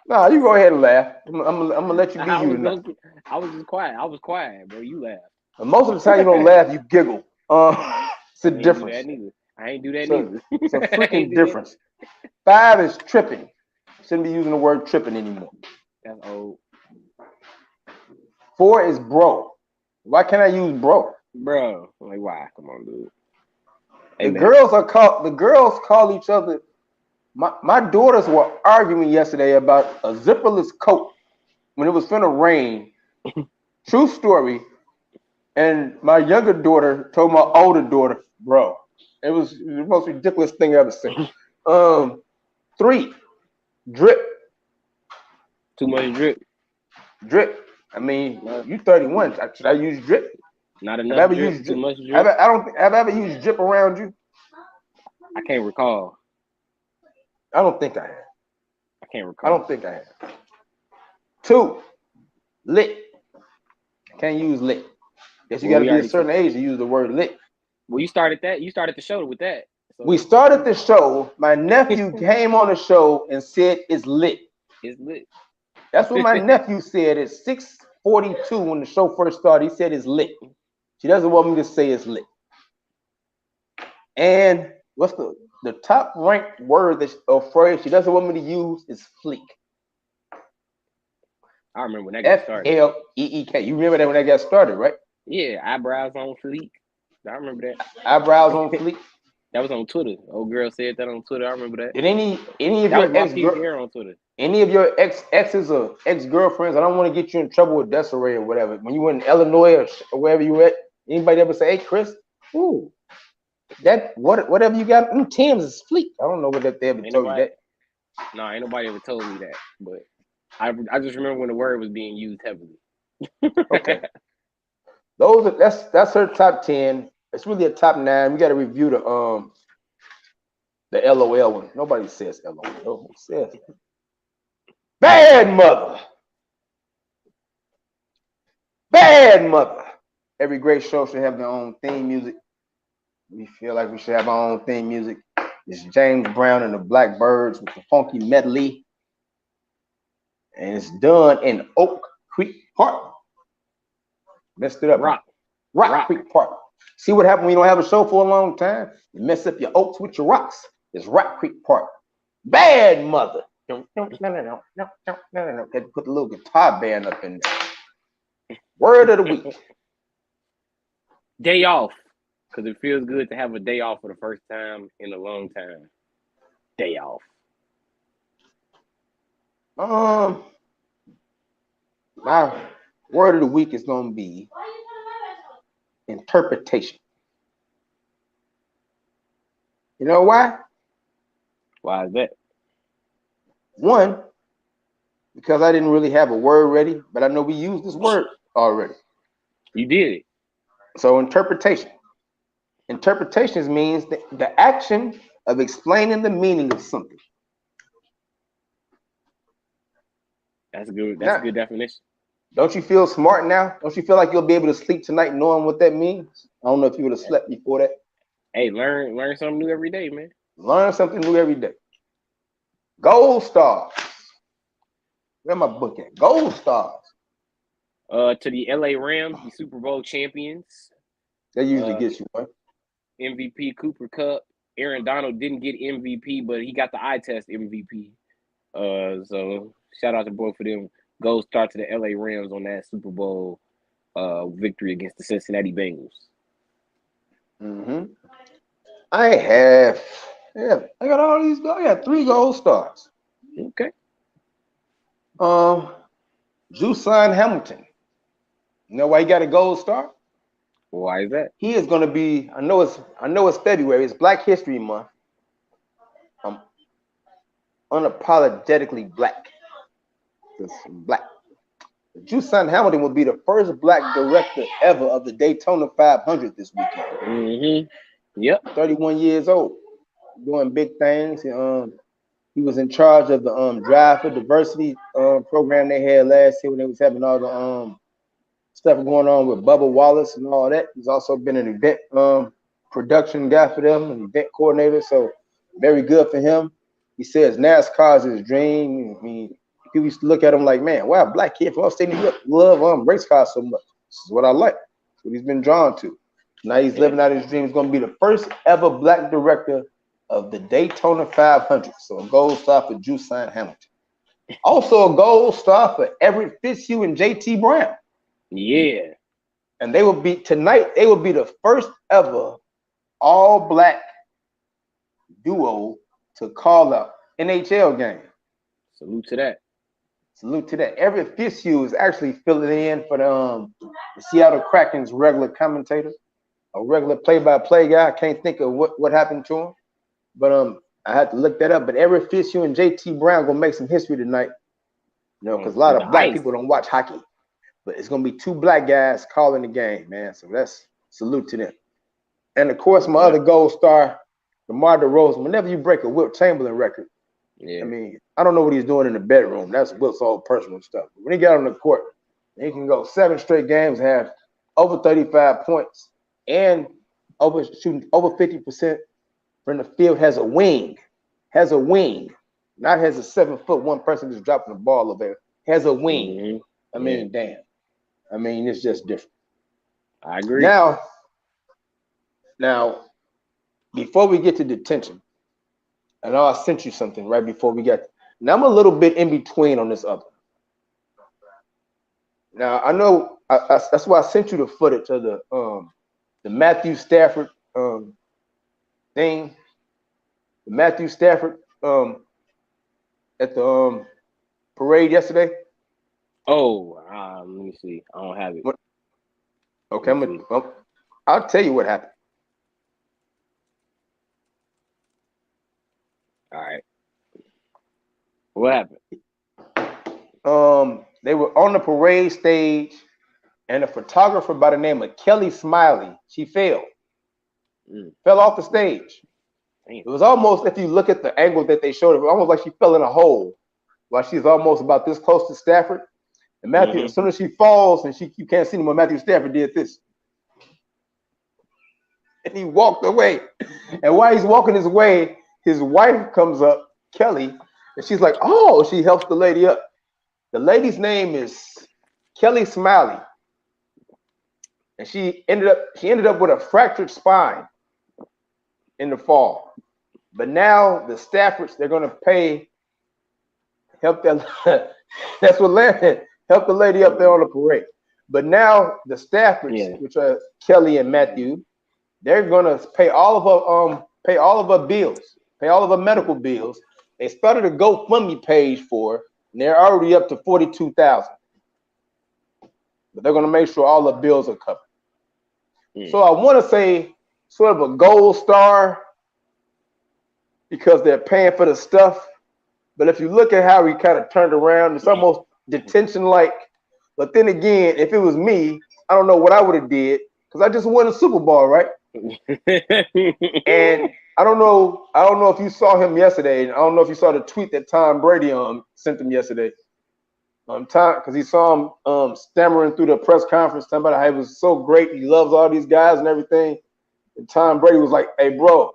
S1: Nah, you go ahead and laugh. I'm gonna let you be you tonight.
S2: I was just quiet. I was quiet, bro. You laugh.
S1: And most of the time you don't laugh, you giggle. It's a difference.
S2: I ain't do that neither.
S1: It's a freaking difference. 5 is tripping. Shouldn't be using the word tripping anymore.
S2: That's old.
S1: 4 is bro. Why can't I use bro?
S2: Bro, like why? Come on, dude.
S1: The girls call each other. My daughters were arguing yesterday about a zipperless coat when it was finna rain. True story. And my younger daughter told my older daughter, bro. It was the most ridiculous thing I ever seen. 3, drip.
S2: Too much drip.
S1: Drip. I mean, you 31. Should I use drip?
S2: Not enough drip. Too much drip.
S1: I don't think I've ever used drip around you.
S2: I can't recall.
S1: I don't think I have.
S2: I can't recall.
S1: I don't think I have. 2, lit. Can't use lit. Guess you got to be a certain age to use the word lit.
S2: Well, you started that. You started the show with that.
S1: So. We started the show. My nephew came on the show and said it's lit.
S2: It's lit.
S1: That's what my nephew said at 6:42 when the show first started. He said it's lit. She doesn't want me to say it's lit. And what's the top ranked word or phrase she doesn't want me to use is fleek.
S2: I remember when that got started.
S1: FLEEK. You remember that when that got started, right?
S2: Yeah, eyebrows on fleek. I remember that.
S1: Eyebrows on fleek.
S2: That was on Twitter. Old girl said that on Twitter. I remember that.
S1: Did any of
S2: That was
S1: your
S2: my
S1: ex
S2: PTR on Twitter.
S1: any of your exes or ex girlfriends? I don't want to get you in trouble with Desiree or whatever. When you were in Illinois or wherever you were at, anybody ever say, "Hey, Chris, ooh, that whatever you got, Tim's is fleek." I don't know what they ever told you that.
S2: No, ain't nobody ever told me that. But I just remember when the word was being used heavily.
S1: Okay, that's her top 10. It's really a top 9. We got to review the LOL one. Nobody says LOL. Who says it? Bad mother. Bad mother. Every great show should have their own theme music. We feel like we should have our own theme music. It's James Brown and the Blackbirds with the funky medley. And it's done in Oak Creek Park. Messed it up. Rock Creek Park. See what happened when you don't have a show for a long time? You mess up your oaks with your rocks. It's Rock Creek Park. Bad mother. No. Had to put the little guitar band up in there. Word of the week.
S2: Day off. Because it feels good to have a day off for the first time in a long time. Day off.
S1: My word of the week is going to be interpretation. You know why?
S2: Why is that?
S1: One, because I didn't really have a word ready, but I know we used this word already.
S2: You did it.
S1: So interpretation. Interpretation means the action of explaining the meaning of something.
S2: That's good. That's a good definition.
S1: Don't you feel smart now? Don't you feel like you'll be able to sleep tonight knowing what that means? I don't know if you would have slept before that.
S2: Hey, learn something new every day, man.
S1: Learn something new every day. Gold stars. Where my book at? Gold stars.
S2: To the LA Rams, the Super Bowl champions.
S1: That usually gets you one.
S2: MVP Cooper Kupp. Aaron Donald didn't get MVP, but he got the eye test MVP. So shout out to both of them. Gold star to the LA Rams on that Super Bowl victory against the Cincinnati Bengals.
S1: I got all these. I got 3 gold stars.
S2: Okay.
S1: Jusan Hamilton. You know why he got a gold star?
S2: Why is that?
S1: He is going to be. I know it's February. It's Black History Month. I'm unapologetically black. Just black. Jusan Hamilton will be the first black director ever of the Daytona 500 this weekend.
S2: Yep.
S1: 31 years old, doing big things. He was in charge of the Drive for Diversity program they had last year when they was having all the stuff going on with Bubba Wallace and all that. He's also been an event production guy for them, an event coordinator. So very good for him. He says NASCAR is his dream. I mean, people used to look at him like, man, wow, black kid from upstate New York love race cars so much. This is what I like. That's what he's been drawn to. Now he's living out his dream. He's going to be the first ever black director of the Daytona 500. So a gold star for Jusan Hamilton. Also a gold star for Everett Fitzhugh and JT Brown.
S2: Yeah.
S1: And they will be the first ever all black duo to call a NHL game.
S2: Salute to that.
S1: Everett Fitzhugh is actually filling in for the Seattle Kraken's regular commentator, a regular play-by-play guy. I can't think of what happened to him, but I had to look that up. But Everett Fitzhugh and JT Brown gonna make some history tonight, because a lot of black people don't watch hockey. But it's gonna be 2 black guys calling the game, man. So that's salute to them. And of course, my other gold star, DeMar DeRozan. Whenever you break a Wilt Chamberlain record, I mean, I don't know what he's doing in the bedroom. That's Wilt's all personal stuff. But when he got on the court, he can go 7 straight games, have over 35 points, and shooting over 50% from the field. Has a wing, not has a 7'1" person just dropping the ball over there. Has a wing. I mean, damn. I mean, it's just different.
S2: I agree.
S1: Now, before we get to detention, I know I sent you something right before we got. Now I'm a little bit in between on this other. Now I know that's why I sent you the footage of the Matthew Stafford thing, Matthew Stafford at the parade yesterday?
S2: Oh, let me see. I don't have it.
S1: What? Okay, I'll tell you what happened.
S2: All right. What happened?
S1: They were on the parade stage, and a photographer by the name of Kelly Smiley, she fell off the stage. Damn. It was almost, if you look at the angle that they showed, it was almost like she fell in a hole while she's almost about this close to Stafford. And Matthew, as soon as she falls and you can't see him, when Matthew Stafford did this. And he walked away. And while he's walking his way, his wife comes up, Kelly, and she's like, oh, she helps the lady up. The lady's name is Kelly Smiley. And she ended up with a fractured spine in the fall. But now the Staffords, they're going to help the lady up there on the parade. But now the Staffords, which are Kelly and Matthew, they're going to pay all of her bills, pay all of her medical bills. They started a GoFundMe page for her, and they're already up to $42,000. But they're going to make sure all the bills are covered. So I want to say sort of a gold star because they're paying for the stuff. But if you look at how he kind of turned around, it's almost detention-like. But then again, if it was me, I don't know what I would have did because I just won a Super Bowl, right? And I don't know if you saw him yesterday. And I don't know if you saw the tweet that Tom Brady sent him yesterday. Because he saw him stammering through the press conference, talking about how he was so great. He loves all these guys and everything. And Tom Brady was like, hey, bro,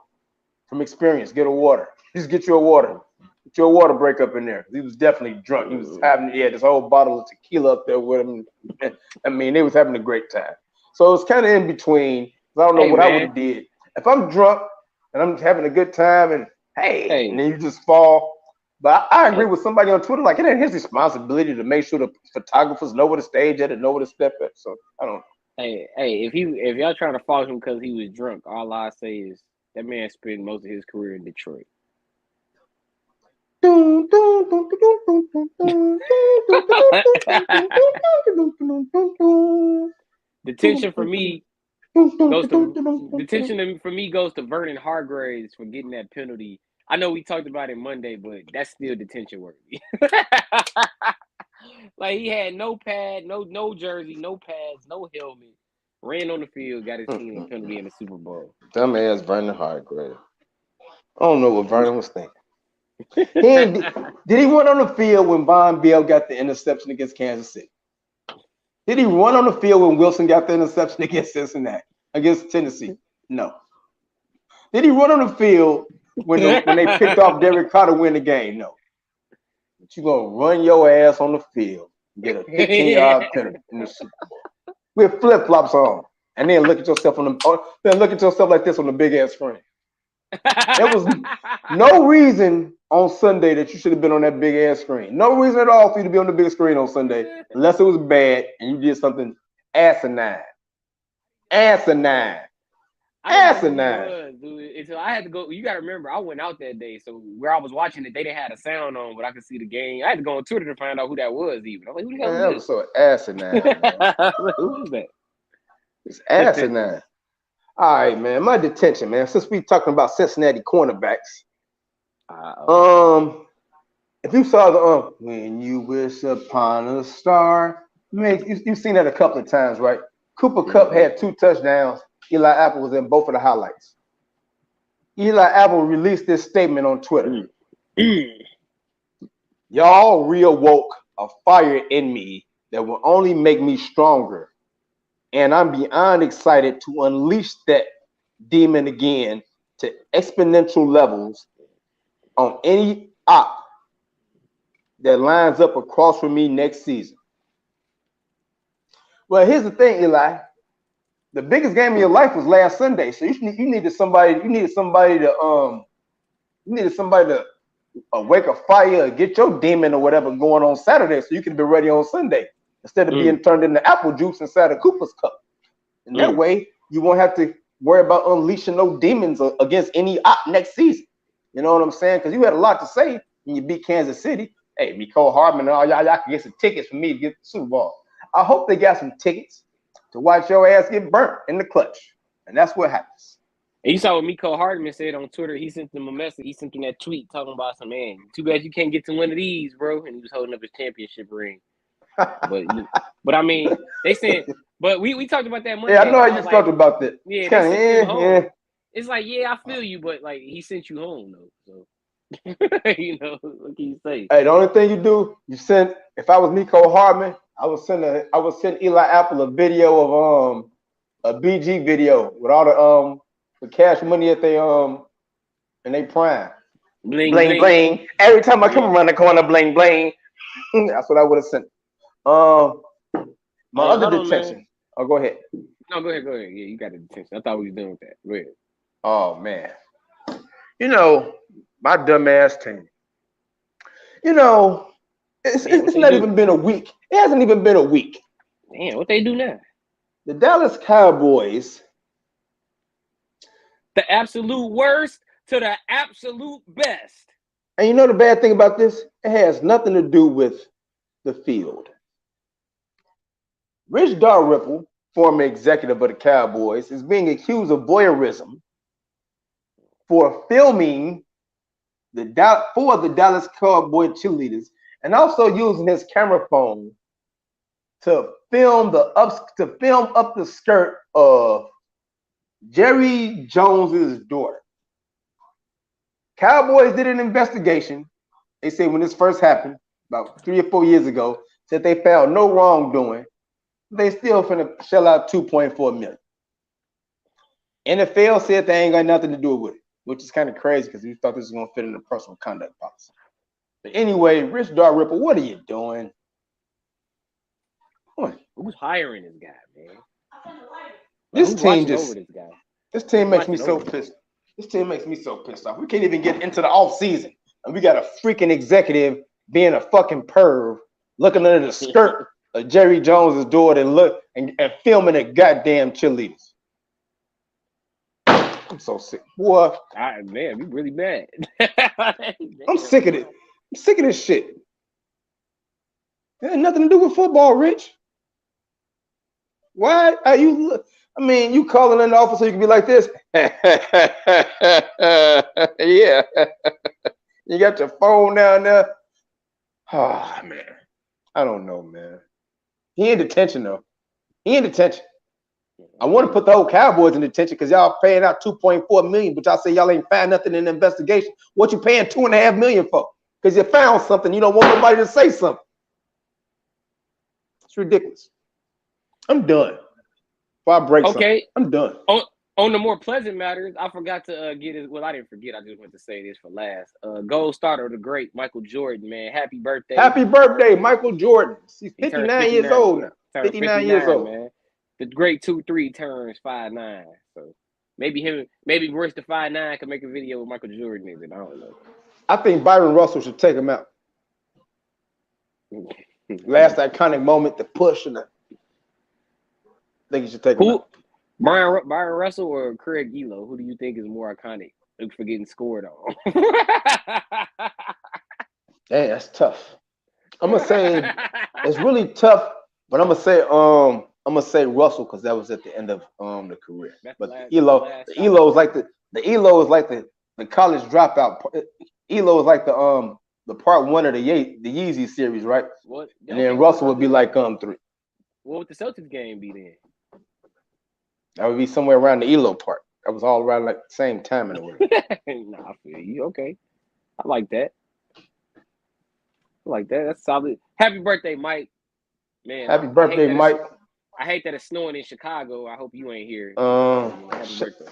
S1: from experience, get a water. Just get you a water. Get your water break up in there. He was definitely drunk. He had this whole bottle of tequila up there with him. I mean, they was having a great time. So it's kind of in between. I don't know what I would have did. If I'm drunk and I'm having a good time and and then you just fall. But I agree with somebody on Twitter, like it ain't his responsibility to make sure the photographers know where to stage at and know where to step at. So I don't know.
S2: Hey, if y'all trying to fault him because he was drunk, all I say is that man spent most of his career in Detroit. Detention for me goes to Vernon Hargreaves for getting that penalty. I know we talked about it Monday, but that's still detention worthy. Like he had no pad, no jersey, no pads, no helmet. Ran on the field, got his team a penalty in the Super Bowl.
S1: Dumbass Vernon Hargreaves. I don't know what Vernon was thinking. Did he run on the field when Von Bell got the interception against Kansas City? Did he run on the field when Wilson got the interception against Tennessee? No. Did he run on the field when they picked off Derek Carr to win the game? No. But you're going to run your ass on the field and get a 15-yard penalty in the Super Bowl with flip-flops on, and then look at yourself like this on the big-ass screen. There was no reason on Sunday that you should have been on that big-ass screen. No reason at all for you to be on the big screen on Sunday unless it was bad and you did something asinine. Asinine.
S2: Until I had to go. You got to remember, I went out that day. So where I was watching it, they didn't have a sound on, but I could see the game. I had to go on Twitter to find out who that was even. I'm like, who the hell was
S1: that? Was so asinine.
S2: Who was that?
S1: It's asinine. All right, man. My detention, man. Since we talking about Cincinnati cornerbacks, if you saw the "When You Wish Upon a Star," man, you've seen that a couple of times, right? Cooper Kupp had 2 touchdowns. Eli Apple was in both of the highlights. Eli Apple released this statement on Twitter. Y'all reawoke a fire in me that will only make me stronger. And I'm beyond excited to unleash that demon again to exponential levels on any op that lines up across from me next season. Well, here's the thing, Eli. The biggest game of your life was last Sunday, so you needed somebody to wake a fire, get your demon or whatever going on Saturday, so you can be ready on Sunday instead of being turned into apple juice inside a Cooper's cup. And that way, you won't have to worry about unleashing no demons against any op next season. You know what I'm saying? Because you had a lot to say when you beat Kansas City. Hey, Mecole Hardman and all y'all can get some tickets for me to get the Super Bowl. I hope they got some tickets to watch your ass get burnt in the clutch. And that's what happens.
S2: And you saw what Mecole Hardman said on Twitter. He sent them a message. He sent them that tweet talking about some, man, too bad you can't get to one of these, bro. And he was holding up his championship ring. but I mean, they said, but we talked about that Monday.
S1: Yeah, I know how you felt about that.
S2: Yeah, they sent him home. It's like, yeah, I feel you, but like he sent you home though. So you know, what can you say?
S1: Hey, the only thing you do, you send. If I was Mecole Hardman, I would send Eli Apple a video of a BG video with all the cash money that they and they prime.
S2: Bling
S1: bling. Bling. Every time I come around the corner, bling bling. That's what I would have sent. My other detention. Man. Oh, go ahead.
S2: No, go ahead. Yeah, you got the detention. I thought we was done with that. Go ahead.
S1: Oh man. You know, my dumb ass team. You know, it's not even been a week. It hasn't even been a week.
S2: Damn, what they do now?
S1: The Dallas Cowboys.
S2: The absolute worst to the absolute best.
S1: And you know the bad thing about this? It has nothing to do with the field. Rich Dalrymple, former executive of the Cowboys, is being accused of voyeurism for filming for the Dallas Cowboy cheerleaders and also using his camera phone to film up the skirt of Jerry Jones's daughter. Cowboys did an investigation. They say when this first happened about 3 or 4 years ago, said they found no wrongdoing. They still finna shell out $2.4 million. NFL said they ain't got nothing to do with it, which is kind of crazy because we thought this was gonna fit in the personal conduct policy. But anyway, Rich Dalrymple, what are you doing?
S2: Who's hiring this guy, man?
S1: This team makes me so pissed. This team makes me so pissed off. We can't even get into the off season, and we got a freaking executive being a fucking perv, looking under the skirt of Jerry Jones's daughter and filming the goddamn cheerleaders. I'm so sick. Boy.
S2: Man, we really bad.
S1: I'm sick of it. I'm sick of this shit. It had nothing to do with football, Rich. Why are you? I mean, you calling in the office so you can be like this? Yeah. You got your phone down there. Oh, man. I don't know, man. He in detention, though. He in detention. I want to put the whole Cowboys in detention because y'all paying out $2.4 million, but y'all say y'all ain't found nothing in the investigation. What you paying $2.5 million for? Because you found something. You don't want nobody to say something. It's ridiculous. I'm done. Before I break something, I'm done.
S2: On the more pleasant matters, I forgot to get it. Well, I didn't forget. I just went to say this for last. Gold starter, the great Michael Jordan, man. Happy birthday.
S1: Happy birthday, Michael Jordan. He's 59 years old now. 59 years old.
S2: Man. The great 2-3 turns 5'9". So maybe worse than 5'9" could make a video with Michael Jordan in it. I don't know.
S1: I think Byron Russell should take him out. Last iconic moment, the push and the. I think you should take him out.
S2: Byron Russell or Craig Elo? Who do you think is more iconic for getting scored on?
S1: Hey, that's tough. I'm gonna say it's really tough, but I'm gonna say Russell because that was at the end of the career. But the Elo is like the college dropout. Elo is like the part 1 of the Yeezy series, right? What? And then Russell would be like 3.
S2: What would the Celtics game be then?
S1: That would be somewhere around the Elo part. That was all around like the same time in a way.
S2: Nah, I feel you. Okay. I like that. That's solid. Happy birthday, Mike. Man.
S1: Happy birthday, Mike.
S2: I hate that it's snowing in Chicago. I hope you ain't here. Happy birthday.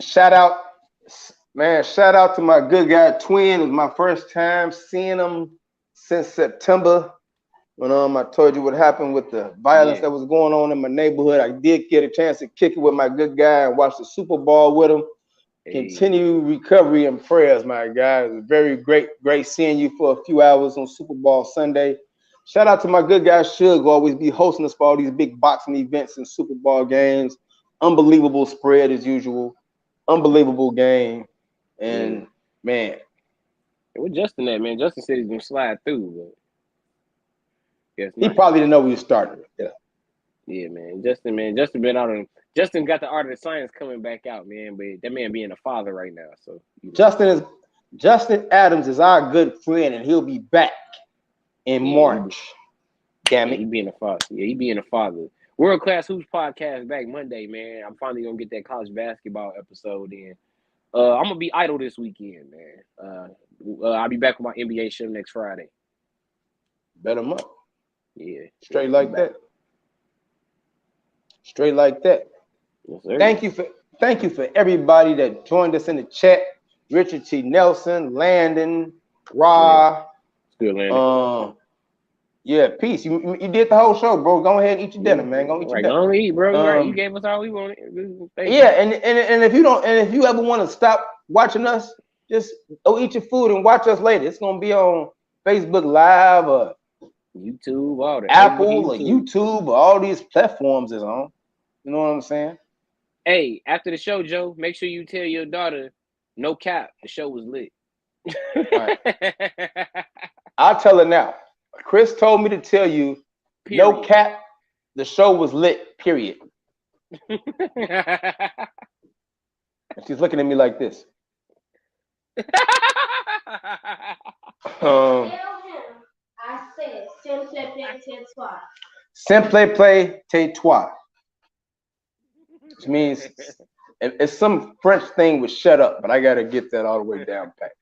S1: Shout out to my good guy Twin. It was my first time seeing him since September. When I told you what happened with the violence that was going on in my neighborhood, I did get a chance to kick it with my good guy and watch the Super Bowl with him. Hey. Continue recovery and prayers, my guy. It was very great seeing you for a few hours on Super Bowl Sunday. Shout out to my good guy Sotg, who always be hosting us for all these big boxing events and Super Bowl games. unbelievable spread as usual, unbelievable game, and man.
S2: With Justin at, man, Justin said he's gonna slide through, but guess not.
S1: He probably didn't know we were starting. Yeah.
S2: Yeah, man. Justin been out on. Justin got the art of the science coming back out, man. But that man being a father right now, so
S1: Justin Adams is our good friend, and he'll be back in March. Damn it,
S2: he being a father. Yeah, he being a father. World Class Hoops podcast back Monday, man. I'm finally gonna get that college basketball episode in. I'm gonna be idle this weekend, man. I'll be back with my NBA show next Friday.
S1: Bet him up.
S2: Yeah,
S1: straight like that. Straight like that.
S2: Yes, sir.
S1: Thank you for everybody that joined us in the chat. Richard T. Nelson, Landon, Ra.
S2: Good, Landon.
S1: Yeah, peace. You did the whole show, bro. Go ahead and eat your dinner, man. Go eat your dinner.
S2: Go eat, bro. Right. You gave us all we wanted.
S1: And if you ever want to stop watching us, just go eat your food and watch us later. It's gonna be on Facebook Live or
S2: YouTube, all the
S1: Apple or YouTube or all these platforms is on. You know what I'm saying?
S2: Hey, after the show, Joe, make sure you tell your daughter, no cap, the show was lit.
S1: Right. I'll tell her now. Chris told me to tell you, period. No cap, the show was lit, period. And she's looking at me like this.
S3: Tell him I said, s'il te plaît, tais-toi.
S1: S'il te plaît, tais-toi. Which means it's some French thing with shut up, but I got to get that all the way down pat.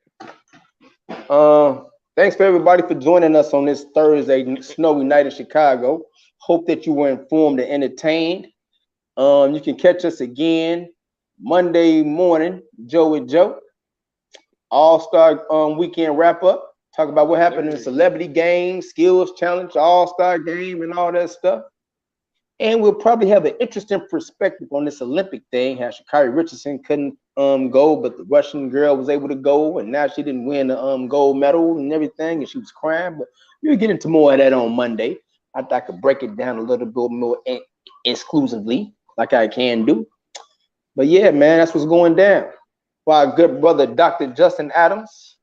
S1: Thanks for everybody for joining us on this Thursday snowy night in Chicago. Hope that you were informed and entertained. You can catch us again Monday morning, Joe with Joe. All-Star weekend wrap-up. Talk about what happened in the celebrity game, skills challenge, all-star game, and all that stuff. And we'll probably have an interesting perspective on this Olympic thing, how Sha'Carri Richardson couldn't go, but the Russian girl was able to go, and now she didn't win the gold medal and everything, and she was crying. But we'll get into more of that on Monday. I thought I could break it down a little bit more exclusively, like I can do. But yeah, man, that's what's going down. For our good brother, Dr. Justin Adams.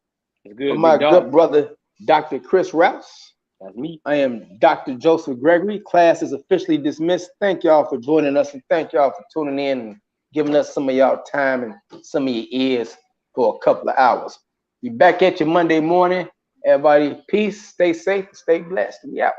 S1: For my good brother, Dr. Chris Rouse.
S2: That's me.
S1: I am Dr. Joseph Gregory. Class is officially dismissed. Thank y'all for joining us, and thank y'all for tuning in and giving us some of y'all time and some of your ears for a couple of hours. Be back at you Monday morning. Everybody, peace, stay safe, stay blessed. We out.